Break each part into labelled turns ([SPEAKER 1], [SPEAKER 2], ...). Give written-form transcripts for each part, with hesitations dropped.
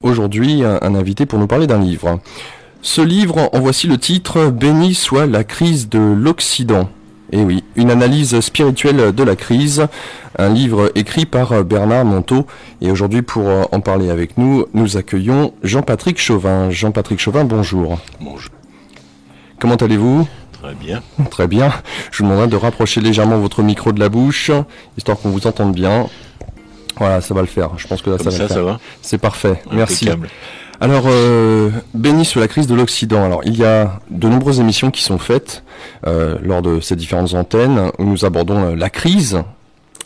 [SPEAKER 1] aujourd'hui un invité pour nous parler d'un livre. Ce livre, en voici le titre, Béni soit la crise de l'Occident. Et oui, une analyse spirituelle de la crise, un livre écrit par Bernard Monteau. Et aujourd'hui, pour en parler avec nous, nous accueillons Jean-Patrick Chauvin. Jean-Patrick Chauvin, bonjour.
[SPEAKER 2] Bonjour.
[SPEAKER 1] Comment allez-vous ?
[SPEAKER 2] Très bien.
[SPEAKER 1] Très bien. Je vous demanderai de rapprocher légèrement votre micro de la bouche, histoire qu'on vous entende bien. Voilà, ça va le faire. Je pense que là, ça va le faire.
[SPEAKER 2] Ça va ?
[SPEAKER 1] C'est parfait. Merci.
[SPEAKER 2] Impeccable.
[SPEAKER 1] Alors, béni sur la crise de l'Occident. Alors, il y a de nombreuses émissions qui sont faites lors de ces différentes antennes où nous abordons la crise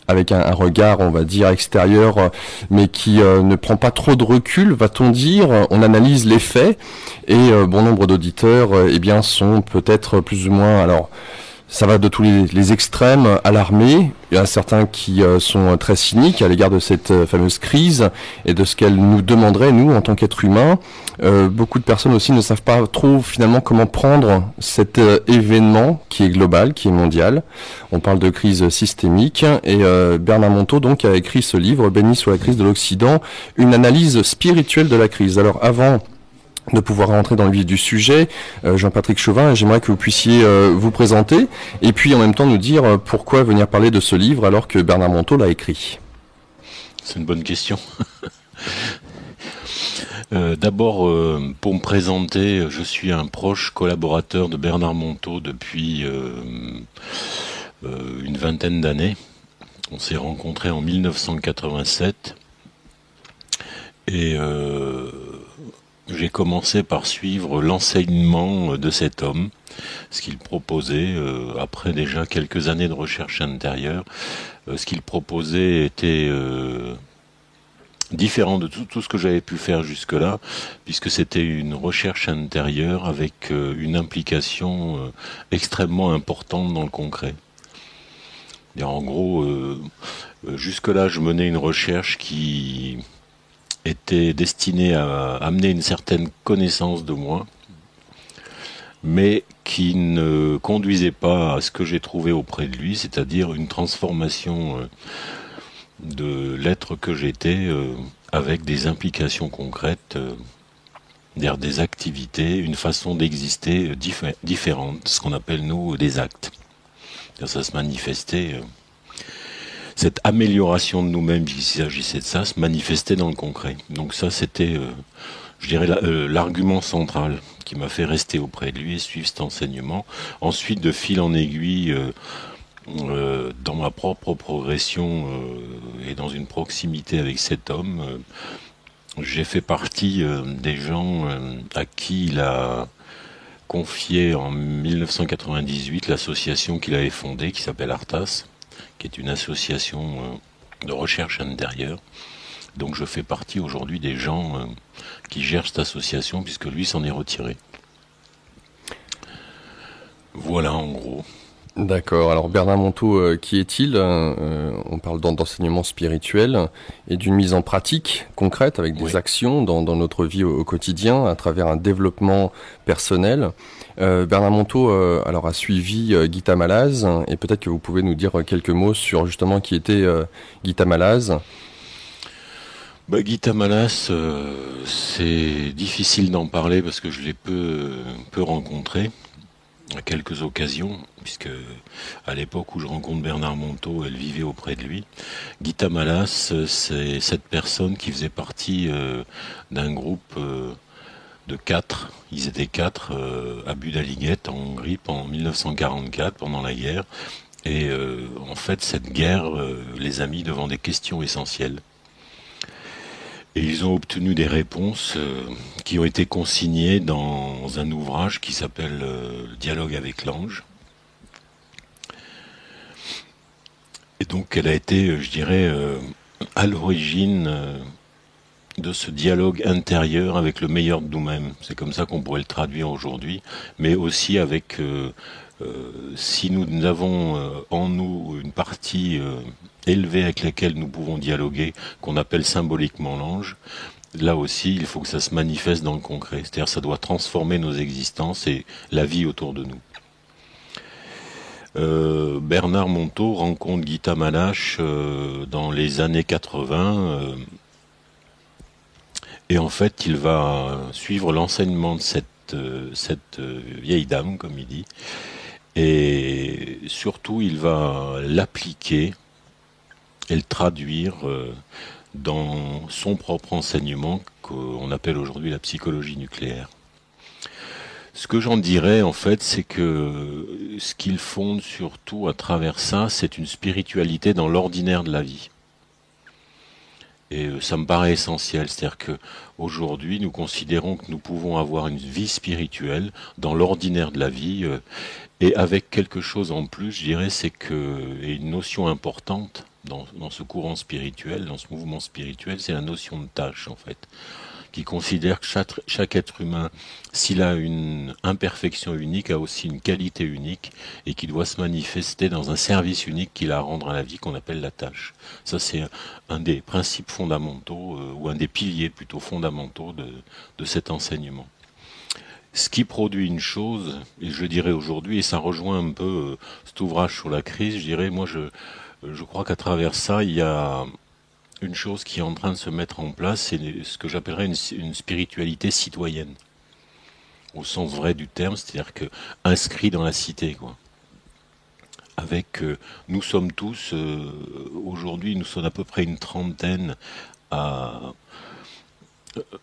[SPEAKER 1] avec un regard, on va dire, extérieur, mais qui ne prend pas trop de recul, va-t-on dire. On analyse les faits et bon nombre d'auditeurs, eh bien, sont peut-être plus ou moins, alors, ça va de tous les extrêmes alarmés. Il y en a certains qui sont très cyniques à l'égard de cette fameuse crise et de ce qu'elle nous demanderait, nous, en tant qu'êtres humains. Beaucoup de personnes aussi ne savent pas trop, finalement, comment prendre cet événement qui est global, qui est mondial. On parle de crise systémique. Et Bernard Monteau, donc, a écrit ce livre, Béni soit la crise de l'Occident, une analyse spirituelle de la crise. Alors, avant de pouvoir rentrer dans le vif du sujet, Jean-Patrick Chauvin, j'aimerais que vous puissiez vous présenter et puis en même temps nous dire pourquoi venir parler de ce livre alors que Bernard Monteau l'a écrit.
[SPEAKER 2] C'est une bonne question. D'abord, pour me présenter, je suis un proche collaborateur de Bernard Monteau depuis une vingtaine d'années. On s'est rencontrés en 1987 et j'ai commencé par suivre l'enseignement de cet homme, ce qu'il proposait, après déjà quelques années de recherche intérieure. Ce qu'il proposait était différent de tout ce que j'avais pu faire jusque-là, puisque c'était une recherche intérieure avec une implication extrêmement importante dans le concret. Et en gros, jusque-là, je menais une recherche qui était destiné à amener une certaine connaissance de moi, mais qui ne conduisait pas à ce que j'ai trouvé auprès de lui, c'est-à-dire une transformation de l'être que j'étais avec des implications concrètes, des activités, une façon d'exister différente, ce qu'on appelle nous des actes. Ça se manifestait... Cette amélioration de nous-mêmes, s'il s'agissait de ça, se manifestait dans le concret. Donc ça, c'était, je dirais, l'argument central qui m'a fait rester auprès de lui et suivre cet enseignement. Ensuite, de fil en aiguille, dans ma propre progression et dans une proximité avec cet homme, j'ai fait partie des gens à qui il a confié en 1998 l'association qu'il avait fondée, qui s'appelle Artas, qui est une association de recherche intérieure. Donc je fais partie aujourd'hui des gens qui gèrent cette association, puisque lui s'en est retiré. Voilà en gros.
[SPEAKER 1] D'accord. Alors Bernard Monteau, qui est-il ? On parle d'enseignement spirituel et d'une mise en pratique concrète avec des actions dans notre vie au quotidien à travers un développement personnel. Bernard Monteau alors a suivi Guy Tamalaz et peut-être que vous pouvez nous dire quelques mots sur justement qui était Guy Tamalaz.
[SPEAKER 2] Guy Tamalaz, c'est difficile d'en parler parce que je l'ai peu rencontré à quelques occasions, puisque à l'époque où je rencontre Bernard Monteau, elle vivait auprès de lui. Guy Tamalaz, c'est cette personne qui faisait partie d'un groupe de 4, ils étaient 4 à Budaliguet en Hongrie en 1944 pendant la guerre, et en fait cette guerre les a mis devant des questions essentielles. Et ils ont obtenu des réponses qui ont été consignées dans un ouvrage qui s'appelle Le dialogue avec l'ange. Et donc elle a été, je dirais, à l'origine de ce dialogue intérieur avec le meilleur de nous-mêmes. C'est comme ça qu'on pourrait le traduire aujourd'hui, mais aussi avec, si nous avons en nous une partie élevée avec laquelle nous pouvons dialoguer, qu'on appelle symboliquement l'ange, là aussi il faut que ça se manifeste dans le concret, c'est-à-dire ça doit transformer nos existences et la vie autour de nous. Bernard Monteau rencontre Guy Tamalaz dans les années 80, Et en fait, il va suivre l'enseignement de cette vieille dame, comme il dit, et surtout, il va l'appliquer et le traduire dans son propre enseignement qu'on appelle aujourd'hui la psychologie nucléaire. Ce que j'en dirais, en fait, c'est que ce qu'il fonde surtout à travers ça, c'est une spiritualité dans l'ordinaire de la vie. Et ça me paraît essentiel, c'est-à-dire que aujourd'hui, nous considérons que nous pouvons avoir une vie spirituelle dans l'ordinaire de la vie, et avec quelque chose en plus, je dirais, c'est que, et une notion importante dans ce courant spirituel, dans ce mouvement spirituel, c'est la notion de tâche, en fait, qui considère que chaque être humain, s'il a une imperfection unique, a aussi une qualité unique et qui doit se manifester dans un service unique qu'il a à rendre à la vie qu'on appelle la tâche. Ça, c'est un des principes fondamentaux, ou un des piliers plutôt fondamentaux de cet enseignement. Ce qui produit une chose, et je dirais aujourd'hui, et ça rejoint un peu cet ouvrage sur la crise, je dirais, moi je crois qu'à travers ça, il y a une chose qui est en train de se mettre en place, c'est ce que j'appellerais une spiritualité citoyenne, au sens vrai du terme, c'est-à-dire que inscrit dans la cité, quoi. Avec, nous sommes tous, aujourd'hui, nous sommes à peu près une trentaine à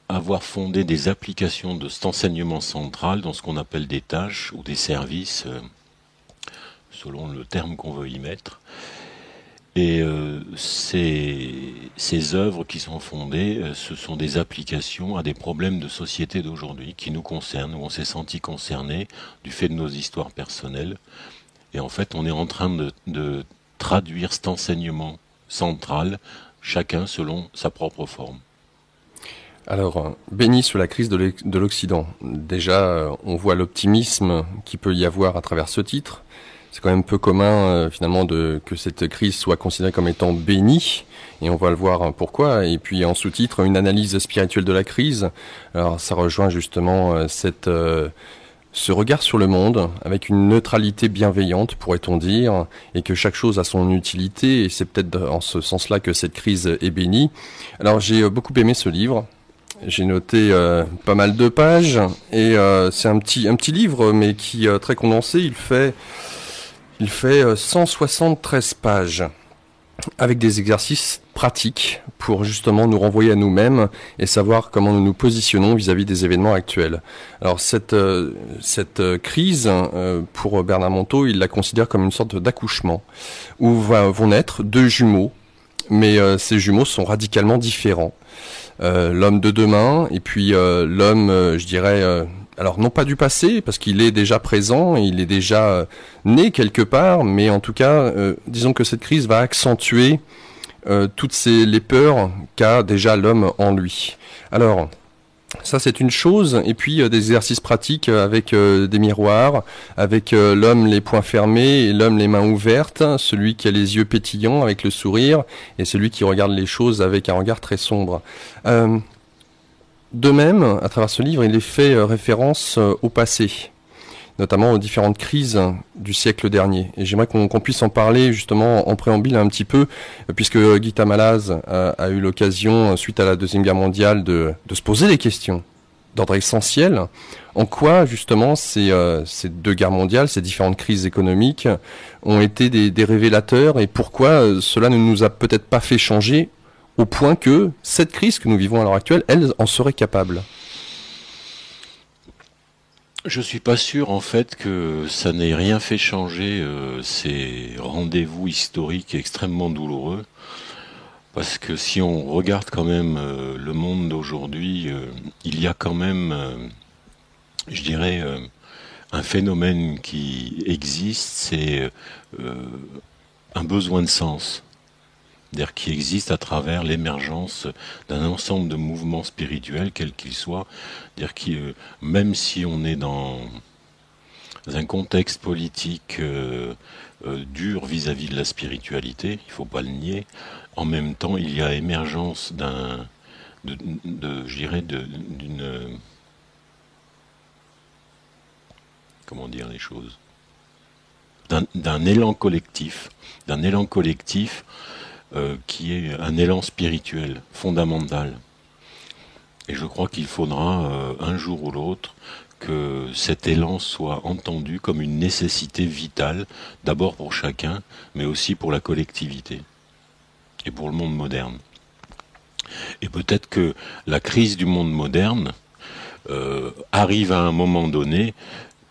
[SPEAKER 2] avoir fondé des applications de cet enseignement central dans ce qu'on appelle des tâches ou des services, selon le terme qu'on veut y mettre. Et ces œuvres qui sont fondées, ce sont des applications à des problèmes de société d'aujourd'hui qui nous concernent, où on s'est senti concerné du fait de nos histoires personnelles. Et en fait, on est en train de traduire cet enseignement central, chacun selon sa propre forme.
[SPEAKER 1] Alors, béni sous la crise de l'Occident. Déjà, on voit l'optimisme qu'il peut y avoir à travers ce titre. C'est quand même peu commun finalement que cette crise soit considérée comme étant bénie, et on va le voir pourquoi. Et puis en sous-titre, une analyse spirituelle de la crise. Alors ça rejoint justement ce regard sur le monde avec une neutralité bienveillante, pourrait-on dire, et que chaque chose a son utilité, et c'est peut-être en ce sens-là que cette crise est bénie. Alors j'ai beaucoup aimé ce livre. J'ai noté pas mal de pages, et c'est un petit livre, mais qui très condensé. Il fait 173 pages avec des exercices pratiques pour justement nous renvoyer à nous-mêmes et savoir comment nous nous positionnons vis-à-vis des événements actuels. Alors cette crise, pour Bernard Monteau, il la considère comme une sorte d'accouchement où vont naître deux jumeaux, mais ces jumeaux sont radicalement différents. L'homme de demain et puis l'homme, je dirais... alors non pas du passé, parce qu'il est déjà présent, il est déjà né quelque part, mais en tout cas, disons que cette crise va accentuer toutes les peurs qu'a déjà l'homme en lui. Alors, ça c'est une chose, et puis des exercices pratiques avec des miroirs, avec l'homme les poings fermés et l'homme les mains ouvertes, celui qui a les yeux pétillants avec le sourire, et celui qui regarde les choses avec un regard très sombre. De même, à travers ce livre, il est fait référence au passé, notamment aux différentes crises du siècle dernier. Et j'aimerais qu'on puisse en parler justement en préambule un petit peu, puisque Guy Tamalaz a eu l'occasion, suite à la Deuxième Guerre mondiale, de se poser des questions d'ordre essentiel. En quoi, justement, ces deux guerres mondiales, ces différentes crises économiques, ont été des révélateurs, et pourquoi cela ne nous a peut-être pas fait changer au point que cette crise que nous vivons à l'heure actuelle, elle en serait capable.
[SPEAKER 2] Je suis pas sûr en fait que ça n'ait rien fait changer ces rendez-vous historiques extrêmement douloureux, parce que si on regarde quand même le monde d'aujourd'hui, il y a quand même, je dirais, un phénomène qui existe, c'est un besoin de sens. C'est-à-dire qui existe à travers l'émergence d'un ensemble de mouvements spirituels, quels qu'ils soient. C'est-à-dire qui, même si on est dans un contexte politique dur vis-à-vis de la spiritualité, il ne faut pas le nier, en même temps il y a émergence d'une comment dire les choses, d'un élan collectif, qui est un élan spirituel fondamental. Et je crois qu'il faudra un jour ou l'autre que cet élan soit entendu comme une nécessité vitale, d'abord pour chacun, mais aussi pour la collectivité et pour le monde moderne. Et peut-être que la crise du monde moderne arrive à un moment donné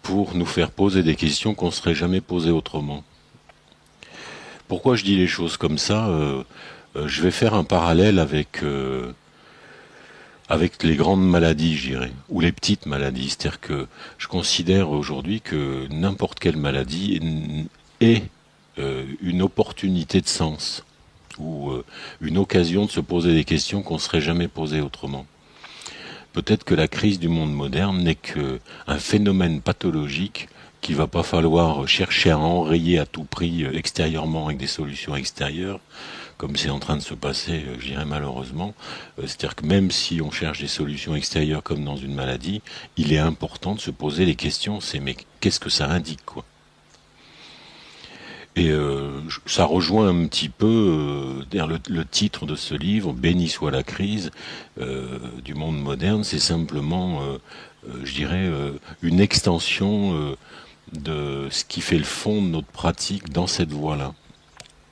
[SPEAKER 2] pour nous faire poser des questions qu'on ne serait jamais posées autrement. Pourquoi je dis les choses comme ça je vais faire un parallèle avec les grandes maladies, je dirais, ou les petites maladies. C'est-à-dire que je considère aujourd'hui que n'importe quelle maladie est une opportunité de sens, ou une occasion de se poser des questions qu'on ne serait jamais posées autrement. Peut-être que la crise du monde moderne n'est qu'un phénomène pathologique qu'il va pas falloir chercher à enrayer à tout prix extérieurement avec des solutions extérieures, comme c'est en train de se passer, je dirais malheureusement. C'est-à-dire que même si on cherche des solutions extérieures comme dans une maladie, il est important de se poser les questions, mais qu'est-ce que ça indique, quoi. Et ça rejoint un petit peu le titre de ce livre, Béni soit la crise du monde moderne. C'est simplement, je dirais, une extension de ce qui fait le fond de notre pratique dans cette voie-là.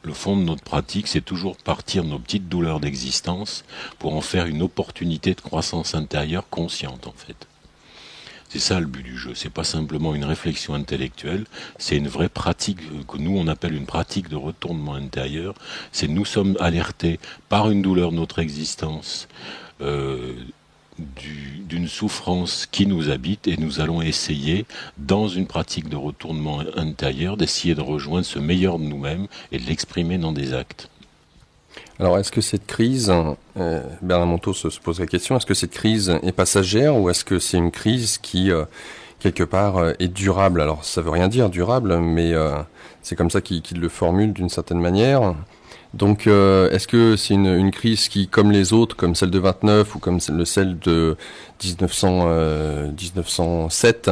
[SPEAKER 2] Le fond de notre pratique, c'est toujours partir de nos petites douleurs d'existence pour en faire une opportunité de croissance intérieure consciente, en fait. C'est ça le but du jeu, c'est pas simplement une réflexion intellectuelle, c'est une vraie pratique que nous on appelle une pratique de retournement intérieur. C'est nous sommes alertés par une douleur de notre existence, d'une souffrance qui nous habite, et nous allons essayer, dans une pratique de retournement intérieur, d'essayer de rejoindre ce meilleur de nous-mêmes et de l'exprimer dans des actes.
[SPEAKER 1] Alors, est-ce que cette crise, Bernard Monteau se pose la question, est-ce que cette crise est passagère ou est-ce que c'est une crise qui, quelque part, est durable? Alors, ça veut rien dire, durable, mais c'est comme ça qu'il le formule d'une certaine manière. Donc, est-ce que c'est une crise qui, comme les autres, comme celle de 29 ou comme celle de 1907,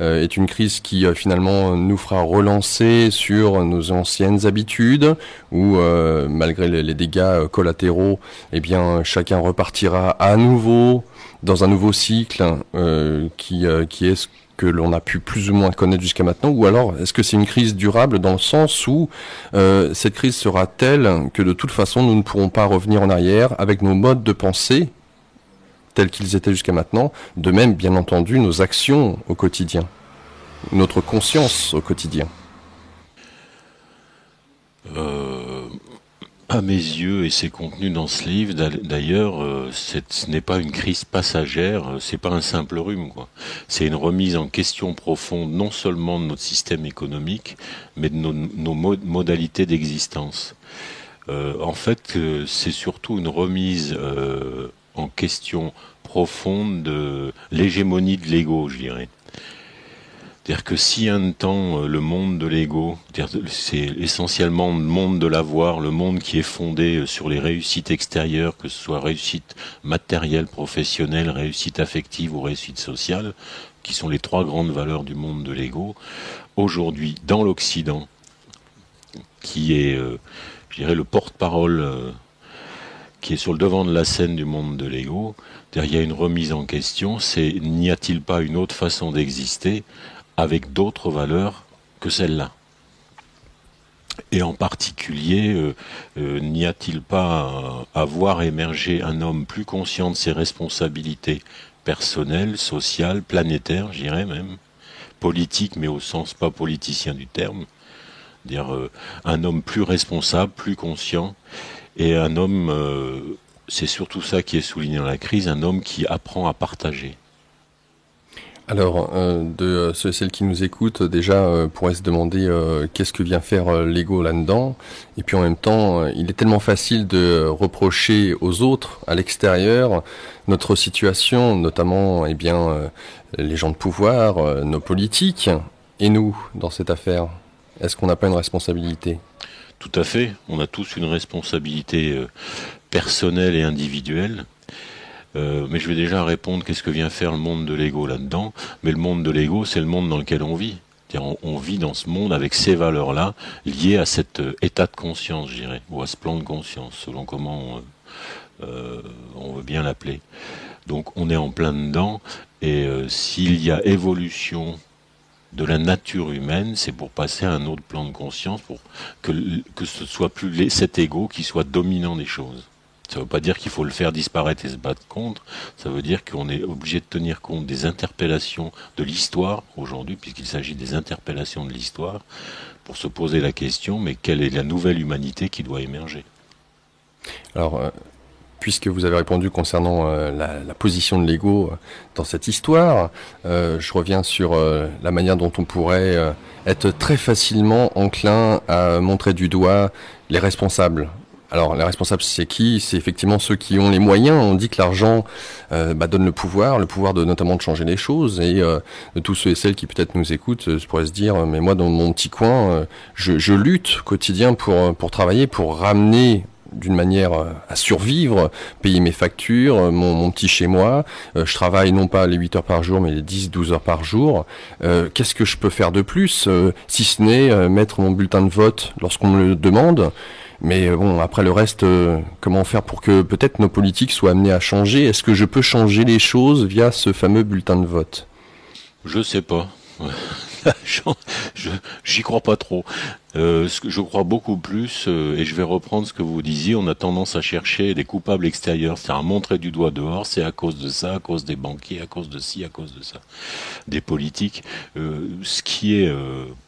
[SPEAKER 1] est une crise qui finalement nous fera relancer sur nos anciennes habitudes, où malgré les dégâts collatéraux, eh bien chacun repartira à nouveau dans un nouveau cycle qui est ce que l'on a pu plus ou moins connaître jusqu'à maintenant, ou alors est-ce que c'est une crise durable dans le sens où cette crise sera telle que de toute façon nous ne pourrons pas revenir en arrière avec nos modes de pensée tels qu'ils étaient jusqu'à maintenant, de même bien entendu nos actions au quotidien, notre conscience au quotidien.
[SPEAKER 2] À mes yeux, et c'est contenu dans ce livre, d'ailleurs, ce n'est pas une crise passagère, c'est pas un simple rhume, quoi. C'est une remise en question profonde, non seulement de notre système économique, mais de nos modalités d'existence. En fait, c'est surtout une remise en question profonde de l'hégémonie de l'ego, je dirais. C'est-à-dire que si un temps le monde de l'ego, c'est essentiellement le monde de l'avoir, le monde qui est fondé sur les réussites extérieures, que ce soit réussite matérielle, professionnelle, réussite affective ou réussite sociale, qui sont les trois grandes valeurs du monde de l'ego, aujourd'hui dans l'Occident, qui est, je dirais, le porte-parole qui est sur le devant de la scène du monde de l'ego, il y a une remise en question, c'est n'y a-t-il pas une autre façon d'exister avec d'autres valeurs que celle-là? Et en particulier, n'y a-t-il pas à voir émerger un homme plus conscient de ses responsabilités personnelles, sociales, planétaires, je dirais même, politiques, mais au sens pas politicien du terme, dire un homme plus responsable, plus conscient, et un homme, c'est surtout ça qui est souligné dans la crise, un homme qui apprend à partager.
[SPEAKER 1] Alors, de celles qui nous écoutent, déjà, pourraient se demander qu'est-ce que vient faire l'ego là-dedans. Et puis en même temps, il est tellement facile de reprocher aux autres, à l'extérieur, notre situation, notamment eh bien, les gens de pouvoir, nos politiques, et nous, dans cette affaire. Est-ce qu'on n'a pas une responsabilité ?
[SPEAKER 2] Tout à fait, on a tous une responsabilité personnelle et individuelle. Mais je vais déjà répondre qu'est-ce que vient faire le monde de l'ego là-dedans. Mais le monde de l'ego, c'est le monde dans lequel on vit. On vit dans ce monde avec ces valeurs-là, liées à cet état de conscience, je dirais, ou à ce plan de conscience, selon comment on veut bien l'appeler. Donc on est en plein dedans, et s'il y a évolution de la nature humaine, c'est pour passer à un autre plan de conscience, pour que ce soit plus cet ego qui soit dominant des choses. Ça ne veut pas dire qu'il faut le faire disparaître et se battre contre, ça veut dire qu'on est obligé de tenir compte des interpellations de l'histoire aujourd'hui, puisqu'il s'agit des interpellations de l'histoire, pour se poser la question, mais quelle est la nouvelle humanité qui doit émerger?
[SPEAKER 1] Alors, puisque vous avez répondu concernant la position de l'ego dans cette histoire, je reviens sur la manière dont on pourrait être très facilement enclin à montrer du doigt les responsables. Alors, les responsables, c'est qui? C'est effectivement ceux qui ont les moyens. On dit que l'argent donne le pouvoir notamment de changer les choses. Et de tous ceux et celles qui peut-être nous écoutent, pourraient se dire, mais moi, dans mon petit coin, je lutte au quotidien pour travailler, pour ramener d'une manière à survivre, payer mes factures, mon petit chez moi. Je travaille non pas les 8 heures par jour, mais les 10-12 heures par jour. Qu'est-ce que je peux faire de plus, si ce n'est mettre mon bulletin de vote lorsqu'on me le demande? Mais bon, après le reste, comment faire pour que peut-être nos politiques soient amenés à changer? Est-ce que je peux changer les choses via ce fameux bulletin de vote?
[SPEAKER 2] Je sais pas. J'y crois pas trop. Je crois beaucoup plus, et je vais reprendre ce que vous disiez, on a tendance à chercher des coupables extérieurs, c'est-à-dire à montrer du doigt dehors, c'est à cause de ça, à cause des banquiers, à cause de ci, à cause de ça, des politiques. Ce qui est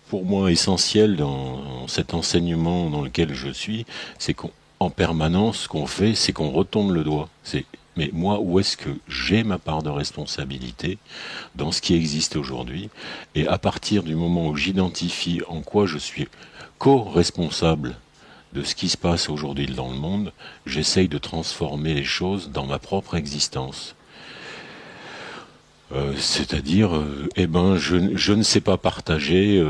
[SPEAKER 2] pour moi essentiel dans cet enseignement dans lequel je suis, c'est qu'en permanence, ce qu'on fait, c'est qu'on retourne le doigt. Mais moi, où est-ce que j'ai ma part de responsabilité dans ce qui existe aujourd'hui? Et à partir du moment où j'identifie en quoi je suis co-responsable de ce qui se passe aujourd'hui dans le monde, j'essaye de transformer les choses dans ma propre existence. C'est-à-dire, je ne sais pas partager.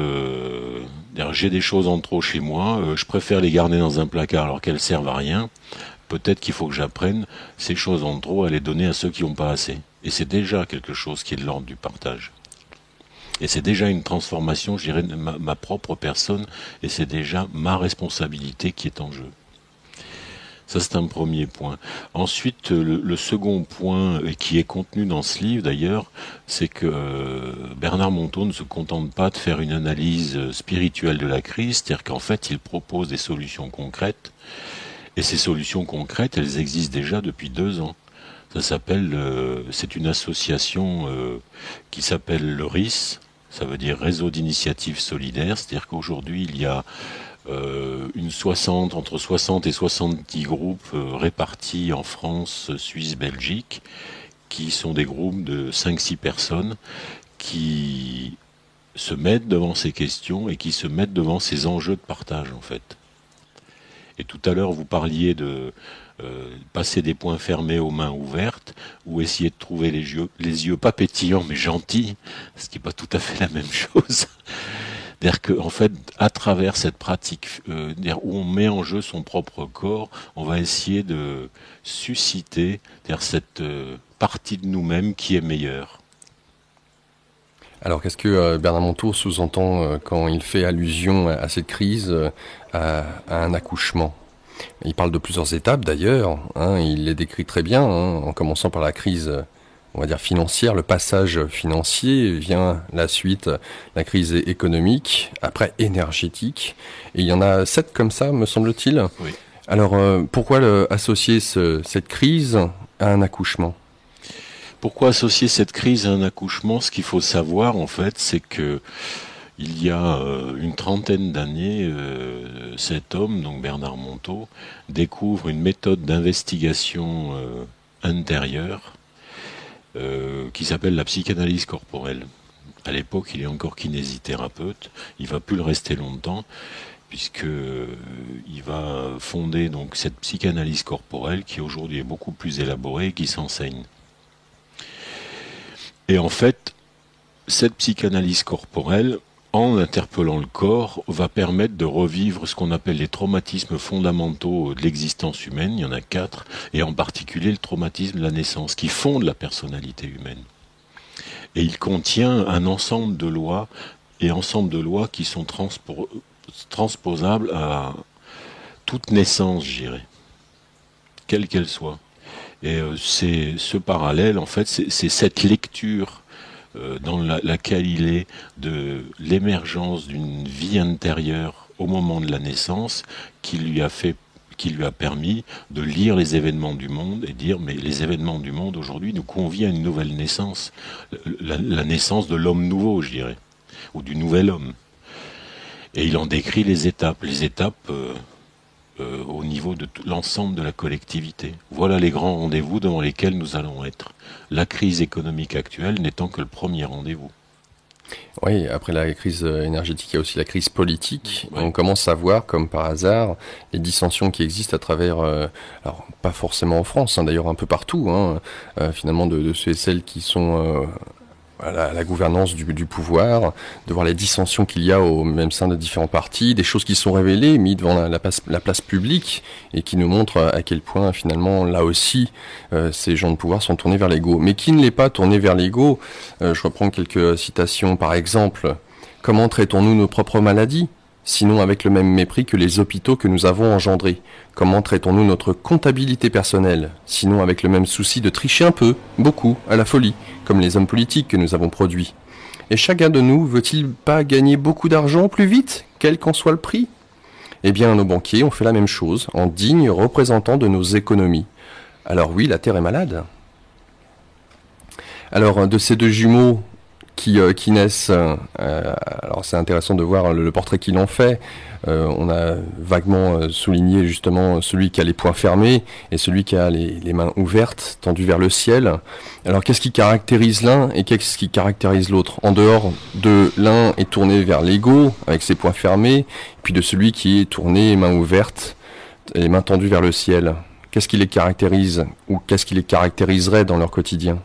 [SPEAKER 2] J'ai des choses en trop chez moi. Je préfère les garder dans un placard alors qu'elles servent à rien. Peut-être qu'il faut que j'apprenne ces choses en trop à les donner à ceux qui n'ont pas assez. Et c'est déjà quelque chose qui est de l'ordre du partage. Et c'est déjà une transformation, je dirais, de ma propre personne, et c'est déjà ma responsabilité qui est en jeu. Ça, c'est un premier point. Ensuite, le second point, qui est contenu dans ce livre d'ailleurs, c'est que Bernard Montault ne se contente pas de faire une analyse spirituelle de la crise, c'est-à-dire qu'en fait, il propose des solutions concrètes, et ces solutions concrètes, elles existent déjà depuis 2 ans. C'est une association qui s'appelle le RIS, ça veut dire Réseau d'initiatives solidaires, c'est-à-dire qu'aujourd'hui, il y a entre 60 et 70 groupes répartis en France, Suisse, Belgique, qui sont des groupes de 5-6 personnes qui se mettent devant ces questions et qui se mettent devant ces enjeux de partage, en fait. Et tout à l'heure, vous parliez de passer des poings fermés aux mains ouvertes, ou essayer de trouver les yeux pas pétillants mais gentils, ce qui n'est pas tout à fait la même chose. C'est-à-dire qu'en fait, à travers cette pratique où on met en jeu son propre corps, on va essayer de susciter cette partie de nous-mêmes qui est meilleure.
[SPEAKER 1] Alors, qu'est-ce que Bernard Montault sous-entend quand il fait allusion à cette crise, à un accouchement? Il parle de plusieurs étapes d'ailleurs, il les décrit très bien, en commençant par la crise, on va dire financière, le passage financier, vient la suite, la crise économique, après énergétique, et il y en a 7 comme ça, me semble-t-il.
[SPEAKER 2] Oui.
[SPEAKER 1] Alors, pourquoi associer cette crise à un accouchement?
[SPEAKER 2] Pourquoi associer cette crise à un accouchement? Ce qu'il faut savoir, en fait, c'est que il y a une trentaine d'années, cet homme, donc Bernard Montault, découvre une méthode d'investigation intérieure qui s'appelle la psychanalyse corporelle. À l'époque, il est encore kinésithérapeute, il va plus le rester longtemps, puisque il va fonder donc cette psychanalyse corporelle qui aujourd'hui est beaucoup plus élaborée et qui s'enseigne. Et en fait, cette psychanalyse corporelle, en interpellant le corps, va permettre de revivre ce qu'on appelle les traumatismes fondamentaux de l'existence humaine. Il y en a 4, et en particulier le traumatisme de la naissance, qui fonde la personnalité humaine. Et il contient un ensemble de lois, qui sont transposables à toute naissance, je dirais, quelle qu'elle soit. Et c'est ce parallèle, en fait, c'est cette lecture dans laquelle il est de l'émergence d'une vie intérieure au moment de la naissance qui lui a permis de lire les événements du monde et dire mais les événements du monde aujourd'hui nous convient à une nouvelle naissance, la naissance de l'homme nouveau, je dirais, ou du nouvel homme. Et il en décrit les étapes au niveau de l'ensemble de la collectivité. Voilà les grands rendez-vous devant lesquels nous allons être. La crise économique actuelle n'étant que le premier rendez-vous.
[SPEAKER 1] Oui, après la crise énergétique, il y a aussi la crise politique.
[SPEAKER 2] Oui.
[SPEAKER 1] On commence à voir, comme par hasard, les dissensions qui existent à travers, alors pas forcément en France, hein, d'ailleurs un peu partout, hein, finalement de ceux et celles qui sont à la gouvernance du pouvoir, de voir les dissensions qu'il y a au même sein de différents partis, des choses qui sont révélées, mises devant la place publique, et qui nous montrent à quel point, finalement, là aussi, ces gens de pouvoir sont tournés vers l'ego. Mais qui ne l'est pas tourné vers l'ego? Je reprends quelques citations. Par exemple, comment traitons-nous nos propres maladies, sinon avec le même mépris que les hôpitaux que nous avons engendrés? Comment traitons-nous notre comptabilité personnelle, sinon avec le même souci de tricher un peu, beaucoup, à la folie, comme les hommes politiques que nous avons produits? Et chacun de nous veut-il pas gagner beaucoup d'argent plus vite, quel qu'en soit le prix? Eh bien, nos banquiers ont fait la même chose, en dignes représentants de nos économies. Alors oui, la Terre est malade. Alors, de ces deux jumeaux qui naissent, alors c'est intéressant de voir le portrait qu'ils en fait. On a vaguement souligné justement celui qui a les poings fermés et celui qui a les mains ouvertes, tendues vers le ciel. Alors qu'est-ce qui caractérise l'un et qu'est-ce qui caractérise l'autre? En dehors de l'un est tourné vers l'ego avec ses poings fermés, puis de celui qui est tourné, mains ouvertes, les mains tendues vers le ciel. Qu'est-ce qui les caractérise ou qu'est-ce qui les caractériserait dans leur quotidien?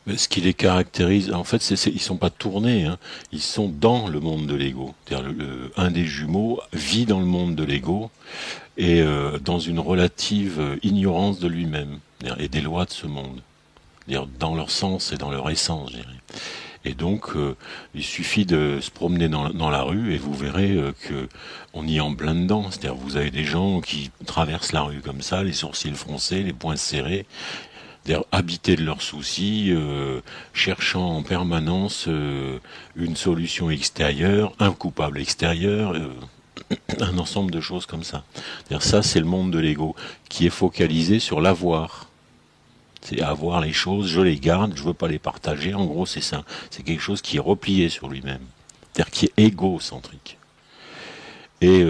[SPEAKER 2] Mais ce qui les caractérise, en fait, ils sont pas tournés, hein. Ils sont dans le monde de l'ego. C'est-à-dire un des jumeaux vit dans le monde de l'ego et dans une relative ignorance de lui-même et des lois de ce monde. C'est-à-dire dans leur sens et dans leur essence, je dirais. Et donc, il suffit de se promener dans la rue et vous verrez que on y est en plein dedans. C'est-à-dire, vous avez des gens qui traversent la rue comme ça, les sourcils froncés, les poings serrés, habités de leurs soucis, cherchant en permanence une solution extérieure, un coupable extérieur, un ensemble de choses comme ça. Ça, c'est le monde de l'ego qui est focalisé sur l'avoir. C'est avoir les choses, je les garde, je veux pas les partager. En gros, c'est ça. C'est quelque chose qui est replié sur lui-même, c'est-à-dire qui est égocentrique. Et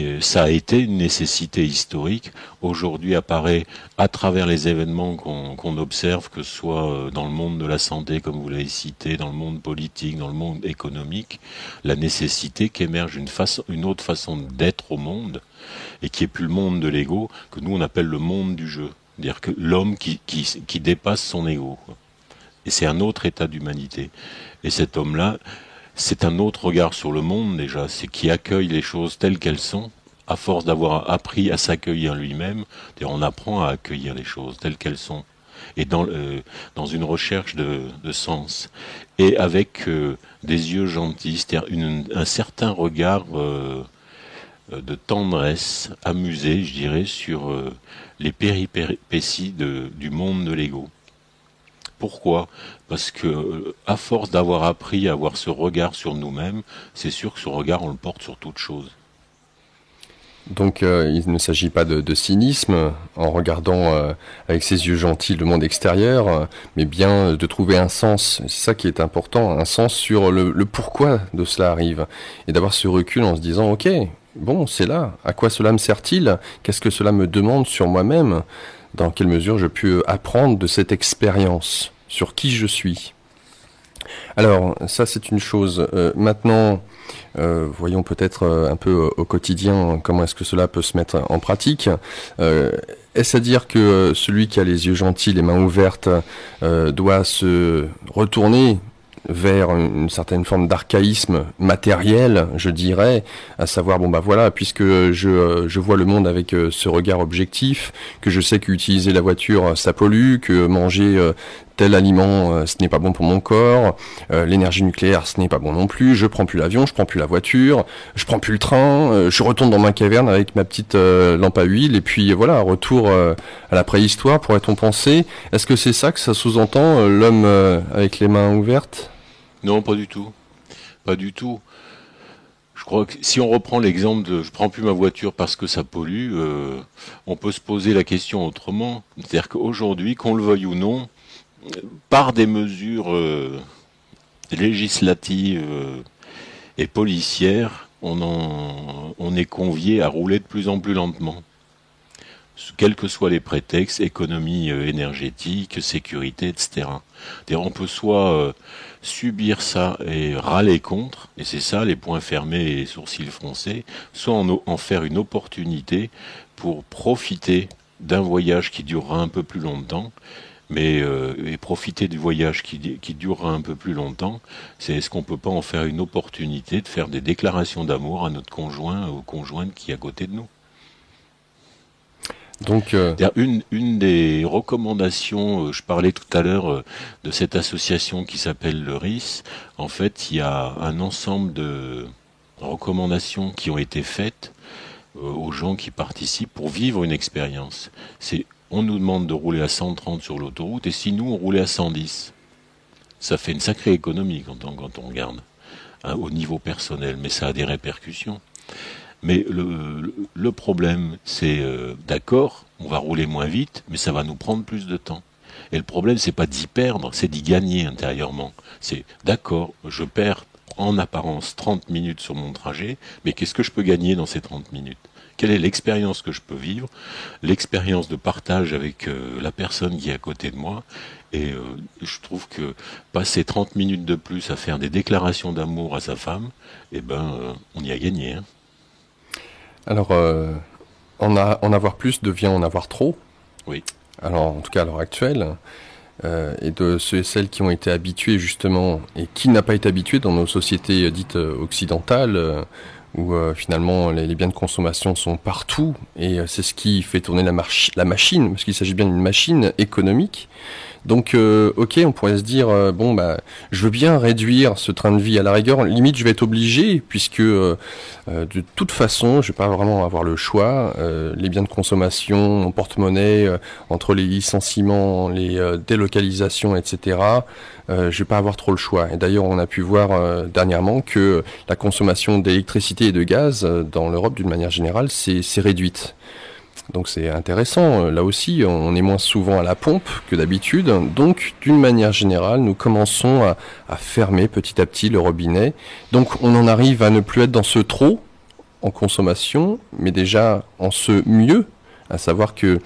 [SPEAKER 2] ça a été une nécessité historique. Aujourd'hui apparaît à travers les événements qu'on observe, que ce soit dans le monde de la santé, comme vous l'avez cité, dans le monde politique, dans le monde économique, la nécessité qu'émerge une autre façon d'être au monde, et qui est plus le monde de l'ego, que nous on appelle le monde du jeu. C'est-à-dire que l'homme qui dépasse son ego. Et c'est un autre état d'humanité. Et cet homme-là, c'est un autre regard sur le monde déjà, c'est qui accueille les choses telles qu'elles sont, à force d'avoir appris à s'accueillir lui-même, on apprend à accueillir les choses telles qu'elles sont, et dans une recherche de sens, et avec des yeux gentils, c'est-à-dire un certain regard de tendresse, amusé, je dirais, sur les péripéties du monde de l'ego. Pourquoi? Parce que, à force d'avoir appris à avoir ce regard sur nous-mêmes, c'est sûr que ce regard, on le porte sur toute chose.
[SPEAKER 1] Donc, il ne s'agit pas de cynisme en regardant avec ses yeux gentils le monde extérieur, mais bien de trouver un sens. C'est ça qui est important, un sens sur le pourquoi de cela arrive. Et d'avoir ce recul en se disant, ok, bon, c'est là. À quoi cela me sert-il? Qu'est-ce que cela me demande sur moi-même? Dans quelle mesure je peux apprendre de cette expérience sur qui je suis? Alors, ça c'est une chose. Maintenant, voyons peut-être un peu au quotidien comment est-ce que cela peut se mettre en pratique. Est-ce à dire que celui qui a les yeux gentils, les mains ouvertes, doit se retourner vers une certaine forme d'archaïsme matériel, je dirais, à savoir, bon bah voilà, puisque je vois le monde avec ce regard objectif, que je sais qu'utiliser la voiture, ça pollue, que manger tel aliment, ce n'est pas bon pour mon corps, l'énergie nucléaire, ce n'est pas bon non plus, je prends plus l'avion, je prends plus la voiture, je prends plus le train, je retourne dans ma caverne avec ma petite lampe à huile, et puis voilà, retour à la préhistoire, pourrait-on penser. Est-ce que c'est ça que ça sous-entend, l'homme avec les mains ouvertes?
[SPEAKER 2] Non, pas du tout. Pas du tout. Je crois que si on reprend l'exemple de je prends plus ma voiture parce que ça pollue, on peut se poser la question autrement. C'est-à-dire qu'aujourd'hui, qu'on le veuille ou non, par des mesures législatives et policières, on est convié à rouler de plus en plus lentement. Quels que soient les prétextes, économie énergétique, sécurité, etc. On peut soit subir ça et râler contre, et c'est ça les poings fermés et les sourcils froncés, soit en faire une opportunité pour profiter d'un voyage qui durera un peu plus longtemps, mais et profiter du voyage qui durera un peu plus longtemps, c'est est-ce qu'on peut pas en faire une opportunité de faire des déclarations d'amour à notre conjoint ou conjointe qui est à côté de nous.
[SPEAKER 1] Donc,
[SPEAKER 2] Une des recommandations, je parlais tout à l'heure de cette association qui s'appelle le RIS. En fait, il y a un ensemble de recommandations qui ont été faites aux gens qui participent pour vivre une expérience. On nous demande de rouler à 130 sur l'autoroute, et si nous on roulait à 110, ça fait une sacrée économie quand on regarde, hein, au niveau personnel, mais ça a des répercussions. Mais le problème, c'est d'accord, on va rouler moins vite, mais ça va nous prendre plus de temps. Et le problème, c'est pas d'y perdre, c'est d'y gagner intérieurement. C'est d'accord, je perds en apparence 30 minutes sur mon trajet, mais qu'est-ce que je peux gagner dans ces 30 minutes? Quelle est l'expérience que je peux vivre? L'expérience de partage avec la personne qui est à côté de moi. Et je trouve que passer 30 minutes de plus à faire des déclarations d'amour à sa femme, eh ben, on y a gagné, hein.
[SPEAKER 1] alors, en avoir plus devient en avoir trop.
[SPEAKER 2] Oui.
[SPEAKER 1] Alors, en tout cas, à l'heure actuelle, et de ceux et celles qui ont été habitués, justement, et qui n'a pas été habitué dans nos sociétés dites occidentales, où finalement les biens de consommation sont partout, et c'est ce qui fait tourner la machine, parce qu'il s'agit bien d'une machine économique. Donc, ok, on pourrait se dire, bon, bah, je veux bien réduire ce train de vie à la rigueur. Limite, je vais être obligé, puisque de toute façon, je vais pas vraiment avoir le choix. Les biens de consommation, mon porte-monnaie, entre les licenciements, les délocalisations, etc., je vais pas avoir trop le choix. Et d'ailleurs, on a pu voir dernièrement que la consommation d'électricité et de gaz dans l'Europe, d'une manière générale, c'est réduite. Donc c'est intéressant, là aussi on est moins souvent à la pompe que d'habitude, donc d'une manière générale nous commençons à fermer petit à petit le robinet, donc on en arrive à ne plus être dans ce trop en consommation, mais déjà en ce mieux, à savoir que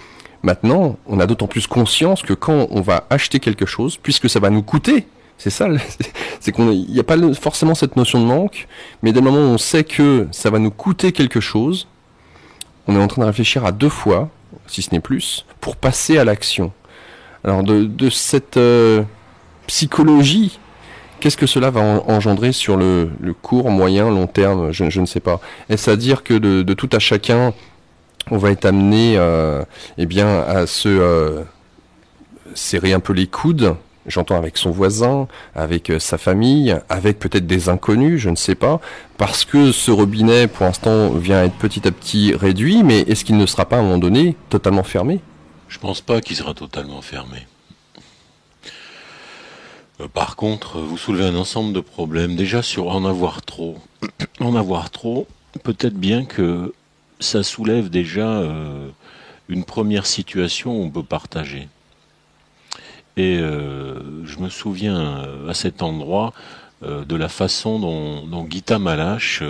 [SPEAKER 1] maintenant on a d'autant plus conscience que quand on va acheter quelque chose, puisque ça va nous coûter, c'est ça, c'est qu'il n'y a pas forcément cette notion de manque, mais dès le moment où on sait que ça va nous coûter quelque chose, on est en train de réfléchir à 2 fois, si ce n'est plus, pour passer à l'action. Alors de cette psychologie, qu'est-ce que cela va engendrer sur le court, moyen, long terme, je ne sais pas. Est-ce à dire que de tout à chacun, on va être amené eh bien, à se serrer un peu les coudes, j'entends avec son voisin, avec sa famille, avec peut-être des inconnus, je ne sais pas, parce que ce robinet, pour l'instant, vient être petit à petit réduit, mais est-ce qu'il ne sera pas à un moment donné totalement fermé?
[SPEAKER 2] Je pense pas qu'il sera totalement fermé. Par contre, vous soulevez un ensemble de problèmes. Déjà sur en avoir trop. En avoir trop, peut-être bien que ça soulève déjà une première situation où on peut partager. Et je me souviens à cet endroit de la façon dont Gita Malache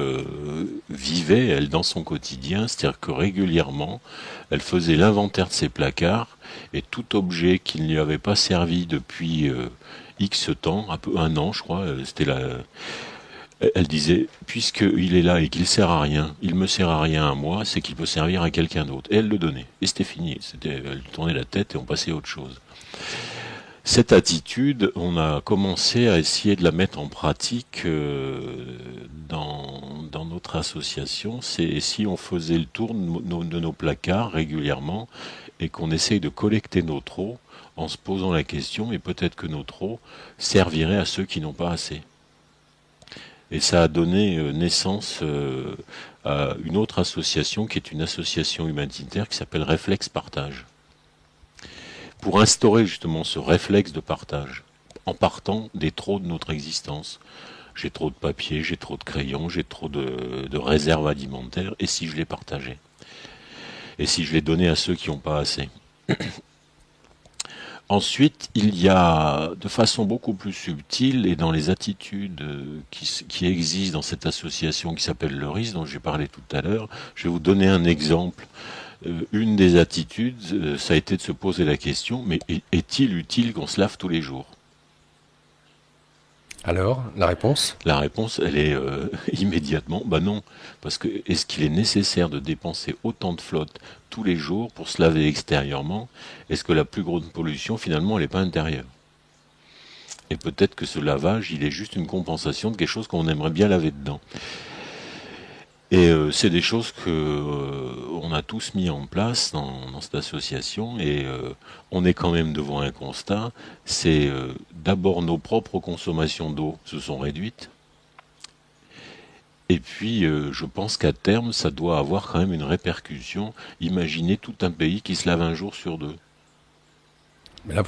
[SPEAKER 2] vivait, elle, dans son quotidien. C'est-à-dire que régulièrement, elle faisait l'inventaire de ses placards, et tout objet qui ne lui avait pas servi depuis X temps, un an je crois, elle disait, puisqu'il est là et qu'il sert à rien, il me sert à rien à moi, c'est qu'il peut servir à quelqu'un d'autre. Et elle le donnait. Et c'était fini. Elle tournait la tête et on passait à autre chose. Cette attitude, on a commencé à essayer de la mettre en pratique dans notre association. C'est si on faisait le tour de nos placards régulièrement et qu'on essaye de collecter nos trous en se posant la question, mais peut-être que nos trop serviraient à ceux qui n'ont pas assez. Et ça a donné naissance à une autre association qui est une association humanitaire qui s'appelle Réflexe Partage. Pour instaurer justement ce réflexe de partage, en partant des trop de notre existence. J'ai trop de papier, j'ai trop de crayons, j'ai trop de réserves alimentaires, et si je les partageais? Et si je les donnais à ceux qui n'ont pas assez? Ensuite, il y a, de façon beaucoup plus subtile, et dans les attitudes qui existent dans cette association qui s'appelle le RIS, dont j'ai parlé tout à l'heure, je vais vous donner un exemple. Une des attitudes, ça a été de se poser la question, mais est-il utile qu'on se lave tous les jours?
[SPEAKER 1] Alors, la réponse?
[SPEAKER 2] La réponse, elle est immédiatement, bah non. Parce que est-ce qu'il est nécessaire de dépenser autant de flotte tous les jours pour se laver extérieurement? Est-ce que la plus grosse pollution, finalement, elle n'est pas intérieure? Et peut-être que ce lavage, il est juste une compensation de quelque chose qu'on aimerait bien laver dedans. Et c'est des choses que on a tous mis en place dans cette association, et on est quand même devant un constat, c'est d'abord nos propres consommations d'eau se sont réduites, et puis je pense qu'à terme ça doit avoir quand même une répercussion. Imaginez tout un pays qui se lave un jour sur deux.
[SPEAKER 1] Mais là,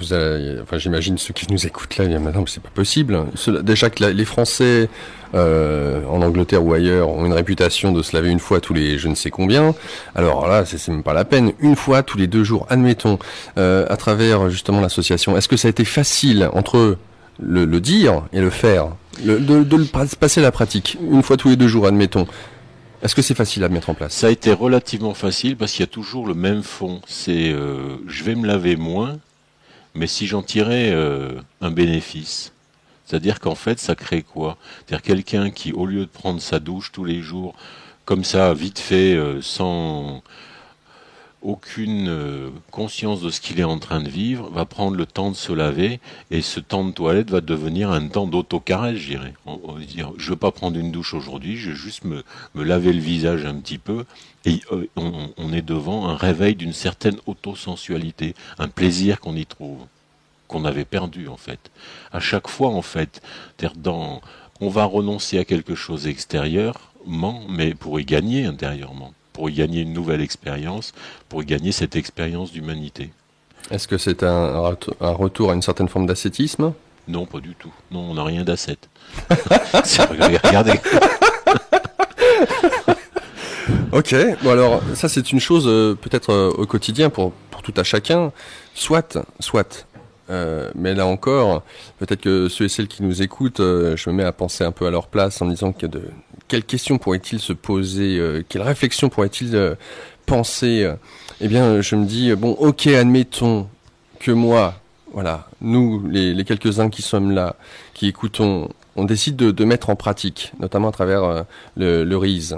[SPEAKER 1] enfin, j'imagine ceux qui nous écoutent là, maintenant, c'est pas possible. Déjà que les Français, en Angleterre ou ailleurs, ont une réputation de se laver une fois tous les je ne sais combien. Alors là, c'est même pas la peine. Une fois tous les 2 jours, admettons, à travers justement l'association. Est-ce que ça a été facile entre le dire et le faire, de le passer à la pratique, une fois tous les 2 jours, admettons? Est-ce que c'est facile à mettre en place?
[SPEAKER 2] Ça a été relativement facile parce qu'il y a toujours le même fond. C'est je vais me laver moins, mais si j'en tirais un bénéfice, c'est-à-dire qu'en fait, ça crée quoi? C'est-à-dire quelqu'un qui, au lieu de prendre sa douche tous les jours, comme ça, vite fait, sans aucune conscience de ce qu'il est en train de vivre, va prendre le temps de se laver, et ce temps de toilette va devenir un temps d'autocaresse, je dirais. On va dire, je ne veux pas prendre une douche aujourd'hui, je vais juste me laver le visage un petit peu, et on est devant un réveil d'une certaine autosensualité, un plaisir qu'on y trouve, qu'on avait perdu en fait. À chaque fois en fait, on va renoncer à quelque chose extérieurement, mais pour y gagner intérieurement, pour y gagner une nouvelle expérience, pour y gagner cette expérience d'humanité.
[SPEAKER 1] Est-ce que c'est un retour à une certaine forme d'ascétisme?
[SPEAKER 2] Non, pas du tout. Non, on n'a rien d'ascète. Regardez.
[SPEAKER 1] Ok, bon alors ça c'est une chose peut-être au quotidien pour tout à chacun, soit. Mais là encore, peut-être que ceux et celles qui nous écoutent, je me mets à penser un peu à leur place en disant quelles questions pourraient-ils se poser, quelles réflexions pourraient-ils penser. Eh bien, je me dis, bon, ok, admettons que moi, voilà, nous, les quelques-uns qui sommes là, qui écoutons, on décide de mettre en pratique, notamment à travers le RISE.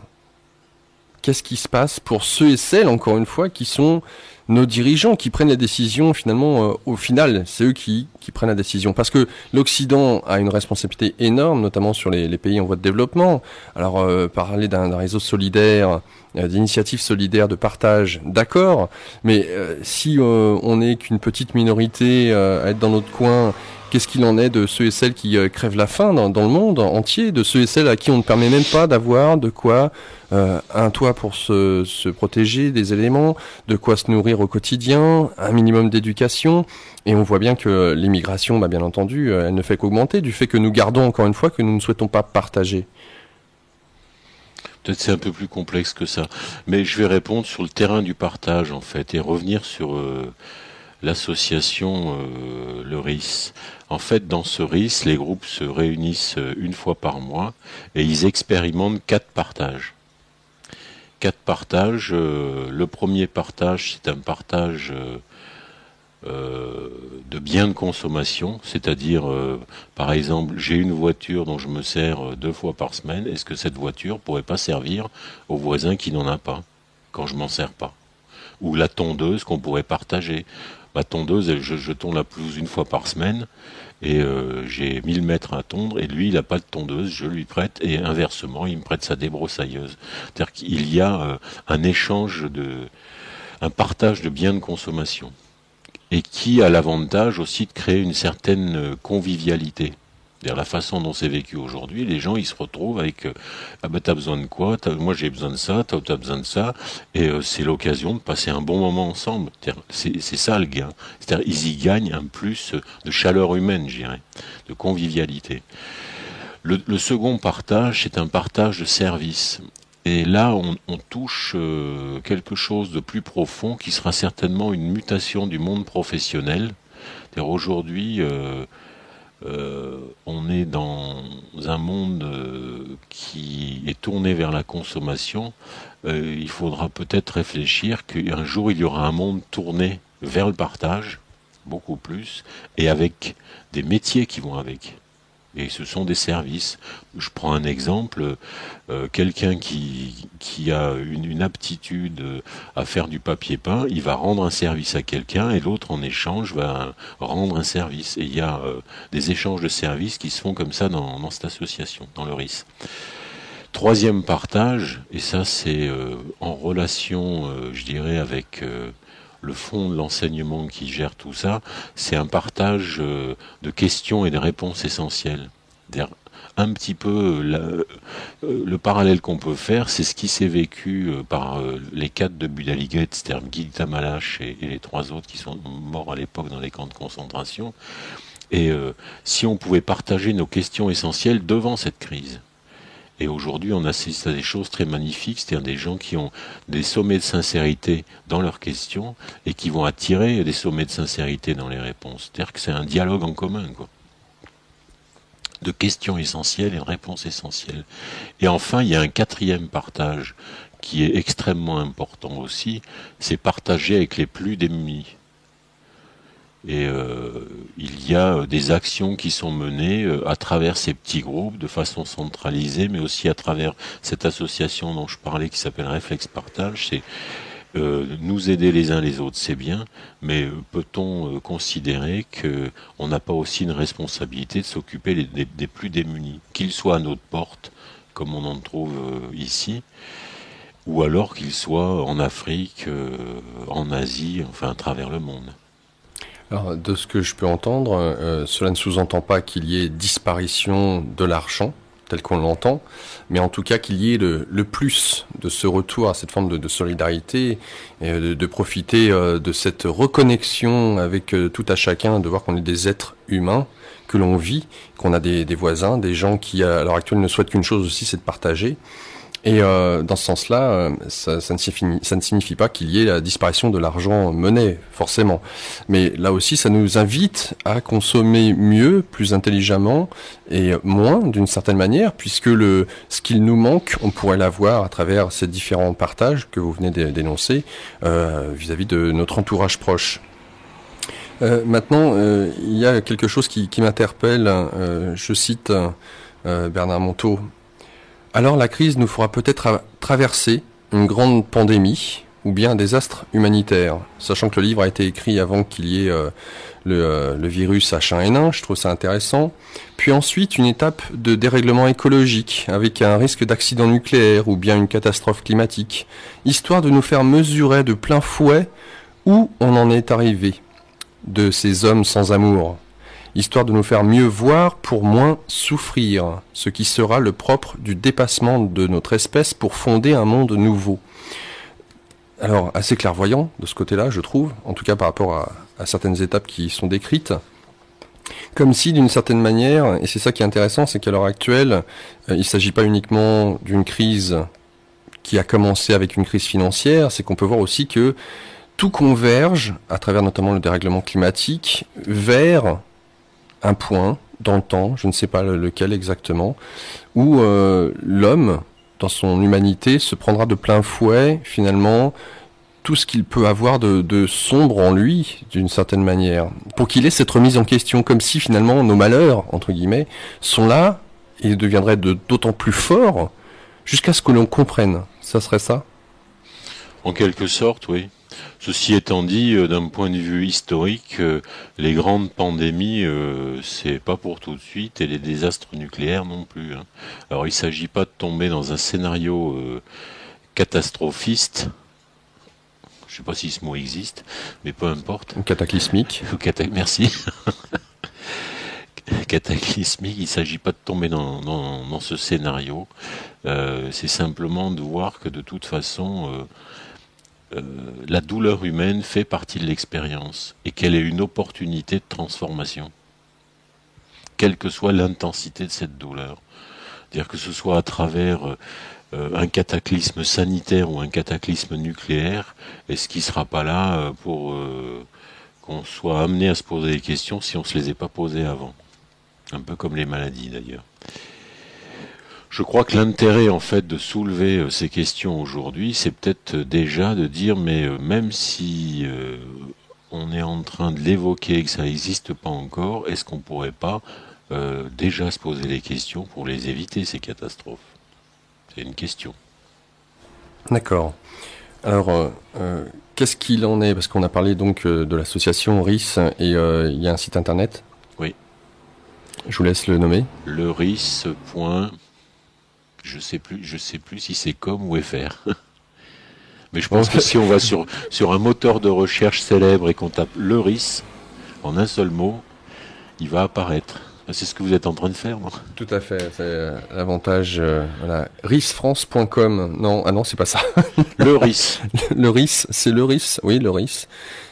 [SPEAKER 1] Qu'est-ce qui se passe pour ceux et celles, encore une fois, qui sont nos dirigeants, qui prennent la décision, finalement, au final, c'est eux qui prennent la décision. Parce que l'Occident a une responsabilité énorme, notamment sur les pays en voie de développement. Alors, parler d'un réseau solidaire, d'initiatives solidaires de partage, d'accord, mais si on n'est qu'une petite minorité à être dans notre coin, qu'est-ce qu'il en est de ceux et celles qui crèvent la faim dans le monde entier, de ceux et celles à qui on ne permet même pas d'avoir de quoi un toit pour se protéger des éléments, de quoi se nourrir au quotidien, un minimum d'éducation. Et on voit bien que l'immigration, bien entendu, elle ne fait qu'augmenter du fait que nous gardons encore une fois que nous ne souhaitons pas partager.
[SPEAKER 2] Peut-être c'est un peu plus complexe que ça. Mais je vais répondre sur le terrain du partage, en fait, et revenir sur l'association le RIS. En fait, dans ce RIS, les groupes se réunissent une fois par mois et ils expérimentent 4 partages. 4 partages. Le premier partage, c'est un partage de biens de consommation, c'est-à-dire, par exemple, j'ai une voiture dont je me sers 2 fois par semaine. Est-ce que cette voiture pourrait pas servir au voisin qui n'en a pas quand je m'en sers pas? Ou la tondeuse qu'on pourrait partager. Ma tondeuse, je tonds la pelouse une fois par semaine et j'ai 1000 mètres à tondre et lui il n'a pas de tondeuse, je lui prête, et inversement il me prête sa débroussailleuse. C'est-à-dire qu'il y a un échange un partage de biens de consommation. et qui a l'avantage aussi de créer une certaine convivialité. C'est-à-dire la façon dont c'est vécu aujourd'hui, les gens ils se retrouvent avec ah ben t'as besoin de quoi, moi j'ai besoin de ça, t'as besoin de ça, et c'est l'occasion de passer un bon moment ensemble. C'est ça le gain. C'est-à-dire ils y gagnent un plus de chaleur humaine, je dirais, de convivialité. Le second partage, c'est un partage de service. Et là, on touche quelque chose de plus profond qui sera certainement une mutation du monde professionnel. C'est-à-dire aujourd'hui, on est dans un monde qui est tourné vers la consommation. Il faudra peut-être réfléchir qu'un jour, il y aura un monde tourné vers le partage, beaucoup plus, et avec des métiers qui vont avec. Et ce sont des services. Je prends un exemple, quelqu'un qui a une aptitude à faire du papier peint, il va rendre un service à quelqu'un et l'autre en échange va rendre un service. Et il y a des échanges de services qui se font comme ça dans cette association, dans le RIS. Troisième partage, et ça c'est en relation, je dirais, avec le fond de l'enseignement qui gère tout ça, c'est un partage de questions et de réponses essentielles. Un petit peu le parallèle qu'on peut faire, c'est ce qui s'est vécu par les 4 de Budaliget, c'est-à-dire Guy Tamalache et les 3 autres qui sont morts à l'époque dans les camps de concentration. Et si on pouvait partager nos questions essentielles devant cette crise. Et aujourd'hui, on assiste à des choses très magnifiques, c'est-à-dire des gens qui ont des sommets de sincérité dans leurs questions et qui vont attirer des sommets de sincérité dans les réponses. C'est-à-dire que c'est un dialogue en commun, quoi. De questions essentielles et de réponses essentielles. Et enfin, il y a un quatrième partage qui est extrêmement important aussi, c'est partager avec les plus démunis. Et il y a des actions qui sont menées à travers ces petits groupes de façon centralisée, mais aussi à travers cette association dont je parlais qui s'appelle Réflexe Partage. C'est nous aider les uns les autres, c'est bien, mais peut-on considérer qu'on n'a pas aussi une responsabilité de s'occuper des plus démunis, qu'ils soient à notre porte, comme on en trouve ici, ou alors qu'ils soient en Afrique, en Asie, enfin à travers le monde.
[SPEAKER 1] Alors, de ce que je peux entendre, cela ne sous-entend pas qu'il y ait disparition de l'argent, tel qu'on l'entend, mais en tout cas qu'il y ait le plus de ce retour à cette forme de solidarité, et de profiter de cette reconnexion avec tout à chacun, de voir qu'on est des êtres humains, que l'on vit, qu'on a des voisins, des gens qui à l'heure actuelle ne souhaitent qu'une chose aussi, c'est de partager. Et dans ce sens-là, ça ne signifie pas qu'il y ait la disparition de l'argent monnaie, forcément. Mais là aussi, ça nous invite à consommer mieux, plus intelligemment et moins, d'une certaine manière, puisque ce qu'il nous manque, on pourrait l'avoir à travers ces différents partages que vous venez d'énoncer vis-à-vis de notre entourage proche. Maintenant, il y a quelque chose qui m'interpelle. Je cite Bernard Montault. Alors la crise nous fera peut-être traverser une grande pandémie ou bien un désastre humanitaire, sachant que le livre a été écrit avant qu'il y ait le virus H1N1, je trouve ça intéressant. Puis ensuite une étape de dérèglement écologique avec un risque d'accident nucléaire ou bien une catastrophe climatique, histoire de nous faire mesurer de plein fouet où on en est arrivé, de ces hommes sans amour. Histoire de nous faire mieux voir pour moins souffrir, ce qui sera le propre du dépassement de notre espèce pour fonder un monde nouveau. Alors, assez clairvoyant de ce côté-là, je trouve, en tout cas par rapport à certaines étapes qui sont décrites, comme si d'une certaine manière, et c'est ça qui est intéressant, c'est qu'à l'heure actuelle, il ne s'agit pas uniquement d'une crise qui a commencé avec une crise financière, c'est qu'on peut voir aussi que tout converge, à travers notamment le dérèglement climatique, vers un point dans le temps, je ne sais pas lequel exactement, où l'homme, dans son humanité, se prendra de plein fouet, finalement, tout ce qu'il peut avoir de sombre en lui, d'une certaine manière, pour qu'il ait cette remise en question, comme si finalement nos malheurs, entre guillemets, sont là et deviendraient d'autant plus forts, jusqu'à ce que l'on comprenne. Ça serait ça ?
[SPEAKER 2] En quelque sorte, oui. Ceci étant dit, d'un point de vue historique, les grandes pandémies, c'est pas pour tout de suite, et les désastres nucléaires non plus. Hein. Alors il ne s'agit pas de tomber dans un scénario catastrophiste. je ne sais pas si ce mot existe, mais peu importe.
[SPEAKER 1] Cataclysmique.
[SPEAKER 2] Merci. Cataclysmique, il ne s'agit pas de tomber dans ce scénario. C'est simplement de voir que de toute façon, la douleur humaine fait partie de l'expérience et qu'elle est une opportunité de transformation, quelle que soit l'intensité de cette douleur. C'est-à-dire que ce soit à travers un cataclysme sanitaire ou un cataclysme nucléaire, est-ce qu'il ne sera pas là pour qu'on soit amené à se poser des questions si on ne se les est pas posées avant? Un peu comme les maladies d'ailleurs. Je crois que l'intérêt en fait de soulever ces questions aujourd'hui, c'est peut-être déjà de dire, mais même si on est en train de l'évoquer et que ça n'existe pas encore, est-ce qu'on ne pourrait pas déjà se poser les questions pour les éviter, ces catastrophes? C'est une question.
[SPEAKER 1] D'accord. Alors, qu'est-ce qu'il en est? Parce qu'on a parlé donc de l'association RIS et il y a un site internet.
[SPEAKER 2] Oui.
[SPEAKER 1] Je vous laisse le nommer.
[SPEAKER 2] Le RIS. Je sais plus si c'est com ou fr. Mais je pense que si on va sur un moteur de recherche célèbre et qu'on tape le RIS en un seul mot, il va apparaître. C'est ce que vous êtes en train de faire, non?
[SPEAKER 1] Tout à fait, c'est l'avantage. Voilà. risfrance.com. Non, ah non, c'est pas ça.
[SPEAKER 2] Le RIS.
[SPEAKER 1] Le RIS, c'est le RIS. Oui, le RIS.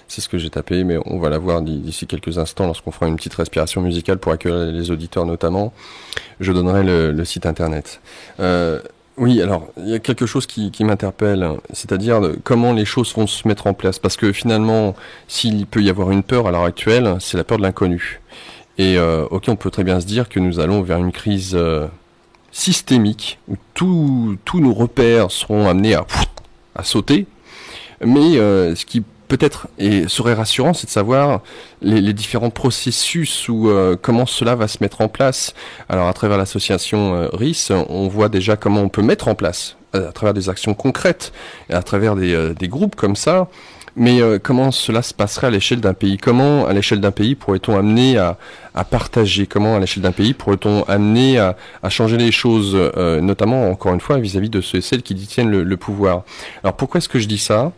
[SPEAKER 1] C'est ce que j'ai tapé, mais on va la voir d'ici quelques instants lorsqu'on fera une petite respiration musicale pour accueillir les auditeurs notamment. Je donnerai le site internet. Oui, alors, il y a quelque chose qui m'interpelle, c'est-à-dire comment les choses vont se mettre en place. Parce que finalement, s'il peut y avoir une peur à l'heure actuelle, c'est la peur de l'inconnu. Et ok, on peut très bien se dire que nous allons vers une crise systémique où tous nos repères seront amenés à sauter. Mais ce qui peut-être et serait rassurant, c'est de savoir les différents processus ou comment cela va se mettre en place. Alors à travers l'association RIS, on voit déjà comment on peut mettre en place à travers des actions concrètes, et à travers des groupes comme ça. Mais comment cela se passerait à l'échelle d'un pays? Comment, à l'échelle d'un pays, pourrait-on amener à partager? Comment, à l'échelle d'un pays, pourrait-on amener à changer les choses, notamment, encore une fois, vis-à-vis de ceux et celles qui détiennent le pouvoir? Alors, pourquoi est-ce que je dis ça?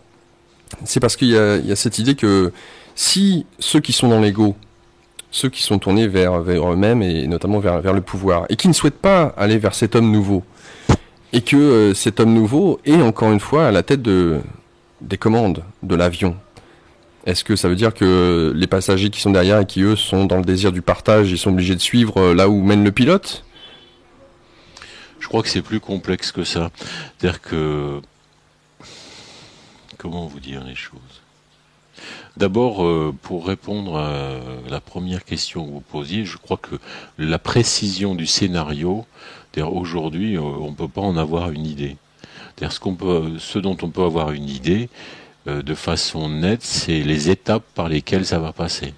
[SPEAKER 1] C'est parce qu'il y a cette idée que si ceux qui sont dans l'ego, ceux qui sont tournés vers eux-mêmes et notamment vers le pouvoir, et qui ne souhaitent pas aller vers cet homme nouveau, et que cet homme nouveau est, encore une fois, à la tête des commandes de l'avion. Est-ce que ça veut dire que les passagers qui sont derrière et qui, eux, sont dans le désir du partage, ils sont obligés de suivre là où mène le pilote?
[SPEAKER 2] Je crois que c'est plus complexe que ça. C'est-à-dire que... Comment vous dire les choses? D'abord, pour répondre à la première question que vous posiez, je crois que la précision du scénario, c'est-à-dire aujourd'hui, on ne peut pas en avoir une idée. C'est-à-dire ce dont on peut avoir une idée de façon nette, c'est les étapes par lesquelles ça va passer.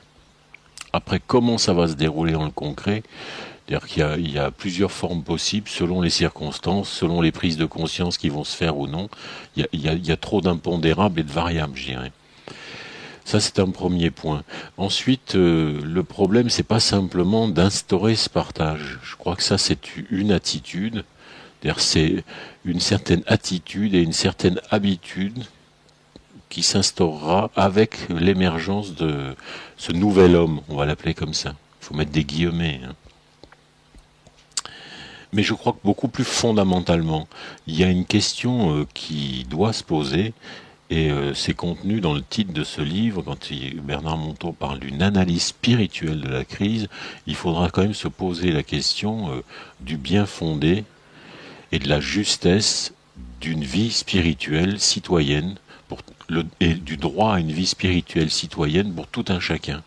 [SPEAKER 2] Après, comment ça va se dérouler dans le concret? C'est-à-dire qu'il y a plusieurs formes possibles selon les circonstances, selon les prises de conscience qui vont se faire ou non. Il y a trop d'impondérables et de variables, je dirais. Ça, c'est un premier point. Ensuite, le problème, c'est pas simplement d'instaurer ce partage. Je crois que ça, c'est une attitude. C'est-à-dire, c'est une certaine attitude et une certaine habitude qui s'instaurera avec l'émergence de ce nouvel homme, on va l'appeler comme ça. Il faut mettre des guillemets. Mais je crois que beaucoup plus fondamentalement, il y a une question qui doit se poser, et c'est contenu dans le titre de ce livre, quand Bernard Monteau parle d'une analyse spirituelle de la crise, il faudra quand même se poser la question du bien fondé et de la justesse d'une vie spirituelle citoyenne, et du droit à une vie spirituelle citoyenne pour tout un chacun.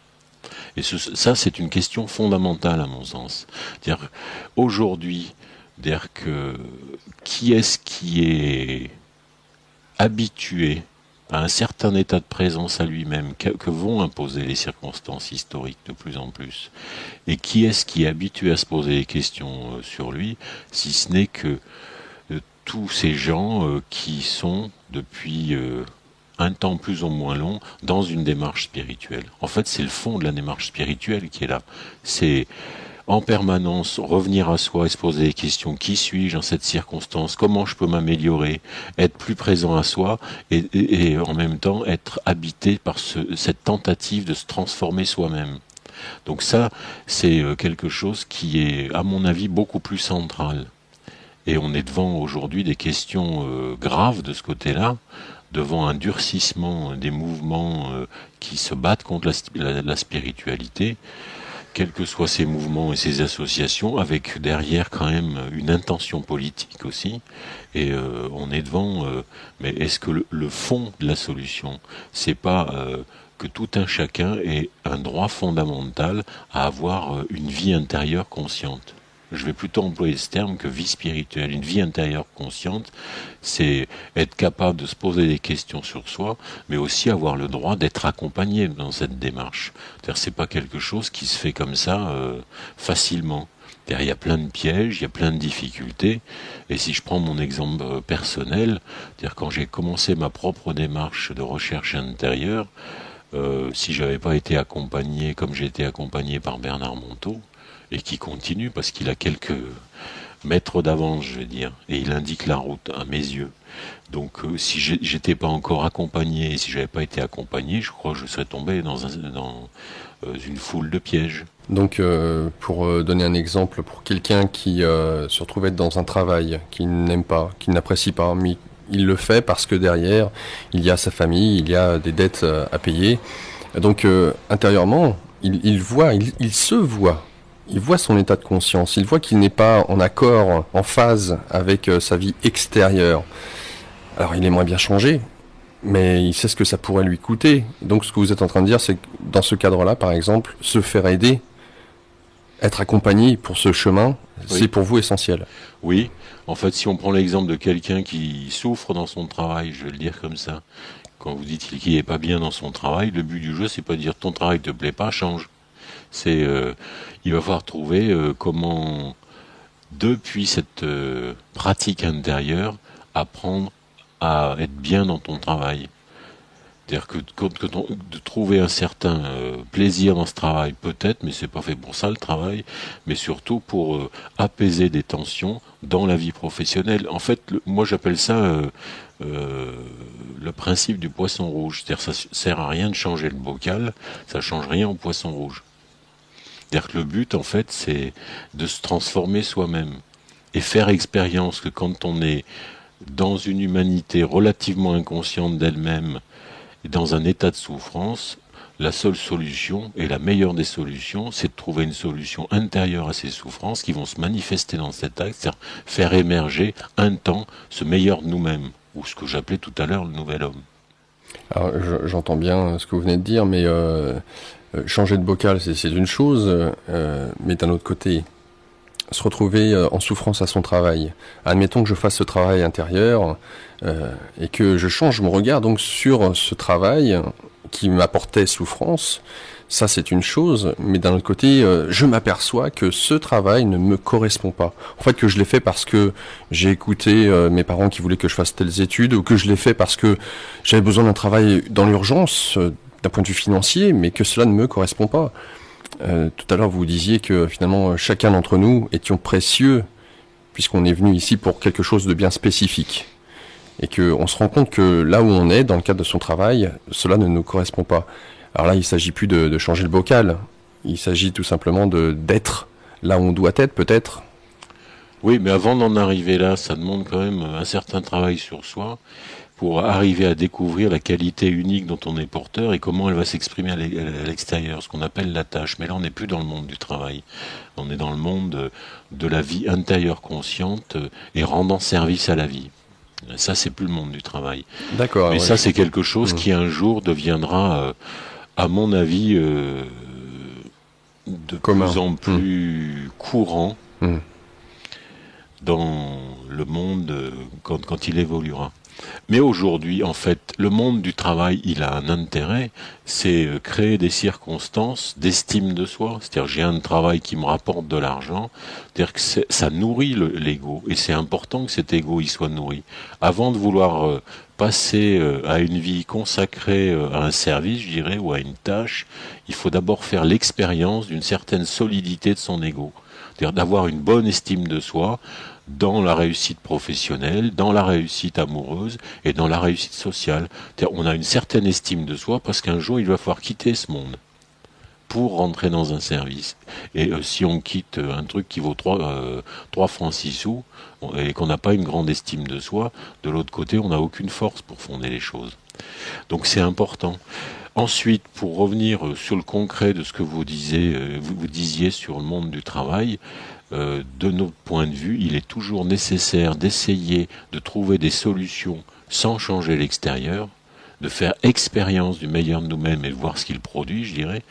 [SPEAKER 2] Et ça, c'est une question fondamentale à mon sens. C'est-à-dire, aujourd'hui, qui est-ce qui est habitué à un certain état de présence à lui-même que vont imposer les circonstances historiques de plus en plus, et qui est-ce qui est habitué à se poser des questions sur lui, si ce n'est que tous ces gens qui sont depuis un temps plus ou moins long dans une démarche spirituelle. En fait, c'est le fond de la démarche spirituelle qui est là. C'est en permanence revenir à soi et se poser des questions. Qui suis-je dans cette circonstance? Comment je peux m'améliorer? Être plus présent à soi et en même temps être habité par cette tentative de se transformer soi-même. Donc ça, c'est quelque chose qui est, à mon avis, beaucoup plus central. Et on est devant aujourd'hui des questions graves de ce côté-là, devant un durcissement des mouvements qui se battent contre la spiritualité, quels que soient ces mouvements et ces associations, avec derrière quand même une intention politique aussi. Et on est devant, mais est-ce que le fond de la solution, c'est pas que tout un chacun ait un droit fondamental à avoir une vie intérieure consciente? Je vais plutôt employer ce terme que vie spirituelle. Une vie intérieure consciente, c'est être capable de se poser des questions sur soi, mais aussi avoir le droit d'être accompagné dans cette démarche. C'est-à-dire, c'est pas quelque chose qui se fait comme ça facilement. Il y a plein de pièges, il y a plein de difficultés. Et si je prends mon exemple personnel, c'est-à-dire quand j'ai commencé ma propre démarche de recherche intérieure, si j'avais pas été accompagné comme j'ai été accompagné par Bernard Monteau, et qui continue parce qu'il a quelques mètres d'avance, je vais dire, et il indique la route à mes yeux. Donc si j'étais pas encore accompagné, et si j'avais pas été accompagné, je crois que je serais tombé dans une foule de pièges.
[SPEAKER 1] Donc, pour donner un exemple, pour quelqu'un qui se retrouve être dans un travail qu'il n'aime pas, qu'il n'apprécie pas, mais il le fait parce que derrière, il y a sa famille, il y a des dettes à payer. Donc, intérieurement, il se voit. Il voit son état de conscience, il voit qu'il n'est pas en accord, en phase avec sa vie extérieure. Alors il aimerait bien changer, mais il sait ce que ça pourrait lui coûter. Donc ce que vous êtes en train de dire, c'est que dans ce cadre-là, par exemple, se faire aider, être accompagné pour ce chemin, oui, c'est pour vous essentiel.
[SPEAKER 2] Oui, en fait, si on prend l'exemple de quelqu'un qui souffre dans son travail, je vais le dire comme ça, quand vous dites qu'il n'est pas bien dans son travail, le but du jeu, c'est pas de dire ton travail te plaît pas, change. C'est il va falloir trouver comment, depuis cette pratique intérieure, apprendre à être bien dans ton travail. C'est-à-dire que de trouver un certain plaisir dans ce travail, peut-être, mais c'est pas fait pour ça le travail, mais surtout pour apaiser des tensions dans la vie professionnelle. En fait, moi j'appelle ça le principe du poisson rouge. C'est-à-dire que ça sert à rien de changer le bocal, ça change rien au poisson rouge. C'est-à-dire que le but, en fait, c'est de se transformer soi-même et faire expérience que quand on est dans une humanité relativement inconsciente d'elle-même et dans un état de souffrance, la seule solution et la meilleure des solutions, c'est de trouver une solution intérieure à ces souffrances qui vont se manifester dans cet acte, c'est-à-dire faire émerger un temps ce meilleur de nous-mêmes, ou ce que j'appelais tout à l'heure le nouvel homme.
[SPEAKER 1] Alors, j'entends bien ce que vous venez de dire, mais changer de bocal, c'est une chose, mais d'un autre côté, se retrouver en souffrance à son travail. Admettons que je fasse ce travail intérieur et que je change mon regard donc sur ce travail qui m'apportait souffrance. Ça, c'est une chose, mais d'un autre côté, je m'aperçois que ce travail ne me correspond pas. En fait, que je l'ai fait parce que j'ai écouté mes parents qui voulaient que je fasse telles études, ou que je l'ai fait parce que j'avais besoin d'un travail dans l'urgence, d'un point de vue financier, mais que cela ne me correspond pas. Tout à l'heure, vous disiez que finalement, chacun d'entre nous étions précieux, puisqu'on est venu ici pour quelque chose de bien spécifique. Et qu'on se rend compte que là où on est, dans le cadre de son travail, cela ne nous correspond pas. Alors là, il ne s'agit plus de changer le bocal. Il s'agit tout simplement d'être là où on doit être, peut-être.
[SPEAKER 2] Oui, mais avant d'en arriver là, ça demande quand même un certain travail sur soi pour arriver à découvrir la qualité unique dont on est porteur et comment elle va s'exprimer à l'extérieur, ce qu'on appelle la tâche. Mais là, on n'est plus dans le monde du travail. On est dans le monde de la vie intérieure consciente et rendant service à la vie. Ça, c'est plus le monde du travail.
[SPEAKER 1] D'accord.
[SPEAKER 2] Mais
[SPEAKER 1] ouais,
[SPEAKER 2] ça, c'est quelque chose qui un jour deviendra, à mon avis, de plus en plus courant dans le monde quand il évoluera. Mais aujourd'hui, en fait, le monde du travail, il a un intérêt, c'est créer des circonstances d'estime de soi. C'est-à-dire, j'ai un travail qui me rapporte de l'argent, c'est-à-dire que ça nourrit l'ego, et c'est important que cet ego il soit nourri. Avant de vouloir passer à une vie consacrée à un service, je dirais, ou à une tâche, il faut d'abord faire l'expérience d'une certaine solidité de son ego. C'est-à-dire d'avoir une bonne estime de soi dans la réussite professionnelle, dans la réussite amoureuse et dans la réussite sociale. C'est-à-dire on a une certaine estime de soi parce qu'un jour il va falloir quitter ce monde pour rentrer dans un service. Et si on quitte un truc qui vaut 3 francs 6 sous et qu'on n'a pas une grande estime de soi, de l'autre côté on n'a aucune force pour fonder les choses. Donc c'est important. Ensuite, pour revenir sur le concret de ce que vous disiez sur le monde du travail, de notre point de vue, il est toujours nécessaire d'essayer de trouver des solutions sans changer l'extérieur, de faire expérience du meilleur de nous-mêmes et de voir ce qu'il produit, je dirais.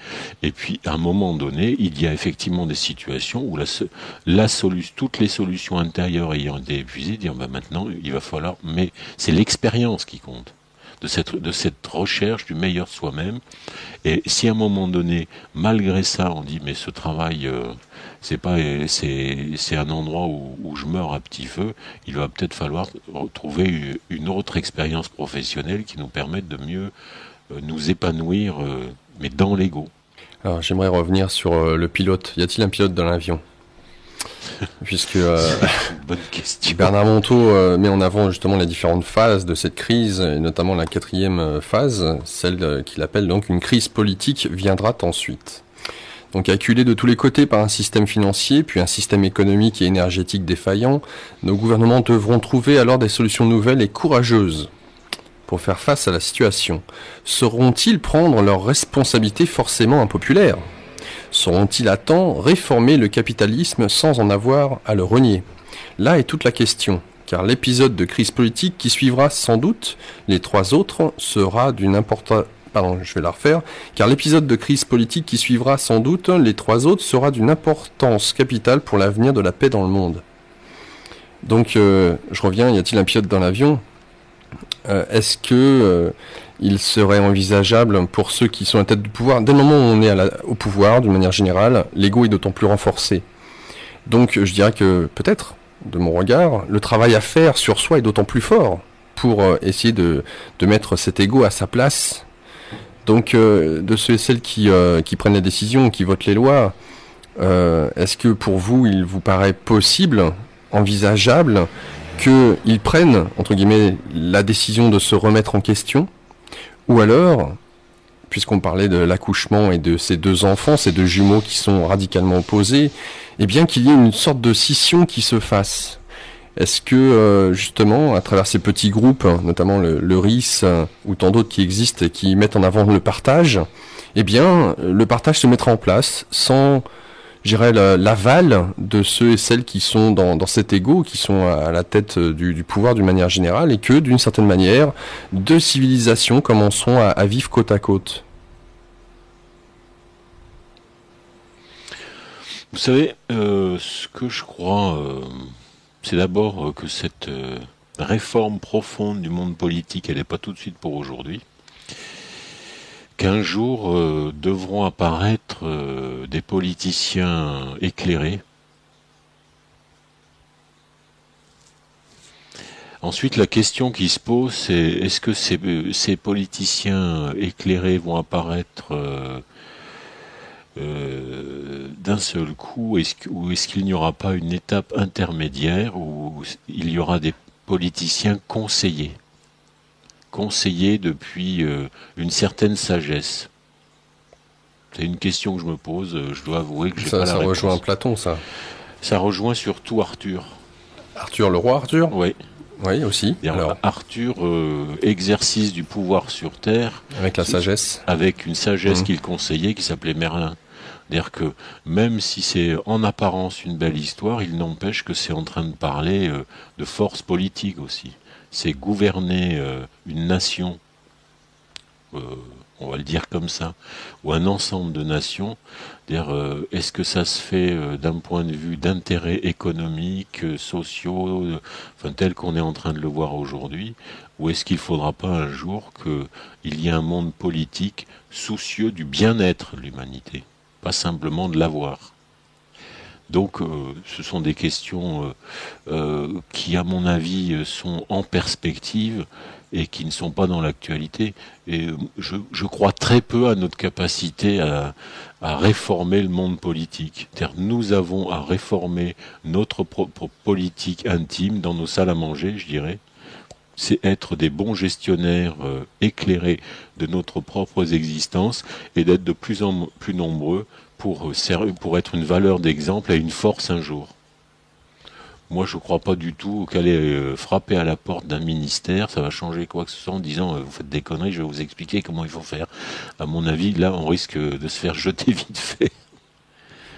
[SPEAKER 2] Et puis, à un moment donné, il y a effectivement des situations où toutes les solutions intérieures ayant été épuisées, dire maintenant, il va falloir, mais c'est l'expérience qui compte. De cette recherche du meilleur de soi-même. Et si à un moment donné, malgré ça, on dit mais ce travail, c'est un endroit où je meurs à petit feu, il va peut-être falloir trouver une autre expérience professionnelle qui nous permette de mieux nous épanouir, mais dans l'ego.
[SPEAKER 1] Alors j'aimerais revenir sur le pilote. Y a-t-il un pilote dans l'avion ? Puisque
[SPEAKER 2] bonne question.
[SPEAKER 1] Bernard Montault met en avant justement les différentes phases de cette crise, et notamment la 4e phase, celle qu'il appelle donc une crise politique viendra ensuite. Donc acculés de tous les côtés par un système financier, puis un système économique et énergétique défaillant, nos gouvernements devront trouver alors des solutions nouvelles et courageuses pour faire face à la situation. Sauront-ils prendre leurs responsabilités forcément impopulaires ? Sauront-ils à temps réformer le capitalisme sans en avoir à le renier ? Là est toute la question, car l'épisode de crise politique qui suivra sans doute les 3 autres sera d'une importance... Car l'épisode de crise politique qui suivra sans doute les 3 autres sera d'une importance capitale pour l'avenir de la paix dans le monde. Donc, je reviens, y a-t-il un pilote dans l'avion ? Est-ce que il serait envisageable pour ceux qui sont à la tête du pouvoir, dès le moment où on est au pouvoir, d'une manière générale, l'ego est d'autant plus renforcé. Donc je dirais que peut-être, de mon regard, le travail à faire sur soi est d'autant plus fort pour essayer de mettre cet ego à sa place. Donc de ceux et celles qui prennent les décisions, qui votent les lois, est-ce que pour vous, il vous paraît possible, envisageable, qu'ils prennent, entre guillemets, la décision de se remettre en question ? Ou alors, puisqu'on parlait de l'accouchement et de ces 2 enfants, ces 2 jumeaux qui sont radicalement opposés, eh bien qu'il y ait une sorte de scission qui se fasse. Est-ce que, justement, à travers ces petits groupes, notamment le RIS ou tant d'autres qui existent et qui mettent en avant le partage, eh bien, le partage se mettra en place sans, je dirais, l'aval de ceux et celles qui sont dans cet ego, qui sont à la tête du pouvoir d'une manière générale, et que, d'une certaine manière, 2 civilisations commenceront à vivre côte à côte.
[SPEAKER 2] Vous savez, ce que je crois, c'est d'abord que cette réforme profonde du monde politique, elle n'est pas tout de suite pour aujourd'hui. Qu'un jour devront apparaître des politiciens éclairés. Ensuite, la question qui se pose, c'est est-ce que ces politiciens éclairés vont apparaître d'un seul coup, ou est-ce qu'il n'y aura pas une étape intermédiaire où il y aura des politiciens conseillés depuis une certaine sagesse? C'est une question que je me pose, je dois avouer que j'ai pas la réponse. Ça
[SPEAKER 1] rejoint Platon, ça.
[SPEAKER 2] Ça rejoint surtout Arthur.
[SPEAKER 1] Arthur, le roi Arthur ?
[SPEAKER 2] Oui.
[SPEAKER 1] Oui, aussi.
[SPEAKER 2] Alors, Arthur, exercice du pouvoir sur Terre.
[SPEAKER 1] Avec la sagesse.
[SPEAKER 2] Avec une sagesse qu'il conseillait, qui s'appelait Merlin. C'est-à-dire que même si c'est en apparence une belle histoire, il n'empêche que c'est en train de parler de force politique aussi. C'est gouverner une nation on va le dire comme ça, ou un ensemble de nations, est-ce que ça se fait d'un point de vue d'intérêts économiques, sociaux, enfin tel qu'on est en train de le voir aujourd'hui, ou est-ce qu'il ne faudra pas un jour qu'il y ait un monde politique soucieux du bien-être de l'humanité, pas simplement de l'avoir? Donc ce sont des questions qui, à mon avis, sont en perspective et qui ne sont pas dans l'actualité. Et je crois très peu à notre capacité à réformer le monde politique. C'est-à-dire, nous avons à réformer notre propre politique intime dans nos salles à manger, je dirais. C'est être des bons gestionnaires éclairés de notre propre existence et d'être de plus en plus nombreux pour être une valeur d'exemple et une force un jour. Moi, je ne crois pas du tout qu'aller frapper à la porte d'un ministère, ça va changer quoi que ce soit en disant vous faites des conneries, je vais vous expliquer comment il faut faire. À mon avis, là, on risque de se faire jeter vite fait.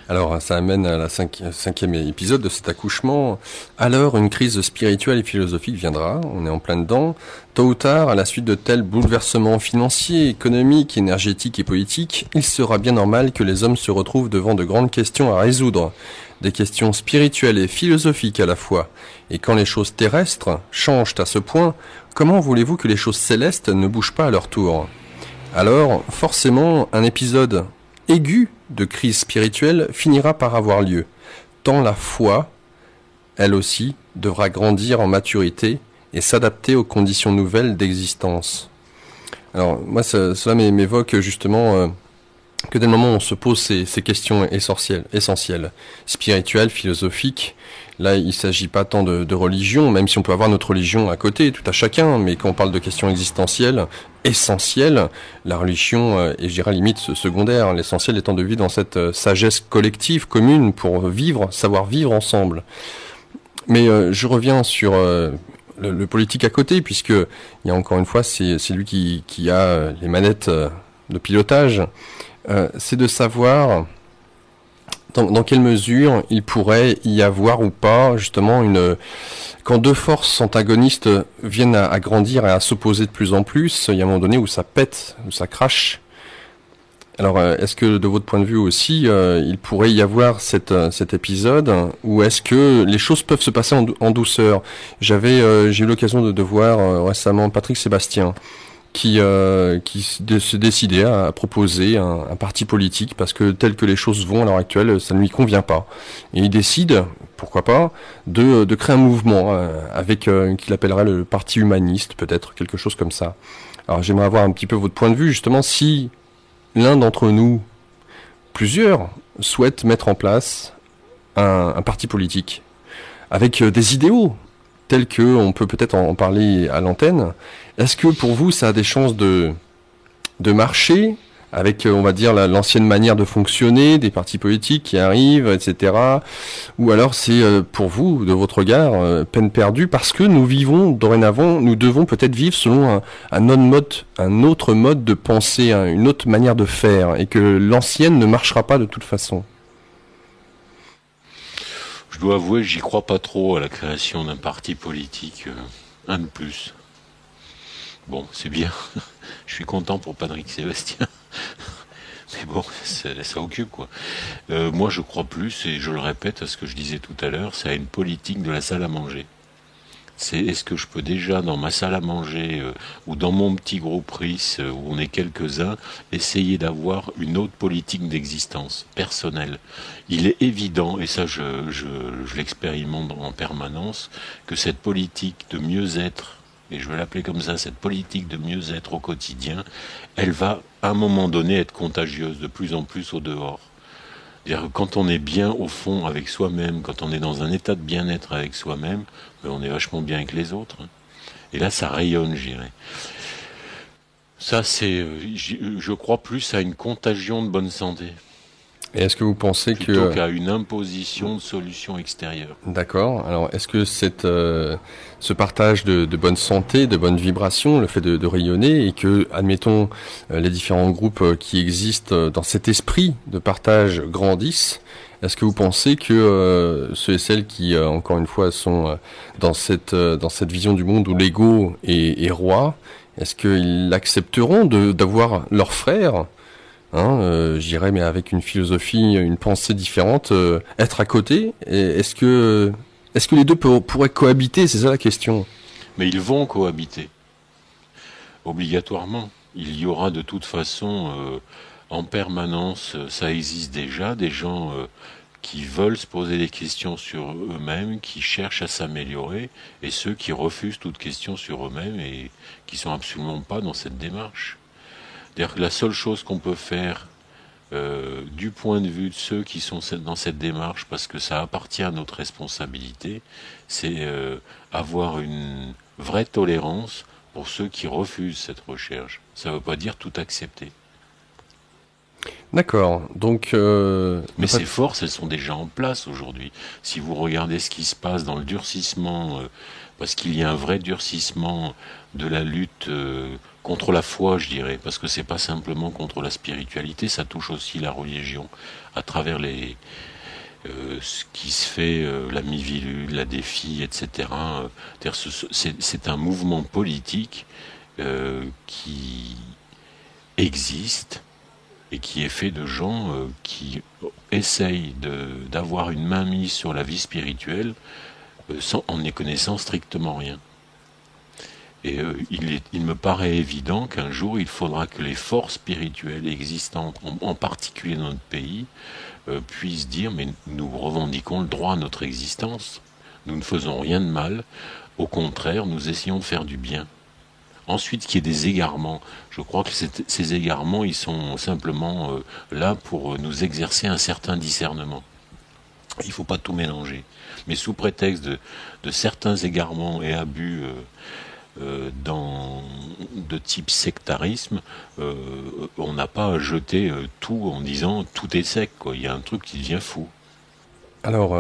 [SPEAKER 1] Alors, ça amène à la cinquième épisode de cet accouchement. Alors, une crise spirituelle et philosophique viendra, on est en plein dedans. Tôt ou tard, à la suite de tels bouleversements financiers, économiques, énergétiques et politiques, il sera bien normal que les hommes se retrouvent devant de grandes questions à résoudre. Des questions spirituelles et philosophiques à la fois. Et quand les choses terrestres changent à ce point, comment voulez-vous que les choses célestes ne bougent pas à leur tour? Alors, forcément, un épisode aigu de crise spirituelle finira par avoir lieu, tant la foi, elle aussi, devra grandir en maturité et s'adapter aux conditions nouvelles d'existence. Alors, moi, cela m'évoque justement que dès le moment où on se pose ces questions essentielles, spirituelles, philosophiques, là, il ne s'agit pas tant de religion, même si on peut avoir notre religion à côté, tout à chacun, mais quand on parle de questions existentielles, essentielles, la religion est, je dirais, limite secondaire, l'essentiel étant de vivre dans cette sagesse collective, commune, pour savoir vivre ensemble. Mais je reviens sur le politique à côté, puisque, il y a encore une fois, c'est lui qui a les manettes de pilotage. C'est de savoir dans quelle mesure il pourrait y avoir ou pas justement quand deux forces antagonistes viennent à grandir et à s'opposer de plus en plus, il y a un moment donné où ça pète, où ça crache. Alors est-ce que de votre point de vue aussi il pourrait y avoir cet épisode, ou est-ce que les choses peuvent se passer en douceur? J'ai eu l'occasion de voir récemment Patrick Sébastien qui se décidait à proposer un parti politique parce que tel que les choses vont à l'heure actuelle, ça ne lui convient pas. Et il décide, pourquoi pas, de créer un mouvement avec qu'il appellerait le parti humaniste, peut-être, quelque chose comme ça. Alors j'aimerais avoir un petit peu votre point de vue, justement, si l'un d'entre nous, plusieurs, souhaite mettre en place un parti politique avec des idéaux tels que on peut peut-être en parler à l'antenne. Est-ce que pour vous ça a des chances de marcher avec, on va dire, l'ancienne manière de fonctionner des partis politiques qui arrivent, etc. Ou alors c'est pour vous, de votre regard, peine perdue parce que nous vivons dorénavant, nous devons peut-être vivre selon un autre mode de pensée, une autre manière de faire, et que l'ancienne ne marchera pas de toute façon.
[SPEAKER 2] Je dois avouer, j'y crois pas trop à la création d'un parti politique, un de plus. Bon, c'est bien. Je suis content pour Patrick Sébastien. Mais bon, ça occupe, quoi. Moi, je crois plus, et je le répète à ce que je disais tout à l'heure, c'est à une politique de la salle à manger. Est-ce que je peux déjà, dans ma salle à manger, ou dans mon petit groupe RIS, où on est quelques-uns, essayer d'avoir une autre politique d'existence personnelle? Il est évident, et ça je l'expérimente en permanence, que cette politique de mieux-être, et je vais l'appeler comme ça, cette politique de mieux-être au quotidien, elle va à un moment donné être contagieuse de plus en plus au dehors. C'est-à-dire, quand on est bien au fond avec soi-même, quand on est dans un état de bien-être avec soi-même, ben on est vachement bien avec les autres. Et là, ça rayonne, je dirais. Ça, je crois plus à une contagion de bonne santé.
[SPEAKER 1] Et est-ce que vous pensez
[SPEAKER 2] plutôt qu'à une imposition de solutions extérieures?
[SPEAKER 1] D'accord. Alors, est-ce que ce partage de bonne santé, de bonnes vibrations, le fait de rayonner, et que, admettons, les différents groupes qui existent dans cet esprit de partage grandissent, est-ce que vous pensez que ceux et celles qui, encore une fois, sont dans cette vision du monde où l'ego est roi, est-ce qu'ils accepteront d'avoir leurs frères, je dirais, mais avec une philosophie, une pensée différente, être à côté? Et est-ce que les deux pourraient cohabiter? C'est ça la question.
[SPEAKER 2] Mais ils vont cohabiter, obligatoirement. Il y aura de toute façon, en permanence, ça existe déjà, des gens qui veulent se poser des questions sur eux-mêmes, qui cherchent à s'améliorer, et ceux qui refusent toute question sur eux-mêmes et qui sont absolument pas dans cette démarche. C'est-à-dire que la seule chose qu'on peut faire du point de vue de ceux qui sont dans cette démarche, parce que ça appartient à notre responsabilité, c'est avoir une vraie tolérance pour ceux qui refusent cette recherche. Ça ne veut pas dire tout accepter.
[SPEAKER 1] D'accord. Donc,
[SPEAKER 2] mais ces forces, elles sont déjà en place aujourd'hui. Si vous regardez ce qui se passe dans le durcissement, parce qu'il y a un vrai durcissement de la lutte contre la foi, je dirais, parce que c'est pas simplement contre la spiritualité, ça touche aussi la religion, à travers ce qui se fait, la Mivilude, la Défi, etc. C'est un mouvement politique qui existe et qui est fait de gens qui essayent d'avoir une mainmise sur la vie spirituelle en n'y connaissant strictement rien. Et il me paraît évident qu'un jour il faudra que les forces spirituelles existantes, en particulier dans notre pays, puissent dire mais nous revendiquons le droit à notre existence, nous ne faisons rien de mal, au contraire nous essayons de faire du bien. Ensuite, qu'il y ait des égarements. Je crois que ces égarements, ils sont simplement là pour nous exercer un certain discernement. Il ne faut pas tout mélanger. Mais sous prétexte de certains égarements et abus de type sectarisme, on n'a pas à jeter tout en disant tout est sec, quoi. Il y a un truc qui devient fou.
[SPEAKER 1] Alors,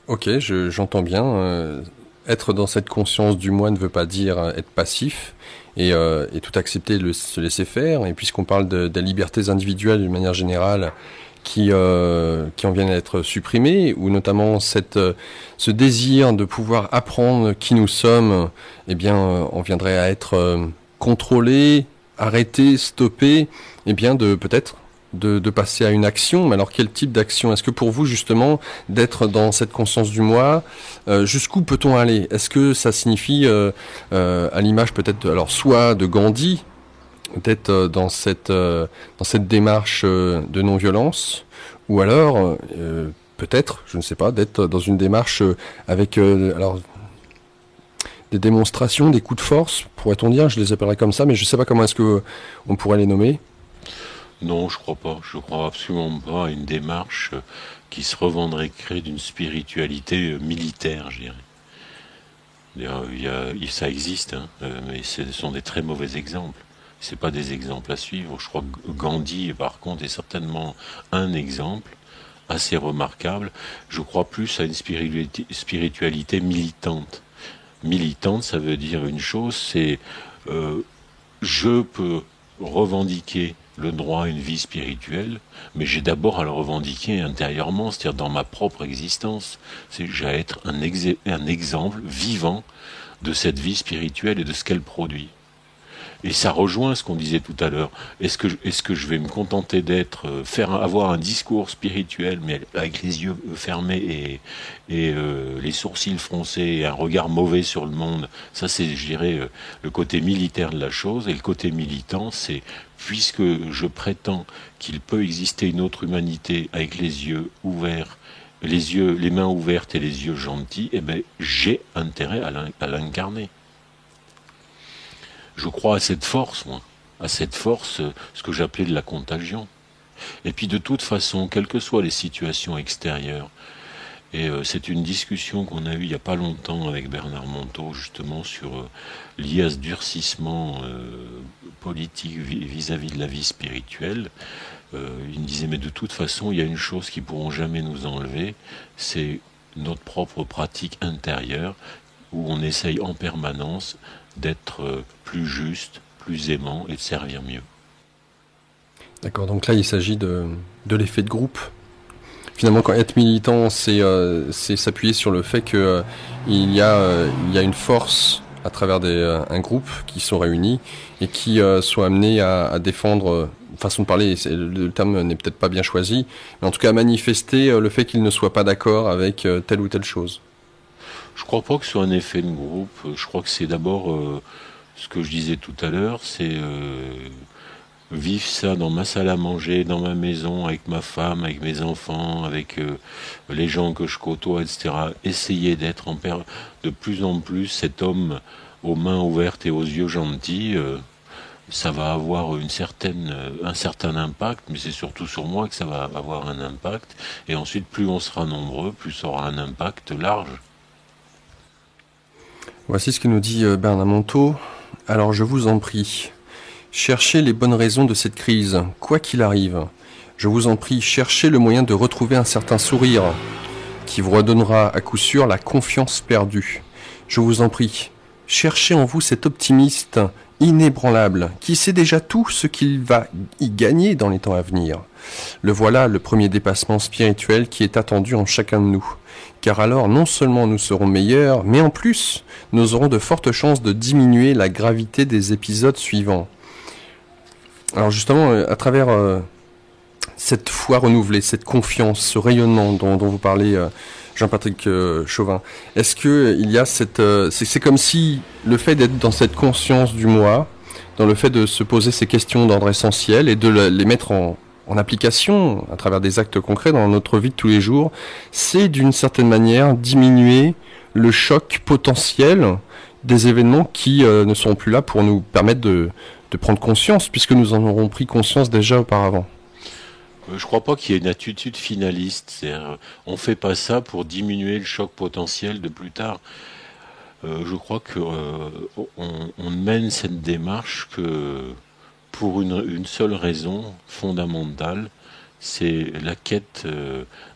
[SPEAKER 1] ok, j'entends bien. Être dans cette conscience du moi ne veut pas dire être passif et tout accepter, se laisser faire. Et puisqu'on parle des libertés individuelles d'une manière générale qui en viennent à être supprimées, ou notamment ce désir de pouvoir apprendre qui nous sommes, eh bien, on viendrait à être contrôlé, arrêté, stoppé, eh bien, peut-être de passer à une action. Mais alors quel type d'action? Est-ce que pour vous justement d'être dans cette conscience du moi, jusqu'où peut-on aller? Est-ce que ça signifie à l'image peut-être alors soit de Gandhi, d'être dans cette démarche de non-violence, ou alors peut-être, je ne sais pas, d'être dans une démarche avec alors des démonstrations, des coups de force, pourrait-on dire? Je les appellerais comme ça, mais je ne sais pas comment est-ce que on pourrait les nommer.
[SPEAKER 2] Non, je crois pas. Je crois absolument pas à une démarche qui se revendrait créer d'une spiritualité militaire, je dirais. Ça existe, mais ce sont des très mauvais exemples. C'est pas des exemples à suivre. Je crois que Gandhi, par contre, est certainement un exemple assez remarquable. Je crois plus à une spiritualité militante. Militante, ça veut dire une chose, c'est je peux revendiquer le droit à une vie spirituelle, mais j'ai d'abord à le revendiquer intérieurement, c'est-à-dire dans ma propre existence. J'ai à être un exemple vivant de cette vie spirituelle et de ce qu'elle produit. Et ça rejoint ce qu'on disait tout à l'heure. Est-ce que je vais me contenter avoir un discours spirituel, mais avec les yeux fermés et les sourcils froncés et un regard mauvais sur le monde? Ça, c'est, je dirais, le côté militaire de la chose. Et le côté militant, c'est puisque je prétends qu'il peut exister une autre humanité avec les yeux ouverts, les mains ouvertes et les yeux gentils, eh ben, j'ai intérêt à l'incarner. Je crois à cette force, moi, à cette force, ce que j'appelais de la contagion. Et puis de toute façon, quelles que soient les situations extérieures, et c'est une discussion qu'on a eue il n'y a pas longtemps avec Bernard Monteau, justement, lié à ce durcissement politique vis-à-vis de la vie spirituelle. Il me disait, mais de toute façon, il y a une chose qu'ils ne pourront jamais nous enlever, c'est notre propre pratique intérieure, où on essaye en permanence d'être plus juste, plus aimant et de servir mieux.
[SPEAKER 1] D'accord, donc là il s'agit de l'effet de groupe. Finalement, quand être militant, c'est s'appuyer sur le fait qu'il y a une force à travers un groupe qui sont réunis et qui sont amenés à défendre, façon de parler, le terme n'est peut-être pas bien choisi, mais en tout cas à manifester le fait qu'ils ne soient pas d'accord avec telle ou telle chose.
[SPEAKER 2] Je crois pas que ce soit un effet de groupe. Je crois que c'est d'abord ce que je disais tout à l'heure, c'est vivre ça dans ma salle à manger, dans ma maison, avec ma femme, avec mes enfants, avec les gens que je côtoie, etc. Essayer d'être de plus en plus cet homme aux mains ouvertes et aux yeux gentils. Ça va avoir un certain impact, mais c'est surtout sur moi que ça va avoir un impact. Et ensuite, plus on sera nombreux, plus ça aura un impact large.
[SPEAKER 1] Voici ce que nous dit Bernard Monteau. Alors je vous en prie, cherchez les bonnes raisons de cette crise, quoi qu'il arrive. Je vous en prie, cherchez le moyen de retrouver un certain sourire qui vous redonnera à coup sûr la confiance perdue. Je vous en prie, cherchez en vous cet optimiste inébranlable qui sait déjà tout ce qu'il va y gagner dans les temps à venir. Le voilà, le premier dépassement spirituel qui est attendu en chacun de nous. Car alors, non seulement nous serons meilleurs, mais en plus, nous aurons de fortes chances de diminuer la gravité des épisodes suivants. Alors justement, à travers cette foi renouvelée, cette confiance, ce rayonnement dont vous parlez, Jean-Patrick Chauvin, est-ce que il y a c'est comme si le fait d'être dans cette conscience du moi, dans le fait de se poser ces questions d'ordre essentiel et de les mettre en application à travers des actes concrets dans notre vie de tous les jours, c'est d'une certaine manière diminuer le choc potentiel des événements qui ne seront plus là pour nous permettre de prendre conscience, puisque nous en aurons pris conscience déjà auparavant.
[SPEAKER 2] Je crois pas qu'il y ait une attitude finaliste. C'est-à-dire, on fait pas ça pour diminuer le choc potentiel de plus tard. Je crois que on mène cette démarche que pour une seule raison fondamentale, c'est la quête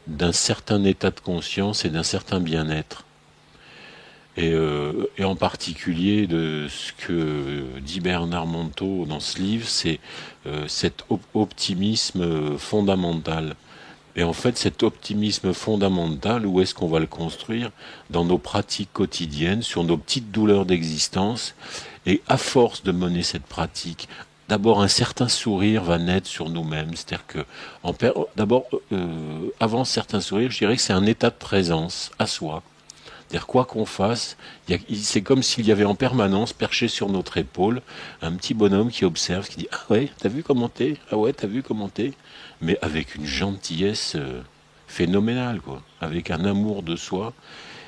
[SPEAKER 2] d'un certain état de conscience et d'un certain bien-être. Et en particulier de ce que dit Bernard Monteau dans ce livre, c'est cet optimisme fondamental. Et en fait, cet optimisme fondamental, où est-ce qu'on va le construire? Dans nos pratiques quotidiennes, sur nos petites douleurs d'existence. Et à force de mener cette pratique, d'abord un certain sourire va naître sur nous-mêmes. C'est-à-dire que, d'abord, avant certain sourire, je dirais que c'est un état de présence à soi. C'est-à-dire quoi qu'on fasse, c'est comme s'il y avait en permanence perché sur notre épaule un petit bonhomme qui observe, qui dit « Ah ouais, t'as vu comment t'es? Ah ouais, t'as vu comment t'es ?» Mais avec une gentillesse phénoménale, quoi, avec un amour de soi.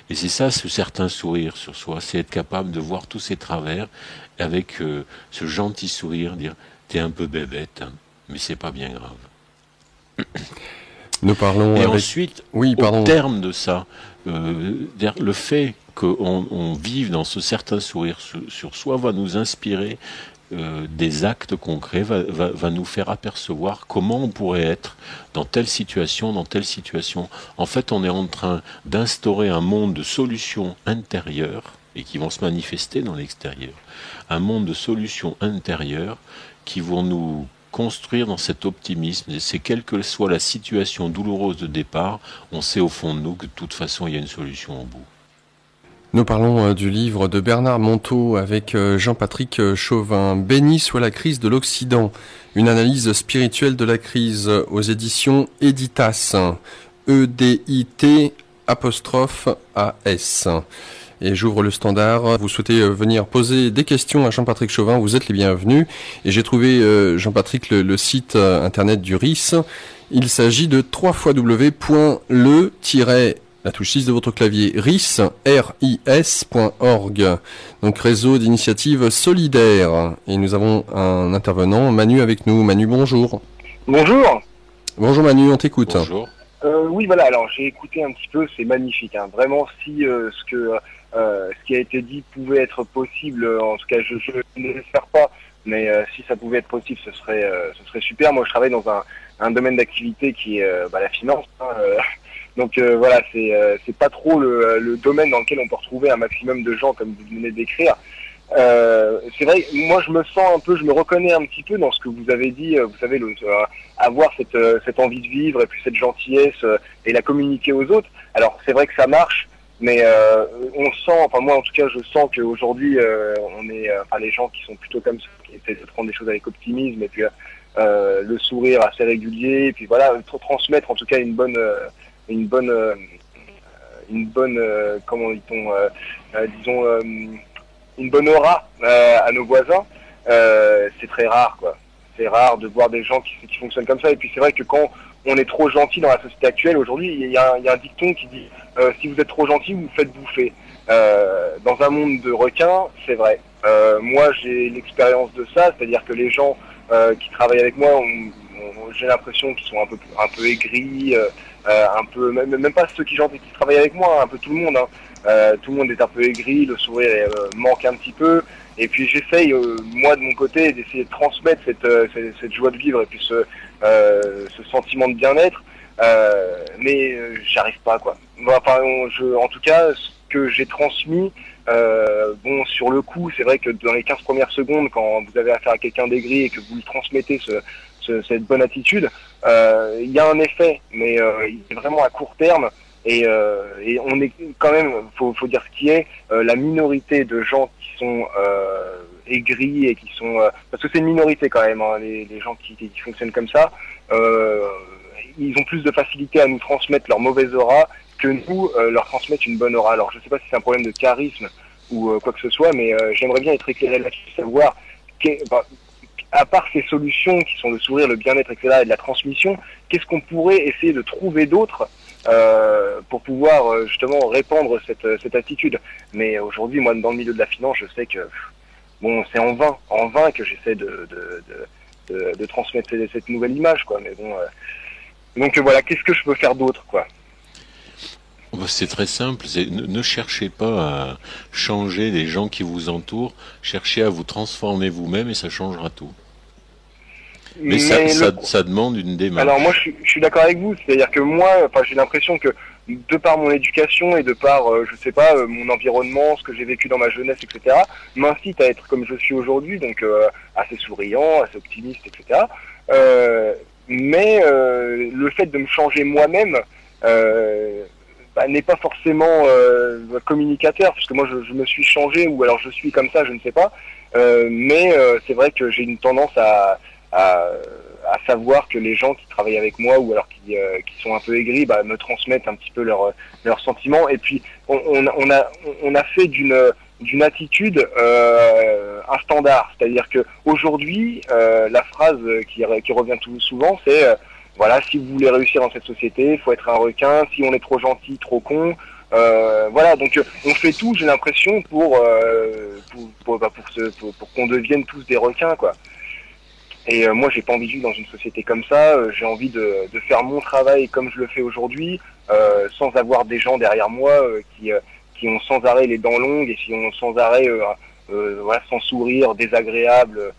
[SPEAKER 2] Et c'est ça, ce certain sourire sur soi, c'est être capable de voir tous ses travers avec ce gentil sourire, dire « T'es un peu bébête, hein, mais c'est pas bien grave. »
[SPEAKER 1] Nous parlons
[SPEAKER 2] et ensuite,
[SPEAKER 1] oui,
[SPEAKER 2] au terme de ça, le fait qu'on vive dans ce certain sourire sur soi va nous inspirer des actes concrets, va nous faire apercevoir comment on pourrait être dans telle situation, dans telle situation. En fait, on est en train d'instaurer un monde de solutions intérieures et qui vont se manifester dans l'extérieur. Un monde de solutions intérieures qui vont nous construire dans cet optimisme. Et c'est quelle que soit la situation douloureuse de départ, on sait au fond de nous que de toute façon il y a une solution au bout.
[SPEAKER 1] Nous parlons du livre de Bernard Monteau avec Jean-Patrick Chauvin, Béni soit la crise de l'Occident, une analyse spirituelle de la crise aux éditions Editas, EDIT''AS. Et j'ouvre le standard. Vous souhaitez venir poser des questions à Jean-Patrick Chauvin, vous êtes les bienvenus. Et j'ai trouvé, Jean-Patrick, le site internet du RIS. Il s'agit de www.le- la touche 6 de votre clavier, ris.org, donc réseau d'initiatives solidaires. Et nous avons un intervenant, Manu, avec nous. Manu, bonjour.
[SPEAKER 3] Bonjour.
[SPEAKER 1] Bonjour Manu, on t'écoute.
[SPEAKER 2] Bonjour.
[SPEAKER 3] Oui, voilà, alors j'ai écouté un petit peu, c'est magnifique. Hein. Vraiment, si ce qui a été dit pouvait être possible, en tout cas je ne l'espère pas, mais si ça pouvait être possible, ce serait super. Moi, je travaille dans un domaine d'activité qui est la finance. Hein, donc voilà, c'est pas trop le domaine dans lequel on peut retrouver un maximum de gens comme vous venez d'écrire. C'est vrai, moi je me reconnais un petit peu dans ce que vous avez dit, vous savez, avoir cette envie de vivre et puis cette gentillesse et la communiquer aux autres. Alors c'est vrai que ça marche Mais on sent, enfin moi en tout cas je sens qu'aujourd'hui on est, enfin les gens qui sont plutôt comme ça, qui essaient de prendre des choses avec optimisme et puis le sourire assez régulier, et puis voilà, transmettre en tout cas une bonne comment dit-on, disons une bonne aura à nos voisins. C'est très rare quoi. C'est rare de voir des gens qui fonctionnent comme ça. Et puis c'est vrai que quand on est trop gentil dans la société actuelle aujourd'hui, il y a un dicton qui dit si vous êtes trop gentil, vous vous faites bouffer. Dans un monde de requins, c'est vrai. Moi, j'ai l'expérience de ça, c'est-à-dire que les gens qui travaillent avec moi, j'ai l'impression qu'ils sont un peu aigris, un peu même pas ceux qui travaillent avec moi, un peu tout le monde. Tout le monde est un peu aigri, le sourire manque un petit peu. Et puis j'essaye, moi de mon côté, d'essayer de transmettre cette joie de vivre et puis ce sentiment de bien-être. Mais j'arrive pas quoi. Enfin, en tout cas, ce que j'ai transmis, bon, sur le coup, c'est vrai que dans les 15 premières secondes, quand vous avez affaire à quelqu'un d'aigri et que vous lui transmettez cette bonne attitude, il y a un effet, mais il est vraiment à court terme. Et on est quand même, faut dire ce qui est, la minorité de gens qui sont aigris et qui sont, parce que c'est une minorité quand même, hein, les gens qui fonctionnent comme ça, ils ont plus de facilité à nous transmettre leur mauvaise aura que nous leur transmettre une bonne aura. Alors je sais pas si c'est un problème de charisme ou quoi que ce soit, mais j'aimerais bien être éclairé là-dessus, savoir à part ces solutions qui sont le sourire, le bien-être, etc., et de la transmission, qu'est-ce qu'on pourrait essayer de trouver d'autre pour pouvoir justement répandre cette attitude. Mais aujourd'hui, moi, dans le milieu de la finance, je sais que bon, c'est en vain que j'essaie de transmettre cette nouvelle image, quoi. Mais bon, donc voilà, qu'est-ce que je peux faire d'autre, quoi?
[SPEAKER 2] C'est très simple, ne cherchez pas à changer les gens qui vous entourent, cherchez à vous transformer vous-même et ça changera tout. Mais ça demande une démarche.
[SPEAKER 3] Alors moi je suis d'accord avec vous, c'est-à-dire que moi, enfin j'ai l'impression que de par mon éducation et de par, je sais pas, mon environnement, ce que j'ai vécu dans ma jeunesse, etc., m'incite à être comme je suis aujourd'hui, donc assez souriant, assez optimiste, etc. Mais le fait de me changer moi-même n'est pas forcément communicateur, puisque moi je me suis changé, ou alors je suis comme ça, je ne sais pas. Mais c'est vrai que j'ai une tendance à savoir que les gens qui travaillent avec moi ou alors qui sont un peu aigris me transmettent un petit peu leurs sentiments. Et puis on a fait d'une attitude un standard, c'est-à-dire que aujourd'hui la phrase qui revient tout souvent, c'est voilà, si vous voulez réussir dans cette société, il faut être un requin. Si on est trop gentil, trop con. Voilà, donc on fait tout, j'ai l'impression, pour qu'on devienne tous des requins, quoi. Et moi, j'ai pas envie de vivre dans une société comme ça. J'ai envie de faire mon travail comme je le fais aujourd'hui, sans avoir des gens derrière moi qui ont sans arrêt les dents longues et qui ont sans arrêt, voilà, sans sourire, désagréable.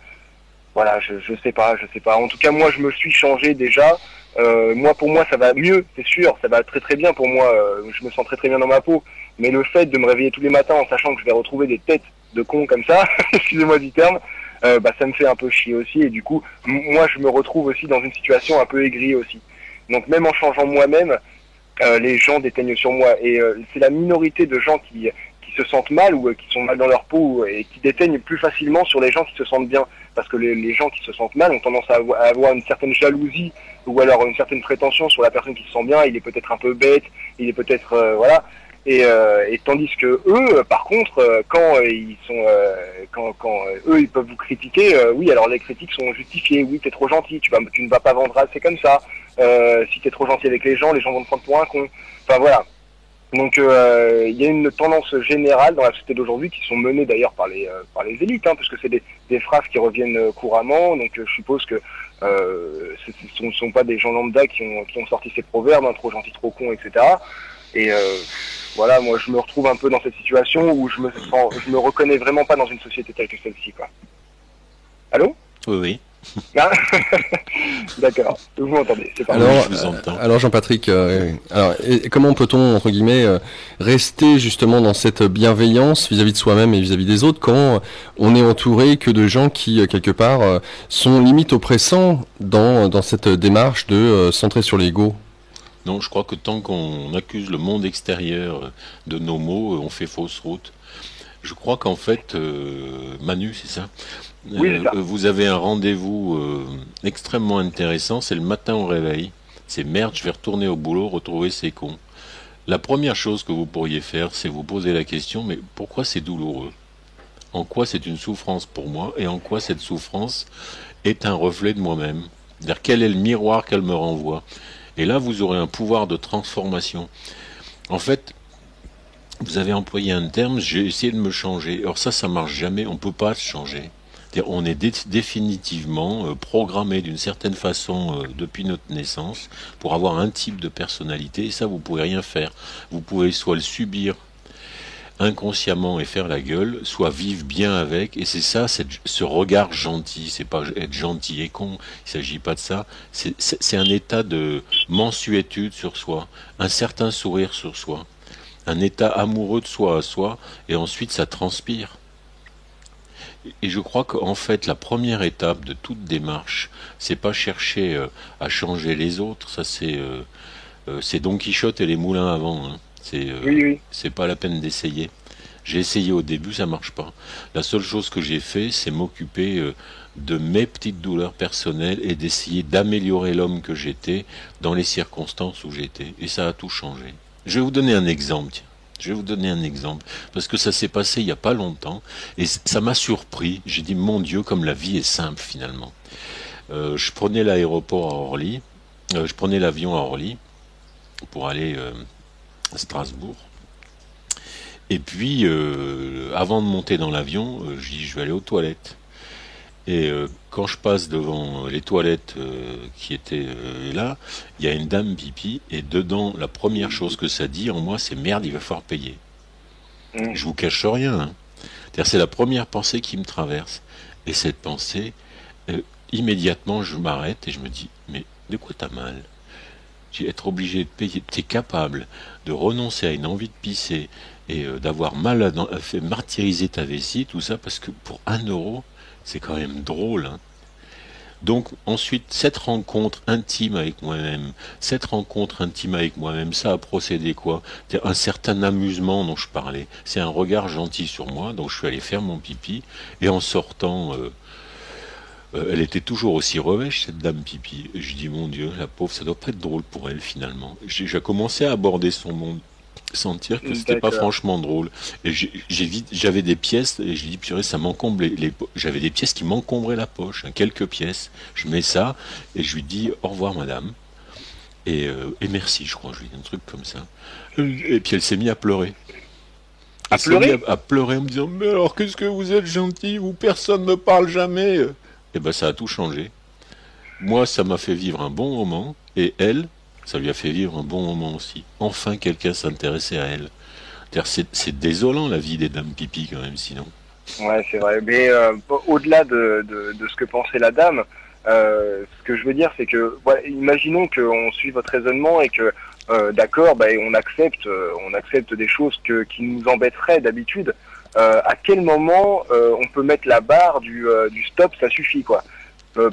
[SPEAKER 3] Voilà, je sais pas. En tout cas, moi, je me suis changé déjà. Pour moi, ça va mieux, c'est sûr. Ça va très très bien pour moi. Je me sens très très bien dans ma peau. Mais le fait de me réveiller tous les matins en sachant que je vais retrouver des têtes de cons comme ça, excusez-moi du terme, ça me fait un peu chier aussi. Et du coup, moi, je me retrouve aussi dans une situation un peu aigrie aussi. Donc même en changeant moi-même, les gens déteignent sur moi. Et c'est la minorité de gens qui se sentent mal ou qui sont mal dans leur peau et qui déteignent plus facilement sur les gens qui se sentent bien. Parce que les gens qui se sentent mal ont tendance à avoir une certaine jalousie ou alors une certaine prétention sur la personne qui se sent bien. Il est peut-être un peu bête, il est peut-être voilà. Et tandis que eux, par contre, quand ils sont, quand eux ils peuvent vous critiquer, oui, alors les critiques sont justifiées. Oui, t'es trop gentil, tu ne vas pas vendre assez comme ça. Si t'es trop gentil avec les gens vont te prendre pour un con. Enfin voilà. Donc il y a une tendance générale dans la société d'aujourd'hui qui sont menées d'ailleurs par les élites, hein, parce que c'est des phrases qui reviennent couramment. Donc je suppose que ce sont pas des gens lambda qui ont sorti ces proverbes, hein, trop gentil, trop con, etc. Et voilà, moi je me retrouve un peu dans cette situation où je me reconnais vraiment pas dans une société telle que celle-ci, quoi. Allô ?
[SPEAKER 2] Oui.
[SPEAKER 3] Ah d'accord, vous m'entendez, c'est pas
[SPEAKER 1] alors,
[SPEAKER 2] je vous entends.
[SPEAKER 1] Alors Jean-Patrick, comment peut-on, entre guillemets, rester justement dans cette bienveillance vis-à-vis de soi-même et vis-à-vis des autres quand on est entouré que de gens qui, quelque part, sont limite oppressants dans cette démarche de centrer sur l'ego ?
[SPEAKER 2] Non, je crois que tant qu'on accuse le monde extérieur de nos maux, on fait fausse route. Je crois qu'en fait, Manu, c'est ça,
[SPEAKER 3] Oui, c'est ça.
[SPEAKER 2] vous avez un rendez-vous extrêmement intéressant, c'est le matin au réveil. C'est merde, je vais retourner au boulot, retrouver ces cons. La première chose que vous pourriez faire, c'est vous poser la question, mais pourquoi c'est douloureux? En quoi c'est une souffrance pour moi et en quoi cette souffrance est un reflet de moi-même? C'est-à-dire quel est le miroir qu'elle me renvoie? Et là, vous aurez un pouvoir de transformation. En fait, vous avez employé un terme, j'ai essayé de me changer. Or ça marche jamais, on ne peut pas se changer. C'est-à-dire, on est définitivement programmé d'une certaine façon depuis notre naissance pour avoir un type de personnalité, et ça, vous pouvez rien faire. Vous pouvez soit le subir inconsciemment et faire la gueule, soit vivre bien avec, et c'est ça, ce regard gentil, c'est pas être gentil et con, il s'agit pas de ça, c'est un état de mansuétude sur soi, un certain sourire sur soi, un état amoureux de soi à soi, et ensuite ça transpire. Et je crois qu'en fait, la première étape de toute démarche, c'est pas chercher à changer les autres, ça c'est Don Quichotte et les moulins à vent, hein.
[SPEAKER 3] Oui, oui.
[SPEAKER 2] C'est pas la peine d'essayer. J'ai essayé au début, ça marche pas. La seule chose que j'ai fait, c'est m'occuper de mes petites douleurs personnelles et d'essayer d'améliorer l'homme que j'étais dans les circonstances où j'étais. Et ça a tout changé. Je vais vous donner un exemple, tiens. Je vais vous donner un exemple, parce que ça s'est passé il n'y a pas longtemps, et ça m'a surpris. J'ai dit, mon Dieu, comme la vie est simple finalement. Je prenais l'aéroport à Orly, je prenais l'avion à Orly pour aller à Strasbourg. Et puis, avant de monter dans l'avion, je dis, je vais aller aux toilettes. Et quand je passe devant les toilettes qui étaient là, il y a une dame pipi, et dedans, la première chose que ça dit en moi, c'est merde, il va falloir payer.
[SPEAKER 3] Mm.
[SPEAKER 2] Je vous cache rien, hein. C'est la première pensée qui me traverse. Et cette pensée, immédiatement, je m'arrête et je me dis, mais de quoi t'as mal? Être obligé de payer, t'es capable de renoncer à une envie de pisser et d'avoir mal à fait martyriser ta vessie, tout ça, parce que pour 1 euro, c'est quand même drôle, hein. Donc ensuite, cette rencontre intime avec moi-même, ça a procédé quoi? C'est un certain amusement dont je parlais. C'est un regard gentil sur moi, donc je suis allé faire mon pipi, et en sortant, elle était toujours aussi revêche, cette dame pipi. Et je dis, mon Dieu, la pauvre, ça doit pas être drôle pour elle finalement. J'ai commencé à aborder son monde, sentir que c'était pas
[SPEAKER 3] D'accord.
[SPEAKER 2] franchement drôle. Et j'avais des pièces, et je dis, purée, ça m'encombre j'avais des pièces qui m'encombraient la poche, hein, quelques pièces. Je mets ça, et je lui dis, au revoir madame. Et merci, je crois, je lui dis un truc comme ça. Et puis elle s'est mise à pleurer.
[SPEAKER 3] À
[SPEAKER 2] Elle s'est mise
[SPEAKER 3] pleurer?
[SPEAKER 2] à pleurer en me disant, mais alors qu'est-ce que vous êtes gentil, vous personne ne me parle jamais. Et ben ça a tout changé. Moi, ça m'a fait vivre un bon moment, et elle, ça lui a fait vivre un bon moment aussi. Enfin, quelqu'un s'intéressait à elle. C'est désolant la vie des dames pipi quand même, sinon.
[SPEAKER 3] Ouais, c'est vrai. Mais au-delà de ce que pensait la dame, ce que je veux dire, c'est que, voilà, imaginons qu'on suit votre raisonnement et que, d'accord, on accepte des choses qui nous embêteraient d'habitude. À quel moment on peut mettre la barre du stop, ça suffit, quoi.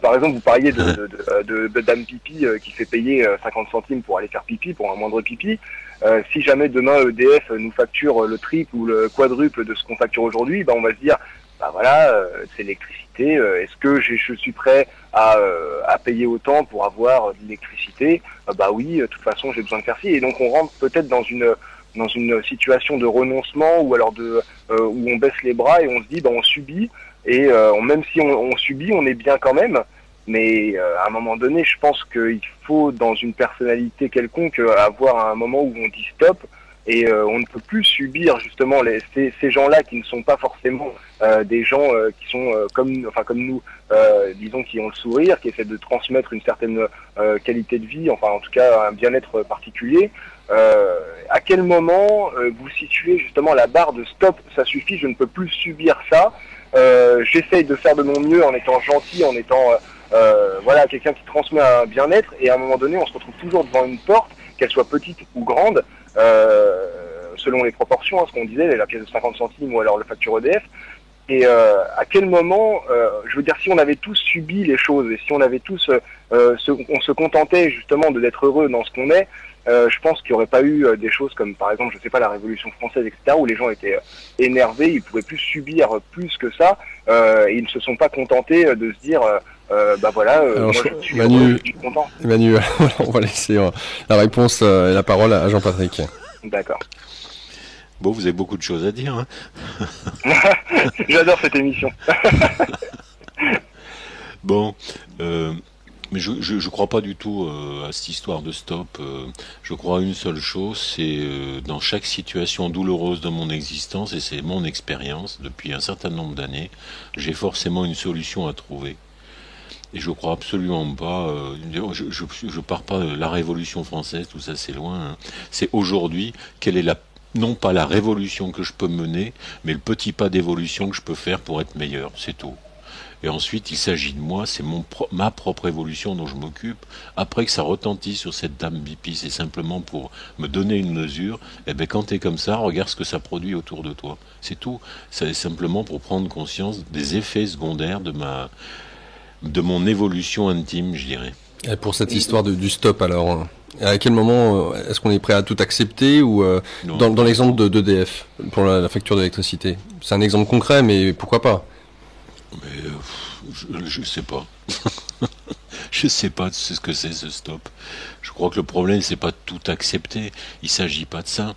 [SPEAKER 3] Par exemple, vous parliez de dame pipi qui fait payer 50 centimes pour aller faire pipi, pour un moindre pipi. Si jamais demain EDF nous facture le triple ou le quadruple de ce qu'on facture aujourd'hui, on va se dire, bah voilà, c'est l'électricité. Est-ce que je suis prêt à payer autant pour avoir de l'électricité? Bah oui, de toute façon, j'ai besoin de faire ci. Et donc on rentre peut-être dans une situation de renoncement ou alors où on baisse les bras et on se dit, on subit. Et même si on subit, on est bien quand même. Mais à un moment donné, je pense qu'il faut, dans une personnalité quelconque, avoir un moment où on dit stop. Et on ne peut plus subir justement ces gens-là qui ne sont pas forcément des gens qui sont comme nous, disons, qui ont le sourire, qui essaient de transmettre une certaine qualité de vie, enfin en tout cas un bien-être particulier. À quel moment vous situez justement la barre de stop, ça suffit, je ne peux plus subir ça. J'essaye de faire de mon mieux en étant gentil, en étant voilà, quelqu'un qui transmet un bien-être, et à un moment donné on se retrouve toujours devant une porte, qu'elle soit petite ou grande, selon les proportions, hein, ce qu'on disait, la pièce de 50 centimes ou alors le facture EDF. Et à quel moment, je veux dire, si on avait tous subi les choses et si on avait tous, on se contentait justement d'être heureux dans ce qu'on est, je pense qu'il n'y aurait pas eu des choses comme par exemple, je sais pas, la Révolution française, etc., où les gens étaient énervés, ils pouvaient plus subir plus que ça, et ils ne se sont pas contentés de se dire bah voilà,
[SPEAKER 1] Alors,
[SPEAKER 3] moi je suis
[SPEAKER 1] Manu,
[SPEAKER 3] heureux, je suis content.
[SPEAKER 1] Manu, on va laisser la réponse et la parole à Jean-Patrick.
[SPEAKER 3] D'accord.
[SPEAKER 2] Bon, vous avez beaucoup de choses à dire, hein.
[SPEAKER 3] J'adore cette émission.
[SPEAKER 2] Bon, mais je crois pas du tout à cette histoire de stop. Je crois à une seule chose, c'est dans chaque situation douloureuse de mon existence, et c'est mon expérience depuis un certain nombre d'années, j'ai forcément une solution à trouver. Et je crois absolument pas. Je pars pas de la Révolution française, tout ça c'est loin, hein. C'est aujourd'hui quelle est non pas la révolution que je peux mener, mais le petit pas d'évolution que je peux faire pour être meilleur, c'est tout. Et ensuite, il s'agit de moi, c'est ma propre évolution dont je m'occupe. Après que ça retentit sur cette dame Bipi, c'est simplement pour me donner une mesure. Et bien, quand t'es comme ça, regarde ce que ça produit autour de toi. C'est tout. C'est simplement pour prendre conscience des effets secondaires de mon évolution intime, je dirais.
[SPEAKER 1] Et pour cette histoire du stop, alors, à quel moment est-ce qu'on est prêt à tout accepter ou dans l'exemple d'EDF pour la facture d'électricité? C'est un exemple concret, mais pourquoi pas?
[SPEAKER 2] Mais je sais pas. Je sais pas ce que c'est ce stop. Je crois que le problème c'est pas de tout accepter. Il s'agit pas de ça.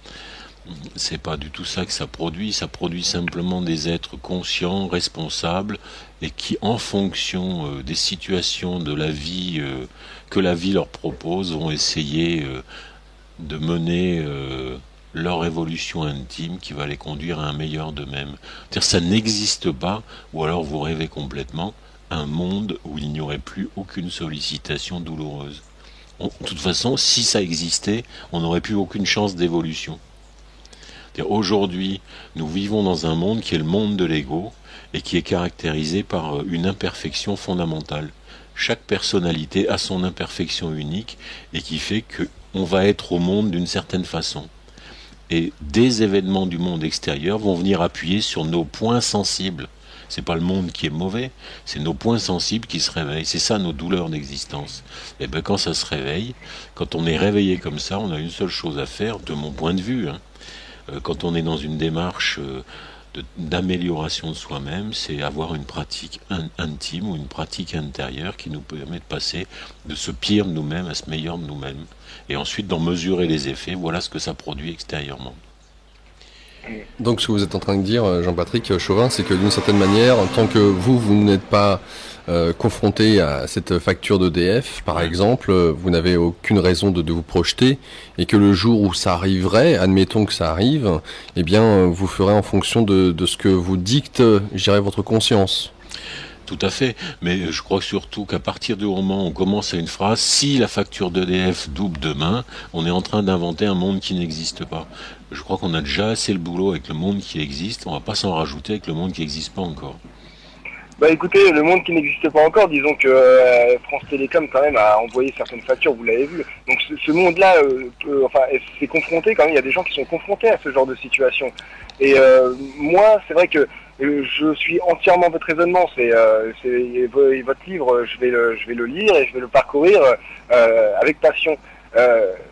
[SPEAKER 2] C'est pas du tout ça que ça produit. Ça produit simplement des êtres conscients, responsables, et qui, en fonction des situations de la vie que la vie leur propose, vont essayer de mener leur évolution intime qui va les conduire à un meilleur d'eux-mêmes. C'est-à-dire, ça n'existe pas, ou alors vous rêvez complètement, un monde où il n'y aurait plus aucune sollicitation douloureuse. De toute façon, si ça existait, on n'aurait plus aucune chance d'évolution. Aujourd'hui, nous vivons dans un monde qui est le monde de l'ego et qui est caractérisé par une imperfection fondamentale. Chaque personnalité a son imperfection unique et qui fait qu'on va être au monde d'une certaine façon. Et des événements du monde extérieur vont venir appuyer sur nos points sensibles. C'est pas le monde qui est mauvais, c'est nos points sensibles qui se réveillent. C'est ça nos douleurs d'existence. Et bien quand ça se réveille, quand on est réveillé comme ça, on a une seule chose à faire, de mon point de vue, hein. Quand on est dans une démarche d'amélioration de soi-même, c'est avoir une pratique intime ou une pratique intérieure qui nous permet de passer de ce pire de nous-mêmes à ce meilleur de nous-mêmes. Et ensuite d'en mesurer les effets, voilà ce que ça produit extérieurement.
[SPEAKER 1] Donc ce que vous êtes en train de dire, Jean-Patrick Chauvin, c'est que d'une certaine manière, tant que vous n'êtes pas confronté à cette facture d'EDF, par exemple, vous n'avez aucune raison de vous projeter, et que le jour où ça arriverait, admettons que ça arrive, eh bien vous ferez en fonction de ce que vous dicte, je dirais, votre conscience.
[SPEAKER 2] Tout à fait, mais je crois surtout qu'à partir du moment où on commence à une phrase, si la facture d'EDF double demain, on est en train d'inventer un monde qui n'existe pas. Je crois qu'on a déjà assez le boulot avec le monde qui existe, on va pas s'en rajouter avec le monde qui n'existe pas encore.
[SPEAKER 3] Bah écoutez, le monde qui n'existe pas encore, disons que France Télécom quand même a envoyé certaines factures, vous l'avez vu. Donc ce monde-là, c'est confronté quand même, il y a des gens qui sont confrontés à ce genre de situation. Et moi, c'est vrai que je suis entièrement votre raisonnement. Votre livre, je vais le lire et je vais le parcourir avec passion.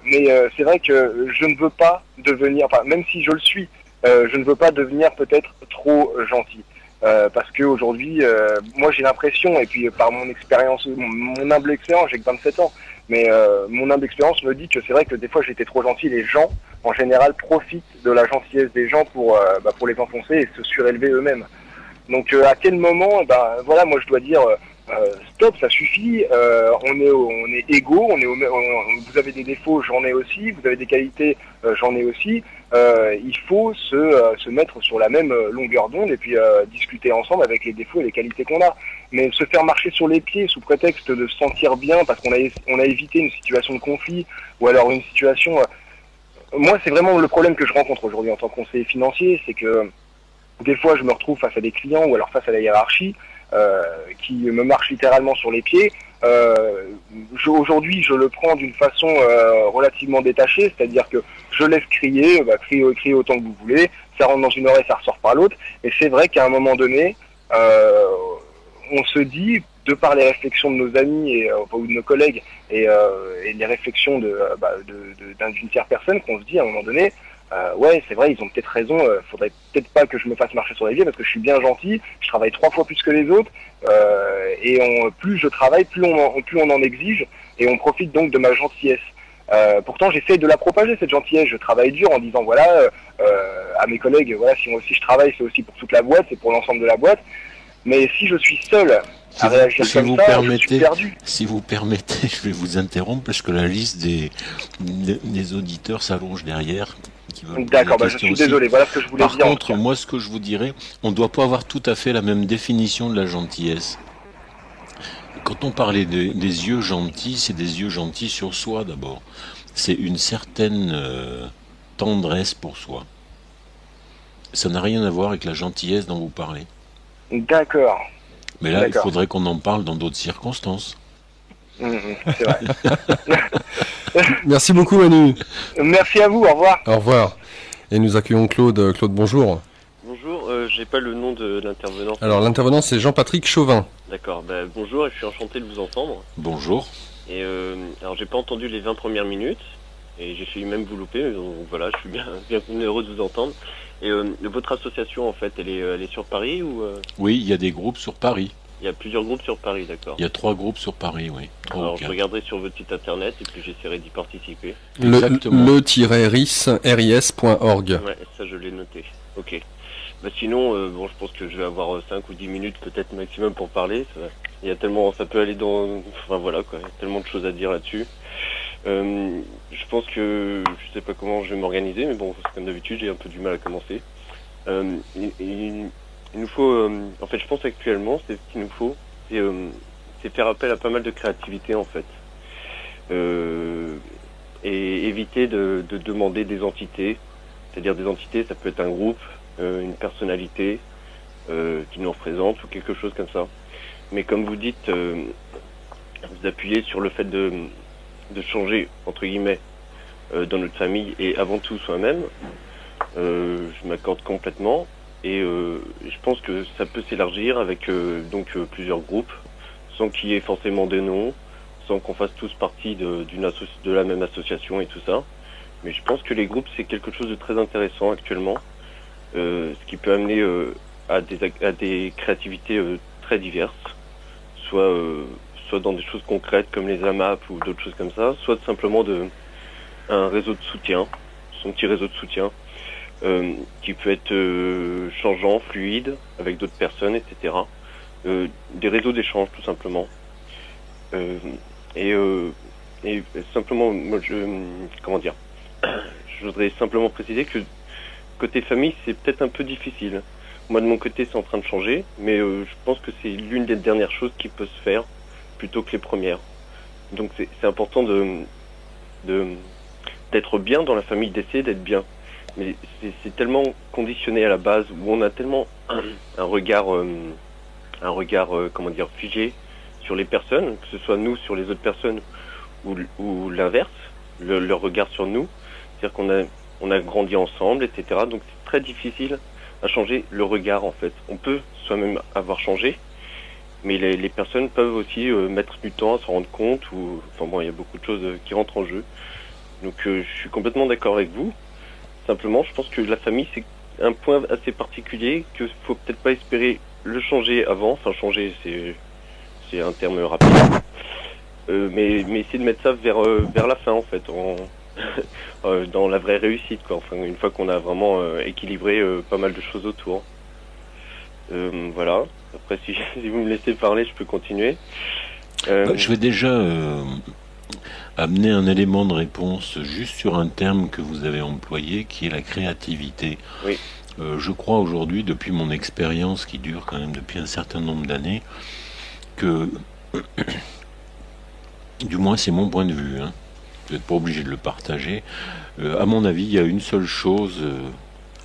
[SPEAKER 3] Mais c'est vrai que je ne veux pas devenir, enfin même si je le suis, je ne veux pas devenir peut-être trop gentil. Parce qu'aujourd'hui, moi j'ai l'impression, et puis par mon expérience, mon humble expérience, j'ai que 27 ans, mais mon humble expérience me dit que c'est vrai que des fois j'étais trop gentil. Les gens, en général, profitent de la gentillesse des gens pour les enfoncer et se surélever eux-mêmes. Donc à quel moment, voilà, moi je dois dire stop, ça suffit. On est égaux, vous avez des défauts, j'en ai aussi. Vous avez des qualités, j'en ai aussi. Il faut se mettre sur la même longueur d'onde et puis discuter ensemble avec les défauts et les qualités qu'on a. Mais se faire marcher sur les pieds sous prétexte de se sentir bien parce qu'on a évité une situation de conflit ou alors une situation. Moi, c'est vraiment le problème que je rencontre aujourd'hui en tant que conseiller financier, c'est que des fois, je me retrouve face à des clients ou alors face à la hiérarchie qui me marche littéralement sur les pieds. Aujourd'hui, je le prends d'une façon relativement détachée, c'est-à-dire que je laisse crier, crier autant que vous voulez, ça rentre dans une oreille, ça ressort par l'autre, et c'est vrai qu'à un moment donné, on se dit, de par les réflexions de nos amis ou de nos collègues et les réflexions d'une tierce personne, qu'on se dit à un moment donné, ouais, c'est vrai, ils ont peut-être raison, faudrait peut-être pas que je me fasse marcher sur les pieds parce que je suis bien gentil, je travaille 3 fois plus que les autres, plus je travaille, plus on en exige, et on profite donc de ma gentillesse. Pourtant, j'essaie de la propager, cette gentillesse. Je travaille dur en disant, voilà, à mes collègues, voilà, si moi aussi je travaille, c'est aussi pour toute la boîte, c'est pour l'ensemble de la boîte. Mais si je suis seul à réagir comme ça, je suis perdu.
[SPEAKER 2] Si vous permettez, je vais vous interrompre parce que la liste des auditeurs s'allonge derrière.
[SPEAKER 3] D'accord, je suis désolé, voilà ce que je voulais dire.
[SPEAKER 2] Par contre, moi, ce que je vous dirais, on ne doit pas avoir tout à fait la même définition de la gentillesse. Quand on parlait des yeux gentils, c'est des yeux gentils sur soi d'abord. C'est une certaine tendresse pour soi. Ça n'a rien à voir avec la gentillesse dont vous parlez.
[SPEAKER 3] D'accord.
[SPEAKER 2] Mais là, il faudrait qu'on en parle dans d'autres circonstances.
[SPEAKER 3] C'est vrai.
[SPEAKER 1] Merci beaucoup, Manu.
[SPEAKER 3] Merci à vous, au revoir.
[SPEAKER 1] Au revoir. Et nous accueillons Claude. Claude, bonjour.
[SPEAKER 4] Bonjour, j'ai pas le nom de l'intervenant.
[SPEAKER 1] Alors, l'intervenant, c'est Jean-Patrick Chauvin.
[SPEAKER 4] D'accord, bonjour et je suis enchanté de vous entendre.
[SPEAKER 2] Bonjour.
[SPEAKER 4] Et alors, j'ai pas entendu les 20 premières minutes et j'ai failli même vous louper, donc voilà, je suis bien heureux de vous entendre. Et votre association, en fait, elle est sur Paris ou
[SPEAKER 2] Oui, il y a des groupes sur Paris.
[SPEAKER 4] Il y a plusieurs groupes sur Paris, d'accord.
[SPEAKER 2] Il y a 3 groupes sur Paris, oui.
[SPEAKER 4] Alors, je regarderai sur votre site internet et puis j'essaierai d'y participer.
[SPEAKER 1] le-ris.org.
[SPEAKER 4] Ouais, ça je l'ai noté. Ok. Sinon, je pense que je vais avoir 5 ou 10 minutes peut-être maximum pour parler. Il y a tellement, ça peut aller dans... Enfin voilà quoi, il y a tellement de choses à dire là-dessus. Je pense que je sais pas comment je vais m'organiser, mais bon, comme d'habitude, j'ai un peu du mal à commencer. Il nous faut, en fait, je pense actuellement, c'est ce qu'il nous faut, c'est faire appel à pas mal de créativité en fait, et éviter de demander des entités. C'est-à-dire des entités, ça peut être un groupe, une personnalité qui nous représente ou quelque chose comme ça. Mais comme vous dites, vous appuyez sur le fait de changer, entre guillemets, dans notre famille et avant tout soi-même. Je m'accorde complètement et je pense que ça peut s'élargir avec plusieurs groupes sans qu'il y ait forcément des noms, sans qu'on fasse tous partie de la même association et tout ça. Mais je pense que les groupes, c'est quelque chose de très intéressant actuellement, ce qui peut amener à des créativités très diverses, soit dans des choses concrètes comme les AMAP ou d'autres choses comme ça, soit simplement un réseau de soutien, son petit réseau de soutien, qui peut être changeant, fluide, avec d'autres personnes, etc. Des réseaux d'échange tout simplement. Et simplement, moi, je voudrais simplement préciser que côté famille, c'est peut-être un peu difficile. Moi, de mon côté, c'est en train de changer, mais je pense que c'est l'une des dernières choses qui peut se faire plutôt que les premières. Donc, c'est important d'être bien dans la famille, d'essayer d'être bien. Mais c'est tellement conditionné à la base, où on a tellement un regard figé sur les personnes, que ce soit nous sur les autres personnes ou l'inverse, leur regard sur nous. C'est-à-dire qu'on a grandi ensemble, etc. Donc c'est très difficile à changer le regard en fait. On peut soi-même avoir changé, mais les personnes peuvent aussi mettre du temps à se rendre compte. Il y a beaucoup de choses qui rentrent en jeu. Donc je suis complètement d'accord avec vous. Simplement, je pense que la famille, c'est un point assez particulier, qu'il faut peut-être pas espérer le changer avant. Enfin, changer, c'est un terme rapide. Mais essayer de mettre ça vers la fin, en fait, dans la vraie réussite, quoi. Enfin, une fois qu'on a vraiment équilibré pas mal de choses autour. Voilà. Après, si vous me laissez parler, je peux continuer.
[SPEAKER 2] Je vais déjà amener un élément de réponse juste sur un terme que vous avez employé, qui est la créativité.
[SPEAKER 4] Oui.
[SPEAKER 2] Je crois aujourd'hui, depuis mon expérience qui dure quand même depuis un certain nombre d'années, que, du moins c'est mon point de vue, hein, vous n'êtes pas obligé de le partager, à mon avis, il y a une seule chose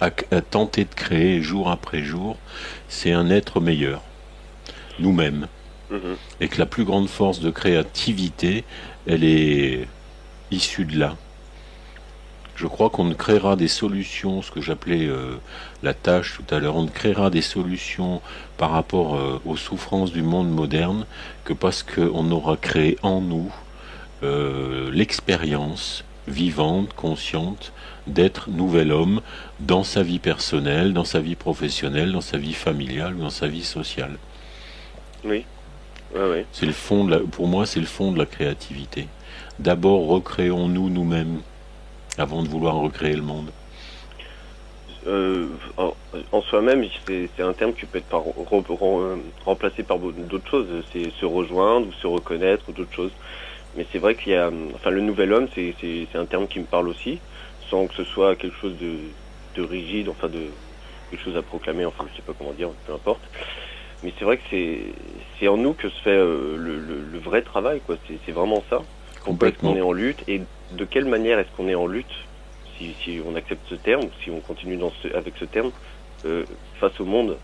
[SPEAKER 2] à tenter de créer jour après jour, c'est un être meilleur, nous-mêmes. Et que la plus grande force de créativité, elle est issue de là. Je crois qu'on ne créera des solutions, ce que j'appelais la tâche tout à l'heure, on ne créera des solutions par rapport aux souffrances du monde moderne que parce qu'on aura créé en nous l'expérience vivante, consciente, d'être nouvel homme dans sa vie personnelle, dans sa vie professionnelle, dans sa vie familiale, dans sa vie sociale.
[SPEAKER 4] Oui. Ouais.
[SPEAKER 2] C'est le fond pour moi, c'est le fond de la créativité. D'abord, recréons-nous nous-mêmes avant de vouloir recréer le monde.
[SPEAKER 4] En soi-même, c'est un terme qui peut être remplacé par d'autres choses. C'est se rejoindre ou se reconnaître ou d'autres choses. Mais c'est vrai qu'il y a, enfin, le nouvel homme, c'est un terme qui me parle aussi, sans que ce soit quelque chose de rigide, enfin de quelque chose à proclamer, enfin je sais pas comment dire, peu importe. Mais c'est vrai que c'est en nous que se fait le vrai travail, quoi. C'est vraiment ça.
[SPEAKER 2] Complètement.
[SPEAKER 4] On est en lutte, et de quelle manière est-ce qu'on est en lutte, si on accepte ce terme, si on continue avec ce terme, face au monde,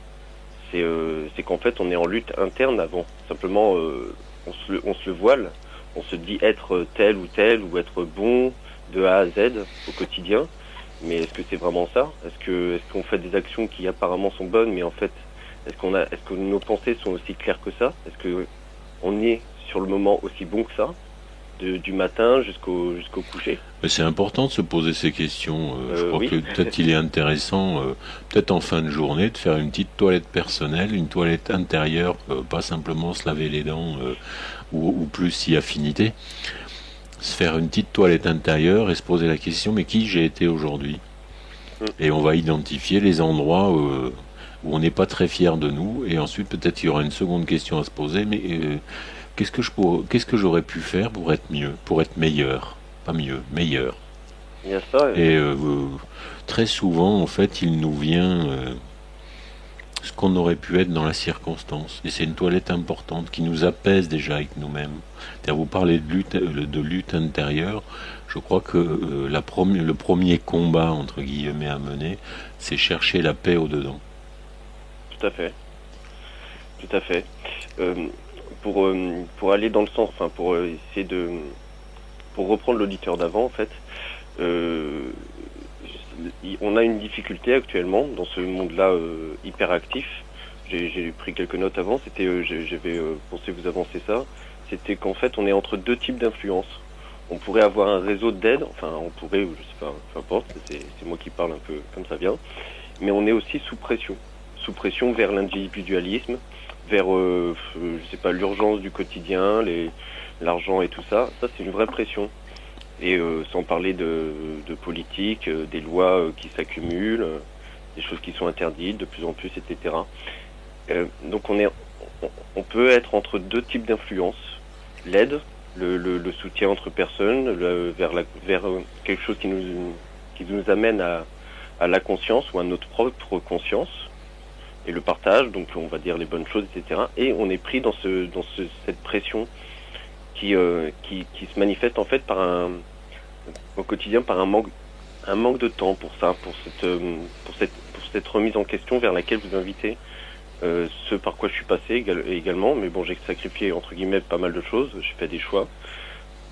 [SPEAKER 4] c'est qu'en fait on est en lutte interne avant. Simplement, on se le voile, on se dit être tel ou tel, ou être bon de A à Z au quotidien. Mais est-ce que c'est vraiment ça? Est-ce qu'on fait des actions qui apparemment sont bonnes, mais en fait, est-ce que nos pensées sont aussi claires que ça? Est-ce que on est sur le moment aussi bon que ça, du matin jusqu'au coucher?
[SPEAKER 2] Mais c'est important de se poser ces questions. Je crois
[SPEAKER 4] oui.
[SPEAKER 2] que peut-être il est intéressant, peut-être en fin de journée, de faire une petite toilette personnelle, une toilette intérieure, pas simplement se laver les dents ou plus si affinité. Se faire une petite toilette intérieure et se poser la question, mais qui j'ai été aujourd'hui? Et on va identifier les endroits où on n'est pas très fier de nous, et ensuite peut-être il y aura une seconde question à se poser, mais qu'est-ce que j'aurais pu faire pour être mieux, pour être meilleur, pas mieux, meilleur.
[SPEAKER 4] Il y a ça.
[SPEAKER 2] Et très souvent, en fait, il nous vient ce qu'on aurait pu être dans la circonstance. Et c'est une toilette importante qui nous apaise déjà avec nous-mêmes. C'est-à-dire, vous parlez de lutte intérieure. Je crois que le premier combat, entre guillemets, à mener, c'est chercher la paix au-dedans.
[SPEAKER 4] Tout à fait. Tout à fait. Pour aller dans le sens, enfin, pour essayer pour reprendre l'auditeur d'avant, en fait, on a une difficulté actuellement dans ce monde-là hyper actif. J'ai pris quelques notes avant, j'avais pensé vous avancer ça. C'était qu'en fait, on est entre deux types d'influence. On pourrait avoir un réseau d'aide, enfin, on pourrait, je sais pas, peu importe, c'est moi qui parle un peu comme ça vient. Mais on est aussi sous pression vers l'individualisme, vers, je sais pas, l'urgence du quotidien, l'argent et tout ça. Ça, c'est une vraie pression. Et sans parler de politique, des lois qui s'accumulent, des choses qui sont interdites de plus en plus, etc. Donc on peut être entre deux types d'influence. L'aide, le soutien entre personnes, vers quelque chose qui nous amène à la conscience ou à notre propre conscience, et le partage, donc on va dire les bonnes choses, etc. Et on est pris dans cette pression qui se manifeste en fait au quotidien par un manque de temps pour ça, pour cette remise en question vers laquelle vous invitez, ce par quoi je suis passé également. Mais bon, j'ai sacrifié entre guillemets pas mal de choses, j'ai fait des choix,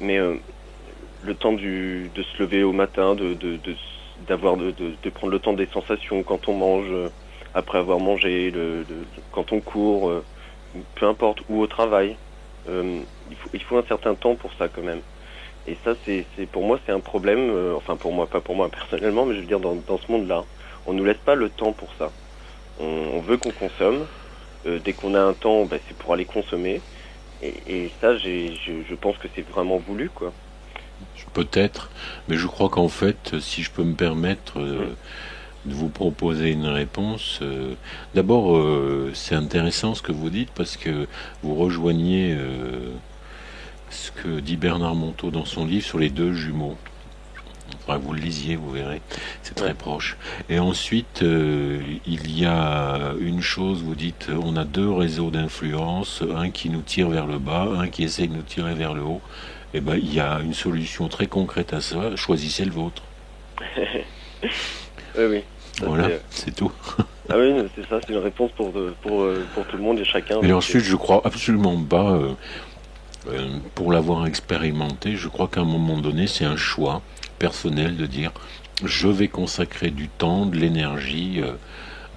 [SPEAKER 4] mais le temps de se lever au matin, de prendre le temps des sensations quand on mange, après avoir mangé, quand on court, peu importe, ou au travail. Il faut un certain temps pour ça quand même. Et ça, pour moi, c'est un problème, enfin pour moi, pas pour moi personnellement, mais je veux dire dans ce monde-là. On nous laisse pas le temps pour ça. On veut qu'on consomme. Dès qu'on a un temps, c'est pour aller consommer. Et ça, je pense que c'est vraiment voulu, quoi.
[SPEAKER 2] Peut-être, mais je crois qu'en fait, si je peux me permettre de vous proposer une réponse, d'abord, c'est intéressant ce que vous dites parce que vous rejoignez ce que dit Bernard Monteau dans son livre sur les deux jumeaux. Il faudra que vous le lisiez, vous verrez, c'est très proche. Et ensuite, il y a une chose, vous dites, on a deux réseaux d'influence, un qui nous tire vers le bas, un qui essaie de nous tirer vers le haut. Eh ben, il y a une solution très concrète à ça, choisissez le vôtre.
[SPEAKER 4] Oui.
[SPEAKER 2] Voilà, c'est tout.
[SPEAKER 4] Ah oui, c'est ça, c'est une réponse pour tout le monde et chacun.
[SPEAKER 2] Mais ensuite, je crois absolument pas, pour l'avoir expérimenté, je crois qu'à un moment donné, c'est un choix personnel de dire je vais consacrer du temps, de l'énergie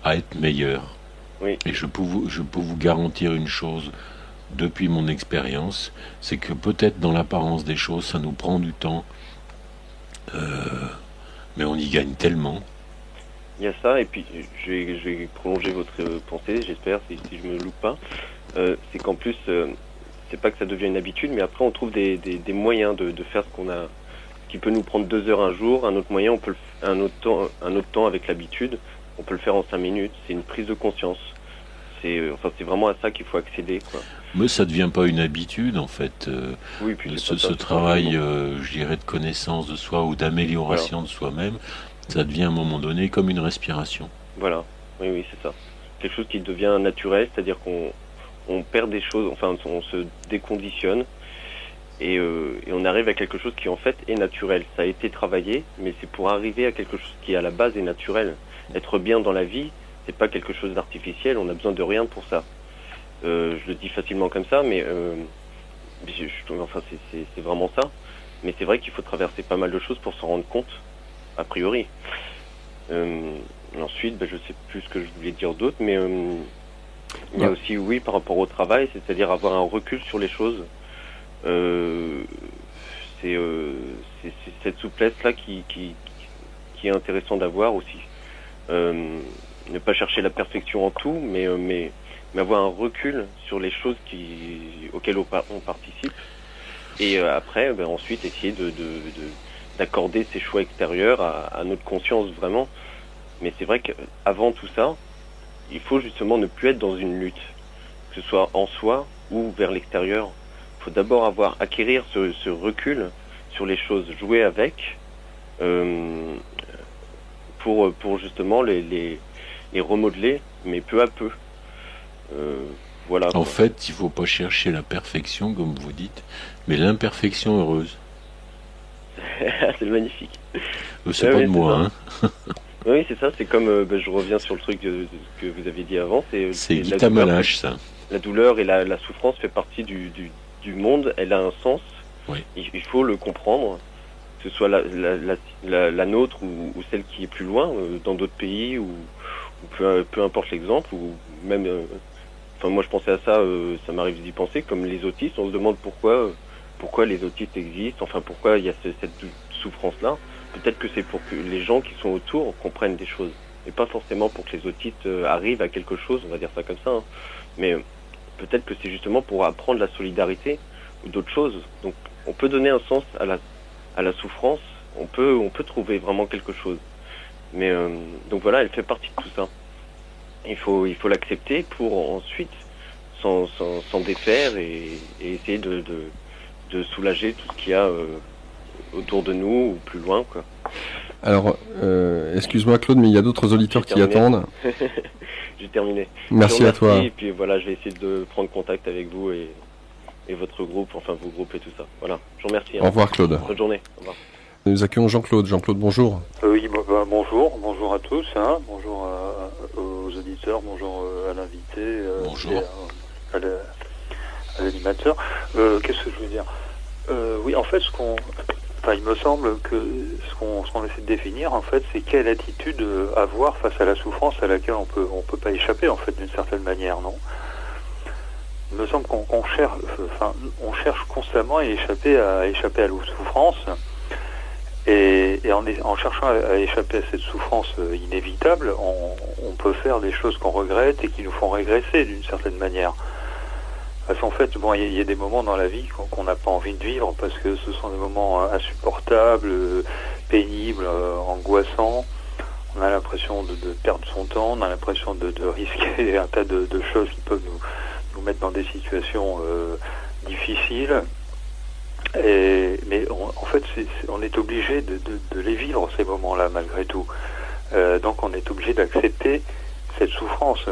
[SPEAKER 2] à être meilleur.
[SPEAKER 4] Oui.
[SPEAKER 2] Et je peux vous garantir une chose depuis mon expérience, c'est que peut-être dans l'apparence des choses, ça nous prend du temps, mais on y gagne tellement.
[SPEAKER 4] Il y a ça, et puis je vais prolonger votre pensée, j'espère, si je me loupe pas. C'est qu'en plus, c'est pas que ça devient une habitude, mais après on trouve des moyens de faire ce qui peut nous prendre 2 heures un jour. Un autre moyen, un autre temps avec l'habitude, on peut le faire en 5 minutes. C'est une prise de conscience. C'est vraiment à ça qu'il faut accéder, quoi.
[SPEAKER 2] Mais ça devient pas une habitude, en fait.
[SPEAKER 4] Oui, puis
[SPEAKER 2] ce travail, je dirais, de connaissance de soi ou d'amélioration de soi-même, ça devient à un moment donné comme une respiration.
[SPEAKER 4] Voilà, oui, c'est ça. Quelque chose qui devient naturel, c'est-à-dire qu'on perd des choses, enfin on se déconditionne et on arrive à quelque chose qui en fait est naturel. Ça a été travaillé, mais c'est pour arriver à quelque chose qui à la base est naturel. Être bien dans la vie, c'est pas quelque chose d'artificiel, on n'a besoin de rien pour ça. Je le dis facilement comme ça, mais c'est vraiment ça. Mais c'est vrai qu'il faut traverser pas mal de choses pour s'en rendre compte, a priori. Ensuite, je sais plus ce que je voulais dire d'autre, mais il y a aussi, oui, par rapport au travail, c'est-à-dire avoir un recul sur les choses. C'est cette souplesse-là qui est intéressant d'avoir aussi. Ne pas chercher la perfection en tout, mais avoir un recul sur les choses auxquelles on participe. Et après, ensuite, essayer d'accorder ses choix extérieurs à notre conscience vraiment. Mais c'est vrai qu'avant tout ça, il faut justement ne plus être dans une lutte, que ce soit en soi ou vers l'extérieur. Il faut d'abord acquérir ce recul sur les choses, jouer avec, pour justement les remodeler, mais peu à peu. Voilà.
[SPEAKER 2] En fait, il faut pas chercher la perfection, comme vous dites, mais l'imperfection heureuse.
[SPEAKER 4] C'est magnifique.
[SPEAKER 2] C'est pas de moi, hein.
[SPEAKER 4] Oui, c'est ça. C'est comme, je reviens sur le truc que vous avez dit avant. C'est
[SPEAKER 2] Guy Tamalache, ça.
[SPEAKER 4] La douleur et la souffrance fait partie du monde. Elle a un sens.
[SPEAKER 2] Oui.
[SPEAKER 4] Il faut le comprendre, que ce soit la nôtre ou celle qui est plus loin, dans d'autres pays ou peu importe l'exemple, ou même. Moi, je pensais à ça. Ça m'arrive d'y penser. Comme les autistes, on se demande pourquoi les autistes existent. Enfin, pourquoi il y a cette souffrance-là. Peut-être que c'est pour que les gens qui sont autour comprennent des choses. Et pas forcément pour que les autistes arrivent à quelque chose, on va dire ça comme ça. Hein. Mais peut-être que c'est justement pour apprendre la solidarité ou d'autres choses. Donc on peut donner un sens à la souffrance, on peut trouver vraiment quelque chose. Mais donc voilà, elle fait partie de tout ça. Il faut l'accepter pour ensuite s'en défaire et essayer de soulager tout ce qu'il y a autour de nous ou plus loin, quoi.
[SPEAKER 1] Alors, excuse-moi Claude, mais il y a d'autres auditeurs qui attendent.
[SPEAKER 4] J'ai terminé.
[SPEAKER 1] Merci à toi.
[SPEAKER 4] Et puis voilà, je vais essayer de prendre contact avec vous et votre groupe, enfin vos groupes et tout ça. Voilà, je vous remercie.
[SPEAKER 1] Au revoir Claude.
[SPEAKER 4] Bonne journée. Au revoir.
[SPEAKER 1] Nous accueillons Jean-Claude. Jean-Claude, bonjour.
[SPEAKER 5] Oui, bonjour à tous, hein. Bonjour aux auditeurs, bonjour à l'invité,
[SPEAKER 2] bonjour.
[SPEAKER 5] À l'animateur. Qu'est-ce que je veux dire? Oui, en fait, il me semble que ce qu'on essaie de définir, en fait, c'est quelle attitude avoir face à la souffrance à laquelle on peut pas échapper, en fait, d'une certaine manière, non? Il me semble qu'on cherche constamment à échapper à la souffrance, et en cherchant à échapper à cette souffrance inévitable, on peut faire des choses qu'on regrette et qui nous font régresser d'une certaine manière. Parce qu'en fait, il y a des moments dans la vie qu'on n'a pas envie de vivre parce que ce sont des moments insupportables, pénibles, angoissants. On a l'impression de perdre son temps, on a l'impression de risquer un tas de choses qui peuvent nous mettre dans des situations difficiles. Mais en fait, on est obligé de les vivre, ces moments-là, malgré tout. Donc on est obligé d'accepter cette souffrance.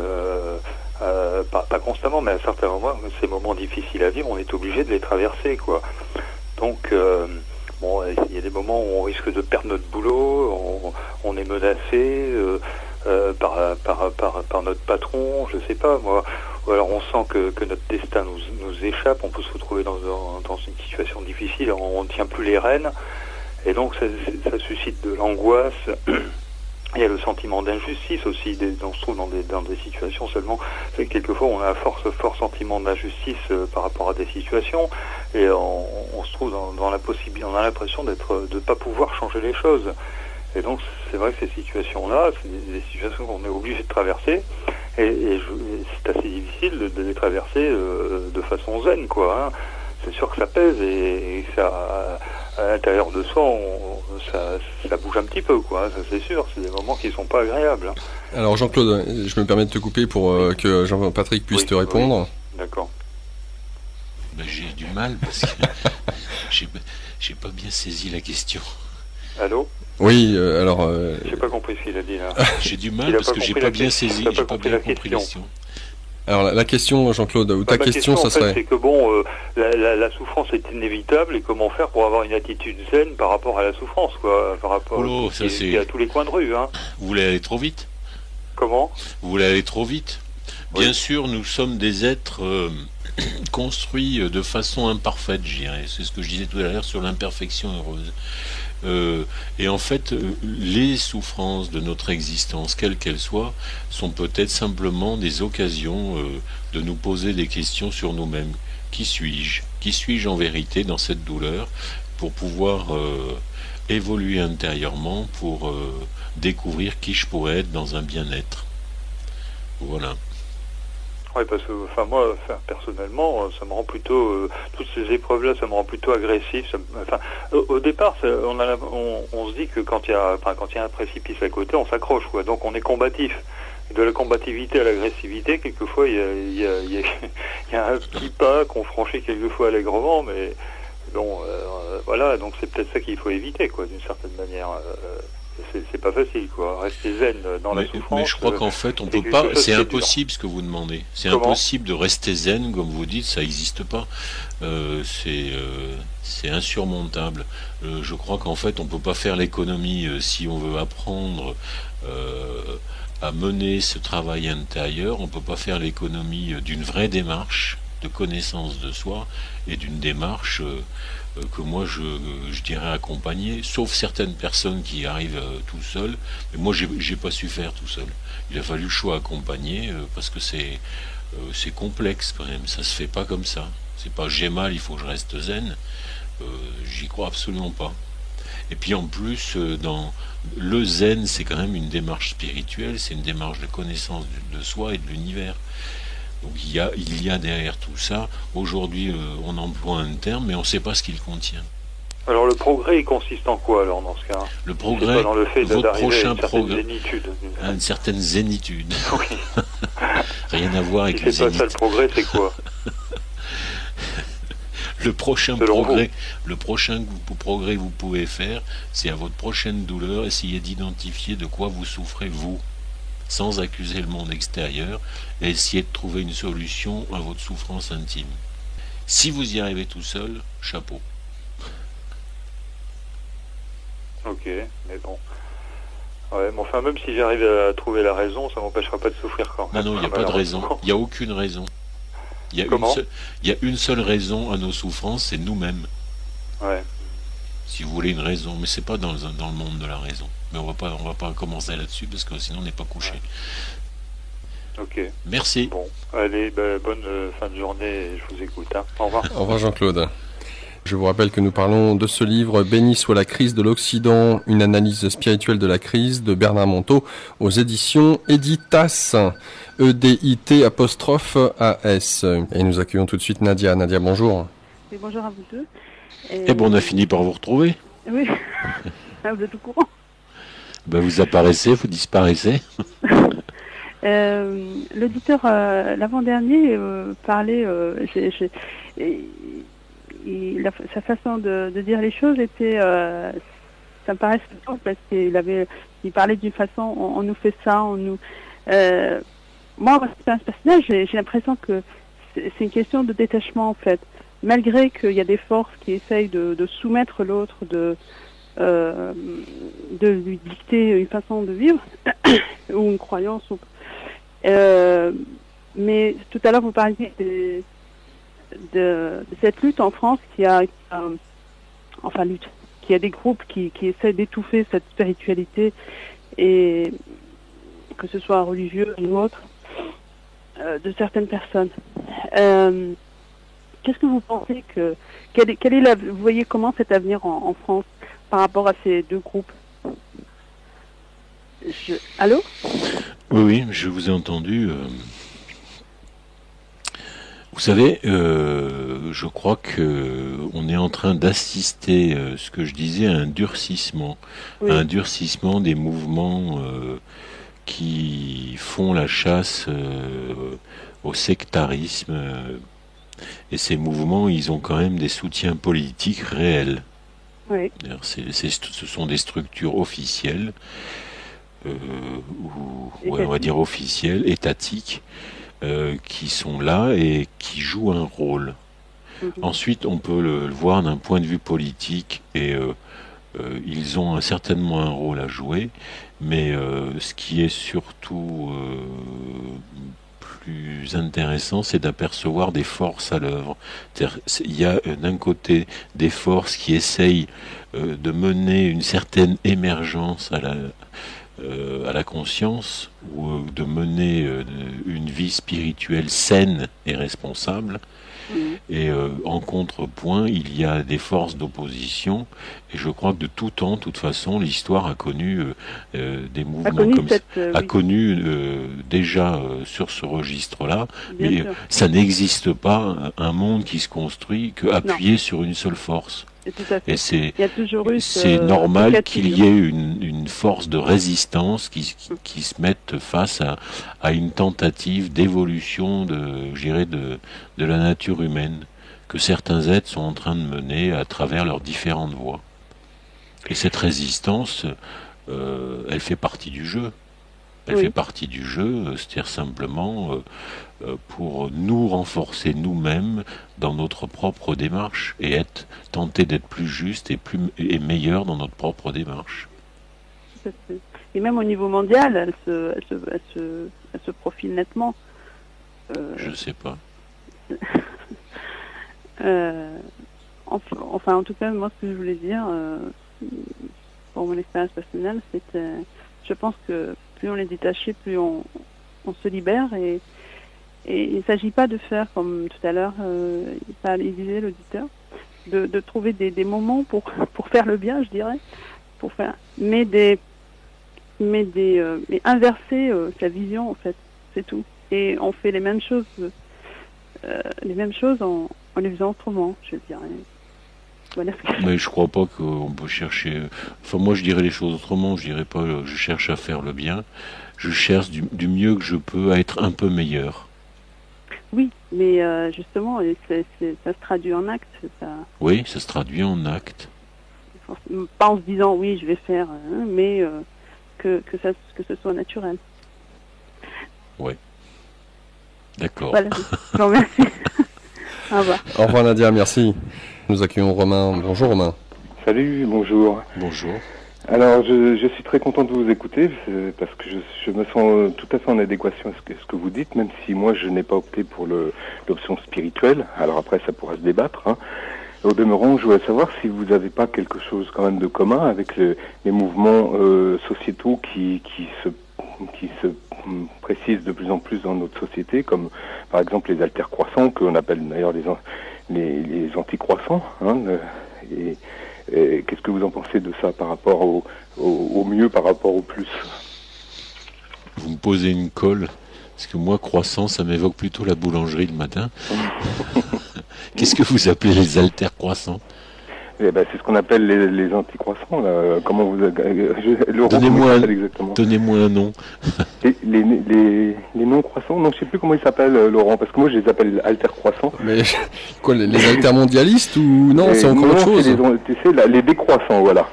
[SPEAKER 5] Pas constamment, mais à certains moments, ces moments difficiles à vivre, on est obligé de les traverser, quoi. Donc, il y a des moments où on risque de perdre notre boulot, on est menacé par notre patron, je sais pas, moi. Ou alors on sent que notre destin nous échappe, on peut se retrouver dans une situation difficile, on ne tient plus les rênes, Et donc ça suscite de l'angoisse. Il y a le sentiment d'injustice aussi, on se trouve dans des situations seulement, c'est que quelquefois on a un fort sentiment d'injustice par rapport à des situations, et on se trouve dans la possibilité, on a l'impression de pas pouvoir changer les choses. Et donc c'est vrai que ces situations-là, c'est des situations qu'on est obligé de traverser, et c'est assez difficile de les traverser de façon zen, quoi. Hein. C'est sûr que ça pèse, et que ça, à l'intérieur de soi, ça bouge un petit peu, quoi. Ça c'est sûr, c'est des moments qui sont pas agréables. Hein.
[SPEAKER 1] Alors Jean-Claude, je me permets de te couper pour que Jean-Patrick puisse te répondre.
[SPEAKER 5] Oui. D'accord.
[SPEAKER 2] Ben, j'ai du mal parce que j'ai pas bien saisi la question.
[SPEAKER 5] Allô ?
[SPEAKER 1] Oui, alors...
[SPEAKER 5] J'ai pas compris ce qu'il a dit là.
[SPEAKER 2] J'ai du mal parce que j'ai pas bien saisi, j'ai pas bien compris la question.
[SPEAKER 1] Alors la question, Jean-Claude, ou ta question, ça serait...
[SPEAKER 5] C'est que bon, la souffrance est inévitable, et comment faire pour avoir une attitude zen par rapport à la souffrance, quoi, par rapport à tous les coins de rue. Hein.
[SPEAKER 2] Vous voulez aller trop vite ?
[SPEAKER 5] Comment ?
[SPEAKER 2] Vous voulez aller trop vite ?
[SPEAKER 5] Oui.
[SPEAKER 2] Bien sûr, nous sommes des êtres construits de façon imparfaite, je dirais. C'est ce que je disais tout à l'heure sur l'imperfection heureuse. Et en fait, les souffrances de notre existence, quelles qu'elles soient, sont peut-être simplement des occasions de nous poser des questions sur nous-mêmes. Qui suis-je ? Qui suis-je en vérité dans cette douleur, pour pouvoir évoluer intérieurement, pour découvrir qui je pourrais être dans un bien-être. Voilà.
[SPEAKER 5] Oui, parce que moi, personnellement, ça me rend plutôt toutes ces épreuves-là, ça me rend plutôt agressif. Au départ, on se dit que quand il y a un précipice à côté, on s'accroche, quoi. Donc on est combatif. De la combativité à l'agressivité, quelquefois il y a un petit pas qu'on franchit quelquefois allègrement, mais bon, voilà. Donc c'est peut-être ça qu'il faut éviter, quoi, d'une certaine manière. C'est pas facile, quoi. Rester zen dans la souffrance.
[SPEAKER 2] Mais je crois qu'en fait, on peut pas. C'est impossible ce que vous demandez. C'est impossible de rester zen, comme vous dites. Ça n'existe pas. C'est insurmontable. Je crois qu'en fait, on peut pas faire l'économie si on veut apprendre à mener ce travail intérieur. On peut pas faire l'économie d'une vraie démarche de connaissance de soi et d'une démarche que moi je dirais accompagner, sauf certaines personnes qui arrivent tout seuls. Mais moi j'ai pas su faire tout seul. Il a fallu le choix accompagné parce que c'est complexe quand même. Ça se fait pas comme ça. C'est pas j'ai mal, il faut que je reste zen. J'y crois absolument pas. Et puis en plus, dans le zen, c'est quand même une démarche spirituelle, c'est une démarche de connaissance de soi et de l'univers. Donc il y a derrière tout ça, aujourd'hui on emploie un terme, mais on ne sait pas ce qu'il contient.
[SPEAKER 5] Alors le progrès, il consiste en quoi alors dans ce cas ?
[SPEAKER 2] Le progrès,
[SPEAKER 5] dans le fait
[SPEAKER 2] votre prochain
[SPEAKER 5] progrès,
[SPEAKER 2] à une certaine zénitude.
[SPEAKER 5] Oui.
[SPEAKER 2] Rien à voir avec
[SPEAKER 5] si
[SPEAKER 2] le
[SPEAKER 5] c'est pas
[SPEAKER 2] zénith.
[SPEAKER 5] ça le progrès, c'est quoi ?
[SPEAKER 2] Le prochain progrès que vous pouvez faire, c'est à votre prochaine douleur, essayer d'identifier de quoi vous souffrez vous, sans accuser le monde extérieur, et essayer de trouver une solution à votre souffrance intime. Si vous y arrivez tout seul, chapeau.
[SPEAKER 5] Ok, mais bon. Ouais, mais enfin, même si j'arrive à trouver la raison, ça m'empêchera pas de souffrir quand même.
[SPEAKER 2] Non, il n'y a pas de raison. Il n'y a aucune raison. Il y a une seule raison à nos souffrances, c'est nous-mêmes.
[SPEAKER 5] Ouais.
[SPEAKER 2] Si vous voulez une raison, mais c'est pas dans le monde de la raison. Mais on va pas commencer là-dessus parce que sinon on n'est pas couché.
[SPEAKER 5] Ouais. Ok.
[SPEAKER 2] Merci.
[SPEAKER 5] Bon, allez, bonne fin de journée. Je vous écoute. Hein. Au revoir.
[SPEAKER 1] Au revoir Jean-Claude. Je vous rappelle que nous parlons de ce livre « Béni soit la crise de l'Occident, une analyse spirituelle de la crise » de Bernard Monteau aux éditions Editas, EDIT''AS. Et nous accueillons tout de suite Nadia. Nadia, bonjour.
[SPEAKER 6] Et bonjour à vous deux.
[SPEAKER 2] Et bon, on a fini par vous retrouver.
[SPEAKER 6] Oui, vous êtes au courant.
[SPEAKER 2] Vous apparaissez, vous disparaissez.
[SPEAKER 6] L'auditeur, l'avant-dernier, parlait... sa façon de dire les choses était, ça me paraît simple parce qu'il parlait d'une façon, on nous fait ça, moi, c'est un personnage, j'ai l'impression que c'est une question de détachement en fait. Malgré qu'il y a des forces qui essayent de soumettre l'autre, de lui dicter une façon de vivre ou une croyance. Mais tout à l'heure, vous parliez de cette lutte en France qui qu'il y a des groupes qui essaient d'étouffer cette spiritualité, et que ce soit religieux ou autre, de certaines personnes. Qu'est-ce que vous pensez vous voyez comment cet avenir en France par rapport à ces deux groupes? Allô?
[SPEAKER 2] Oui, je vous ai entendu. Vous savez, je crois que on est en train d'assister, ce que je disais, à un durcissement, des mouvements qui font la chasse au sectarisme. Et ces mouvements, ils ont quand même des soutiens politiques réels.
[SPEAKER 6] Oui.
[SPEAKER 2] Ce sont des structures officielles, on va dire officielles, étatiques, qui sont là et qui jouent un rôle. Ensuite, on peut le voir d'un point de vue politique, et ils ont certainement un rôle à jouer, mais ce qui est surtout plus intéressant, c'est d'apercevoir des forces à l'œuvre. Il y a d'un côté des forces qui essayent de mener une certaine émergence à la conscience, ou de mener une vie spirituelle saine et responsable. Et en contrepoint, il y a des forces d'opposition, et je crois que de tout temps, de toute façon, l'histoire a connu des mouvements connu déjà sur ce registre-là, mais ça n'existe pas un monde qui se construit qu'appuyé sur une seule force. Et c'est normal qu'il y ait une force de résistance qui se mette face à une tentative d'évolution de la nature humaine, que certains êtres sont en train de mener à travers leurs différentes voies. Et cette résistance, elle fait partie du jeu. Elle fait partie du jeu, c'est-à-dire simplement pour nous renforcer nous-mêmes dans notre propre démarche, et tenter d'être plus juste et meilleur dans notre propre démarche.
[SPEAKER 6] Et même au niveau mondial, elle se profile nettement.
[SPEAKER 2] Je sais pas.
[SPEAKER 6] En tout cas, moi, ce que je voulais dire, pour mon expérience personnelle, c'est que je pense que plus on est détaché, plus on se libère, et il ne s'agit pas de faire, comme tout à l'heure, il disait l'auditeur, de trouver des moments pour faire le bien, je dirais, mais inverser sa vision, en fait, c'est tout. Et on fait les mêmes choses en les faisant autrement, je dirais. Voilà.
[SPEAKER 2] Mais je crois pas qu'on peut chercher. Enfin, moi, je dirais les choses autrement. Je dirais pas, je cherche à faire le bien. Je cherche du mieux que je peux à être un peu meilleur.
[SPEAKER 6] Oui, mais justement, ça se traduit en acte.
[SPEAKER 2] Oui, ça se traduit en acte.
[SPEAKER 6] Pas en se disant oui, je vais faire, mais que ce soit naturel.
[SPEAKER 2] Oui. D'accord.
[SPEAKER 6] Voilà. Je vous remercie. Au revoir.
[SPEAKER 1] Au revoir Nadia, merci. Nous accueillons Romain. Bonjour Romain.
[SPEAKER 7] Salut, bonjour.
[SPEAKER 2] Bonjour.
[SPEAKER 7] Alors, je suis très content de vous écouter, parce que je me sens tout à fait en adéquation avec ce que vous dites, même si moi je n'ai pas opté pour l'option spirituelle. Alors après, ça pourra se débattre. Au demeurant, je voulais savoir si vous n'avez pas quelque chose quand même de commun avec les mouvements sociétaux qui se précisent de plus en plus dans notre société, comme par exemple les haltères-croissants, qu'on appelle d'ailleurs les anti-croissants. Et qu'est-ce que vous en pensez de ça par rapport au mieux, par rapport au plus?
[SPEAKER 2] Vous me posez une colle, parce que moi, croissant, ça m'évoque plutôt la boulangerie le matin. Qu'est-ce que vous appelez les haltères-croissants?
[SPEAKER 7] Eh ben, c'est ce qu'on appelle les anti-croissants. Là. Comment vous
[SPEAKER 2] Donnez-moi un nom.
[SPEAKER 7] Les non-croissants, non, je sais plus comment ils s'appellent, Laurent, parce que moi je les appelle haltères-croissants.
[SPEAKER 1] Mais quoi, les haltères-mondialistes ou non, c'est encore autre chose?
[SPEAKER 7] Les décroissants, voilà.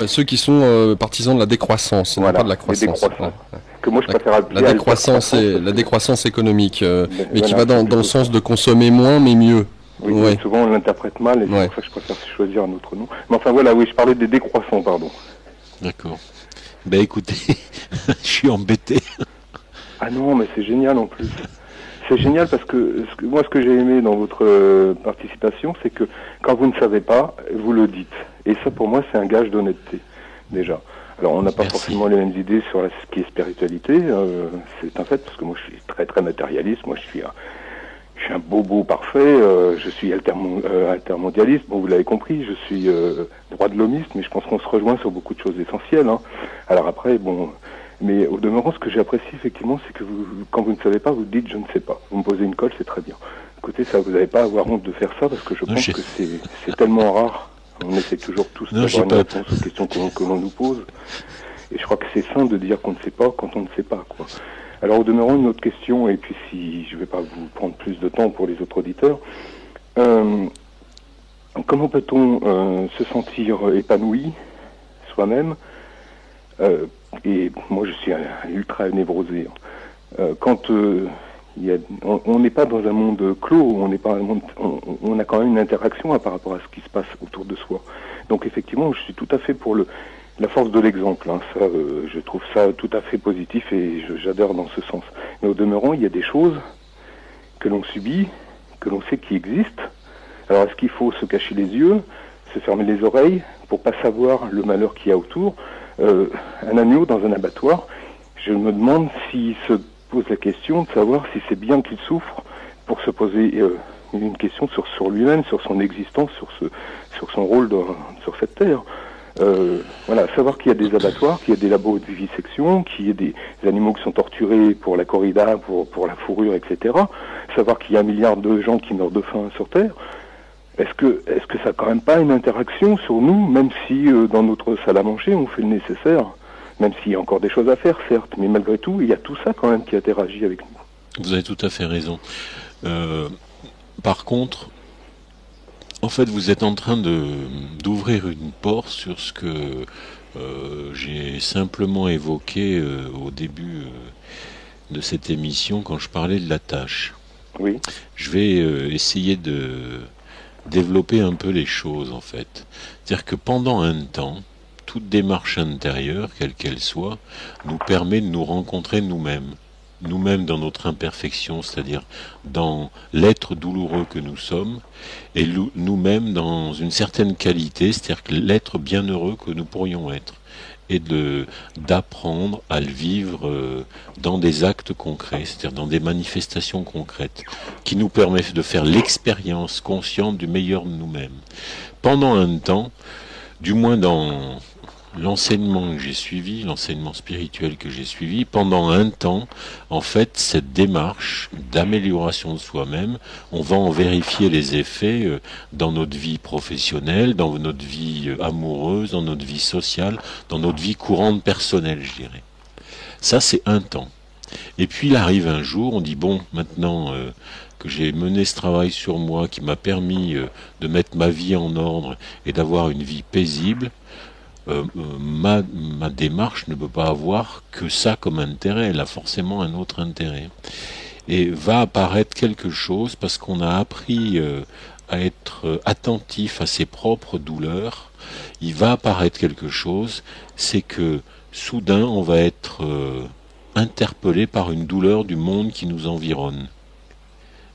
[SPEAKER 1] Ceux qui sont partisans de la décroissance, voilà, non pas de la croissance.
[SPEAKER 7] Que moi je préfère appeler
[SPEAKER 1] la décroissance économique, mais qui va dans le sens de consommer moins mais mieux.
[SPEAKER 7] Oui, souvent on l'interprète mal, et c'est pour ça que je préfère choisir un autre nom. Mais enfin voilà, oui, je parlais des décroissants, pardon.
[SPEAKER 2] D'accord. Ben écoutez, je suis embêté.
[SPEAKER 7] Ah non, mais c'est génial en plus. c'est génial parce que, moi, ce que j'ai aimé dans votre participation, c'est que quand vous ne savez pas, vous le dites. Et ça, pour moi, c'est un gage d'honnêteté, déjà. Alors, on n'a pas forcément les mêmes idées sur ce qui est spiritualité, c'est un fait, parce que moi, je suis très, très matérialiste. Moi, je suis un bobo parfait, je suis altermondialiste, bon, vous l'avez compris, je suis droit de l'homiste, mais je pense qu'on se rejoint sur beaucoup de choses essentielles. Hein. Alors après, bon... Mais au demeurant, ce que j'apprécie effectivement, c'est que quand vous ne savez pas, vous dites je ne sais pas. Vous me posez une colle, c'est très bien. Écoutez, ça, vous n'avez pas à avoir honte de faire ça, parce que je pense que c'est tellement rare. On essaie toujours tous d'avoir une réponse aux questions que l'on nous pose. Et je crois que c'est sain de dire qu'on ne sait pas quand on ne sait pas, quoi. Alors au demeurant, une autre question, et puis si je ne vais pas vous prendre plus de temps pour les autres auditeurs, comment peut-on se sentir épanoui soi-même et moi, je suis un ultra névrosé. Quand on n'est pas dans un monde clos, on a quand même une interaction par rapport à ce qui se passe autour de soi. Donc effectivement, je suis tout à fait pour la force de l'exemple. Hein. Ça, je trouve ça tout à fait positif et j'adore dans ce sens. Mais au demeurant, il y a des choses que l'on subit, que l'on sait qui existent. Alors est-ce qu'il faut se cacher les yeux, se fermer les oreilles pour pas savoir le malheur qu'il y a autour? Un agneau dans un abattoir, je me demande s'il se pose la question de savoir si c'est bien qu'il souffre pour se poser une question sur lui-même, sur son existence, sur son rôle sur cette terre. Voilà, savoir qu'il y a des abattoirs, qu'il y a des labos de vivisection, qu'il y a des animaux qui sont torturés pour la corrida, pour la fourrure, etc. Savoir qu'il y a 1 milliard de gens qui meurent de faim sur Terre. Est-ce que ça n'a quand même pas une interaction sur nous, même si dans notre salle à manger, on fait le nécessaire, même s'il y a encore des choses à faire, certes, mais malgré tout, il y a tout ça quand même qui interagit avec nous.
[SPEAKER 2] Vous avez tout à fait raison. Par contre, en fait, vous êtes en train d'ouvrir une porte sur ce que j'ai simplement évoqué au début de cette émission quand je parlais de la tâche.
[SPEAKER 7] Oui.
[SPEAKER 2] Je vais essayer de développer un peu les choses, en fait. C'est-à-dire que pendant un temps, toute démarche intérieure, quelle qu'elle soit, nous permet de nous rencontrer nous-mêmes. Nous-mêmes dans notre imperfection, c'est-à-dire dans l'être douloureux que nous sommes, et nous-mêmes dans une certaine qualité, c'est-à-dire que l'être bienheureux que nous pourrions être, et d'apprendre à le vivre dans des actes concrets, c'est-à-dire dans des manifestations concrètes, qui nous permettent de faire l'expérience consciente du meilleur de nous-mêmes. Pendant un temps, du moins dans l'enseignement que j'ai suivi, l'enseignement spirituel que j'ai suivi, pendant un temps, en fait, cette démarche d'amélioration de soi-même, on va en vérifier les effets dans notre vie professionnelle, dans notre vie amoureuse, dans notre vie sociale, dans notre vie courante personnelle, je dirais. Ça, c'est un temps. Et puis, il arrive un jour, on dit, bon, maintenant que j'ai mené ce travail sur moi, qui m'a permis de mettre ma vie en ordre et d'avoir une vie paisible, ma démarche ne peut pas avoir que ça comme intérêt, elle a forcément un autre intérêt. Et va apparaître quelque chose, parce qu'on a appris à être attentif à ses propres douleurs, il va apparaître quelque chose, c'est que soudain on va être interpellé par une douleur du monde qui nous environne.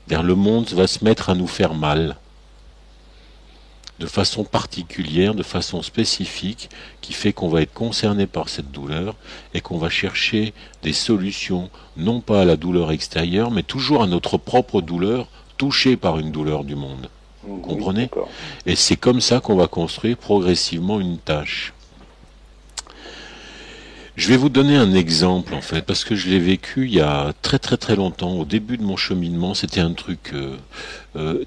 [SPEAKER 2] Le monde va se mettre à nous faire mal, de façon particulière, de façon spécifique, qui fait qu'on va être concerné par cette douleur et qu'on va chercher des solutions, non pas à la douleur extérieure, mais toujours à notre propre douleur, touchée par une douleur du monde. Vous comprenez ? Et c'est comme ça qu'on va construire progressivement une tâche. Je vais vous donner un exemple, en fait, parce que je l'ai vécu il y a très très très longtemps. Au début de mon cheminement, c'était un truc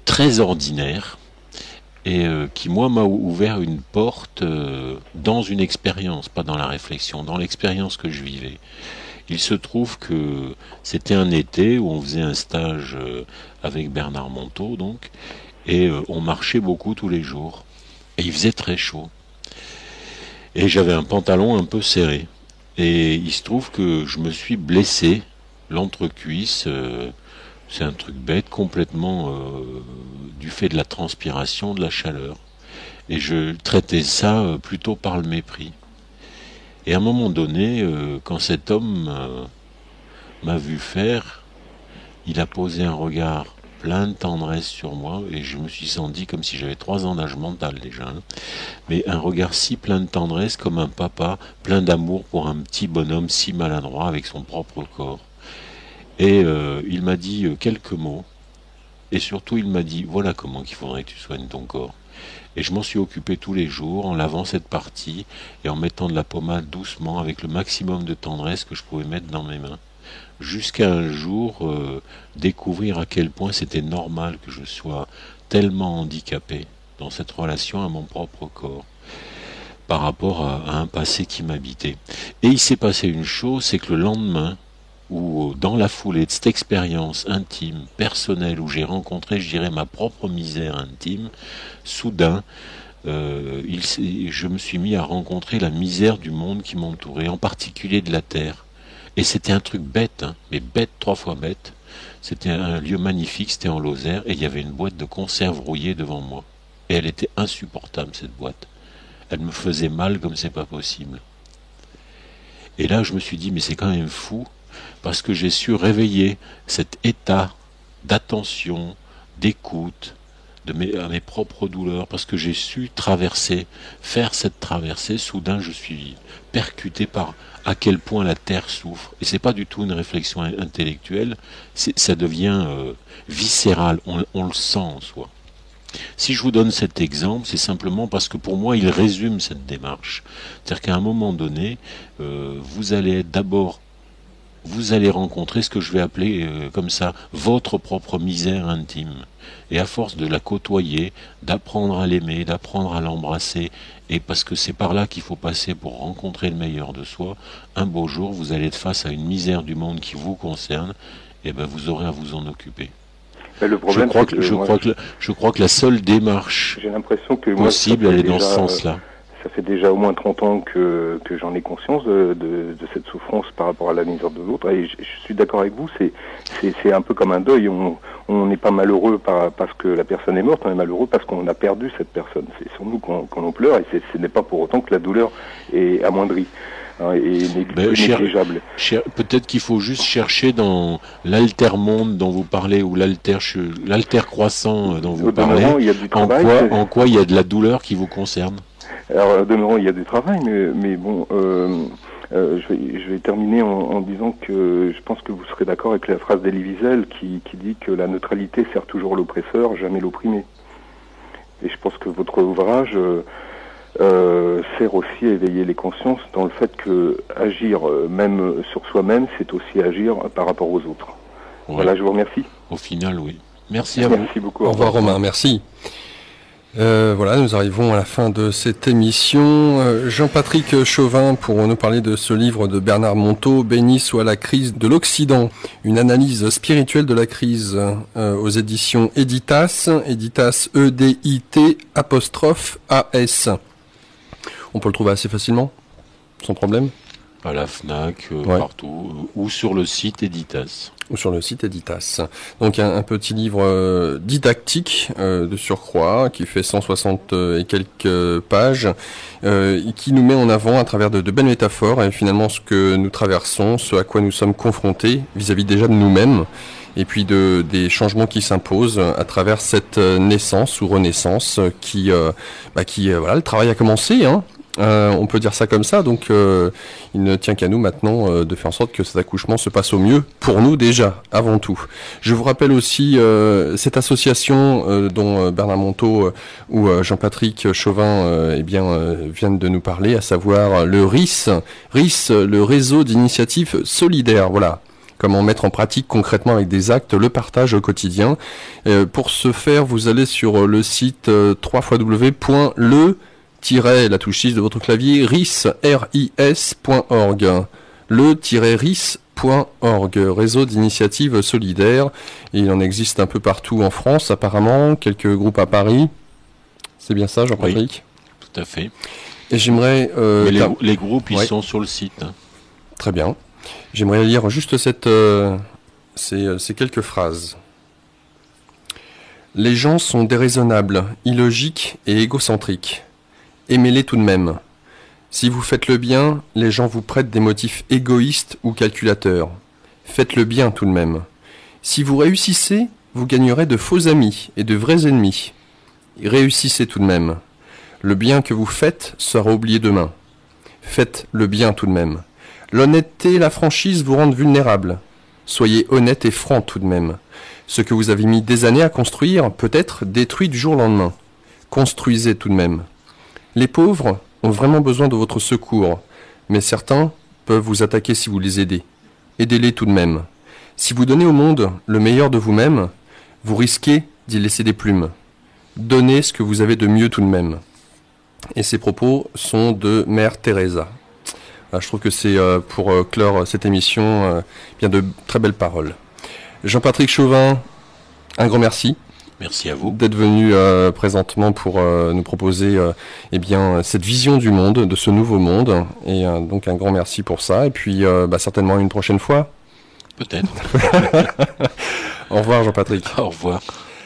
[SPEAKER 2] très ordinaire, et qui, moi, m'a ouvert une porte dans une expérience, pas dans la réflexion, dans l'expérience que je vivais. Il se trouve que c'était un été où on faisait un stage avec Bernard Monteau, donc, et on marchait beaucoup tous les jours. Et il faisait très chaud. Et j'avais un pantalon un peu serré. Et il se trouve que je me suis blessé, l'entrecuisse, c'est un truc bête, complètement du fait de la transpiration, de la chaleur. Et je traitais ça plutôt par le mépris. Et à un moment donné, quand cet homme m'a vu faire, il a posé un regard plein de tendresse sur moi, et je me suis senti comme si j'avais 3 ans d'âge mental déjà, hein. Mais un regard si plein de tendresse, comme un papa plein d'amour pour un petit bonhomme si maladroit avec son propre corps. Et il m'a dit quelques mots, et surtout il m'a dit, voilà comment qu'il faudrait que tu soignes ton corps. Et je m'en suis occupé tous les jours en lavant cette partie et en mettant de la pommade doucement avec le maximum de tendresse que je pouvais mettre dans mes mains. Jusqu'à un jour découvrir à quel point c'était normal que je sois tellement handicapé dans cette relation à mon propre corps par rapport à un passé qui m'habitait. Et il s'est passé une chose, c'est que le lendemain, où dans la foulée de cette expérience intime, personnelle, où j'ai rencontré, je dirais, ma propre misère intime, soudain, je me suis mis à rencontrer la misère du monde qui m'entourait, en particulier de la terre. Et c'était un truc bête, hein, mais bête, 3 fois bête. C'était un lieu magnifique, c'était en Lozère, et il y avait une boîte de conserve rouillée devant moi. Et elle était insupportable, cette boîte. Elle me faisait mal comme c'est pas possible. Et là, je me suis dit, mais c'est quand même fou, parce que j'ai su réveiller cet état d'attention, d'écoute, à mes propres douleurs, parce que j'ai su faire cette traversée. Soudain je suis percuté par à quel point la terre souffre, et c'est pas du tout une réflexion intellectuelle, ça devient viscéral, on le sent en soi. Si je vous donne cet exemple, c'est simplement parce que pour moi il résume cette démarche. C'est-à-dire qu'à un moment donné, vous allez rencontrer ce que je vais appeler comme ça, votre propre misère intime. Et à force de la côtoyer, d'apprendre à l'aimer, d'apprendre à l'embrasser, et parce que c'est par là qu'il faut passer pour rencontrer le meilleur de soi, un beau jour, vous allez être face à une misère du monde qui vous concerne, et ben vous aurez à vous en occuper.
[SPEAKER 7] Le problème,
[SPEAKER 2] je crois que la seule démarche possible, elle est dans ce sens-là.
[SPEAKER 7] Ça fait déjà au moins 30 ans que j'en ai conscience de cette souffrance par rapport à la misère de l'autre. Et je suis d'accord avec vous, c'est un peu comme un deuil. On n'est pas malheureux parce que la personne est morte, on est malheureux parce qu'on a perdu cette personne. C'est sur nous qu'on pleure, et ce n'est pas pour autant que la douleur est amoindrie, hein, et négligeable.
[SPEAKER 2] Peut-être qu'il faut juste chercher dans l'altermonde dont vous parlez, ou l'altercroissant dont vous parlez, en quoi il y a de la douleur qui vous concerne.
[SPEAKER 7] Alors, demeurant, il y a du travail, mais bon, je vais terminer en disant que je pense que vous serez d'accord avec la phrase d'Elie Wiesel qui dit que la neutralité sert toujours l'oppresseur, jamais l'opprimé. Et je pense que votre ouvrage sert aussi à éveiller les consciences dans le fait que agir même sur soi-même, c'est aussi agir par rapport aux autres. Ouais. Voilà, je vous remercie.
[SPEAKER 2] Au final, oui. Merci à vous.
[SPEAKER 7] Merci beaucoup.
[SPEAKER 1] Au revoir Romain, merci. Voilà, nous arrivons à la fin de cette émission. Jean-Patrick Chauvin pour nous parler de ce livre de Bernard Monteau, Béni soit la crise de l'Occident, une analyse spirituelle de la crise, aux éditions Editas, Editas EDIT''AS. On peut le trouver assez facilement, sans problème.
[SPEAKER 2] À la FNAC, partout, ou sur le site Editas.
[SPEAKER 1] Ou sur le site Editas. Donc un petit livre didactique de surcroît, qui fait 160 et quelques pages, qui nous met en avant à travers de belles métaphores, et finalement ce que nous traversons, ce à quoi nous sommes confrontés, vis-à-vis déjà de nous-mêmes, et puis des changements qui s'imposent à travers cette naissance ou renaissance qui voilà, le travail a commencé, hein. On peut dire ça comme ça, donc il ne tient qu'à nous maintenant de faire en sorte que cet accouchement se passe au mieux, pour nous déjà, avant tout. Je vous rappelle aussi cette association dont Bernard Monteau ou Jean-Patrick Chauvin viennent de nous parler, à savoir le RIS, le réseau d'initiatives solidaires, voilà. Comment mettre en pratique concrètement avec des actes le partage au quotidien. Pour ce faire, vous allez sur le site www.la touche 6 de votre clavier, ris.org. le-ris.org, réseau d'initiatives solidaires. Et il en existe un peu partout en France, apparemment, quelques groupes à Paris. C'est bien ça, Jean-Patrick ?
[SPEAKER 2] Oui, tout à fait.
[SPEAKER 1] Et j'aimerais...
[SPEAKER 2] Mais les groupes, ils sont sur le site. Hein.
[SPEAKER 1] Très bien. J'aimerais lire juste ces quelques phrases. Les gens sont déraisonnables, illogiques et égocentriques. Aimez-les tout de même. Si vous faites le bien, les gens vous prêtent des motifs égoïstes ou calculateurs. Faites le bien tout de même. Si vous réussissez, vous gagnerez de faux amis et de vrais ennemis. Réussissez tout de même. Le bien que vous faites sera oublié demain. Faites le bien tout de même. L'honnêteté et la franchise vous rendent vulnérables. Soyez honnête et franc tout de même. Ce que vous avez mis des années à construire peut être détruit du jour au lendemain. Construisez tout de même. Les pauvres ont vraiment besoin de votre secours, mais certains peuvent vous attaquer si vous les aidez. Aidez-les tout de même. Si vous donnez au monde le meilleur de vous-même, vous risquez d'y laisser des plumes. Donnez ce que vous avez de mieux tout de même. Et ces propos sont de Mère Teresa. Je trouve que c'est pour clore cette émission bien de très belles paroles. Jean-Patrick Chauvin, un grand merci.
[SPEAKER 2] Merci à vous
[SPEAKER 1] d'être venu présentement pour nous proposer cette vision du monde, de ce nouveau monde. Et donc un grand merci pour ça. Et puis certainement une prochaine fois.
[SPEAKER 2] Peut-être.
[SPEAKER 1] Au revoir Jean-Patrick.
[SPEAKER 2] Au revoir.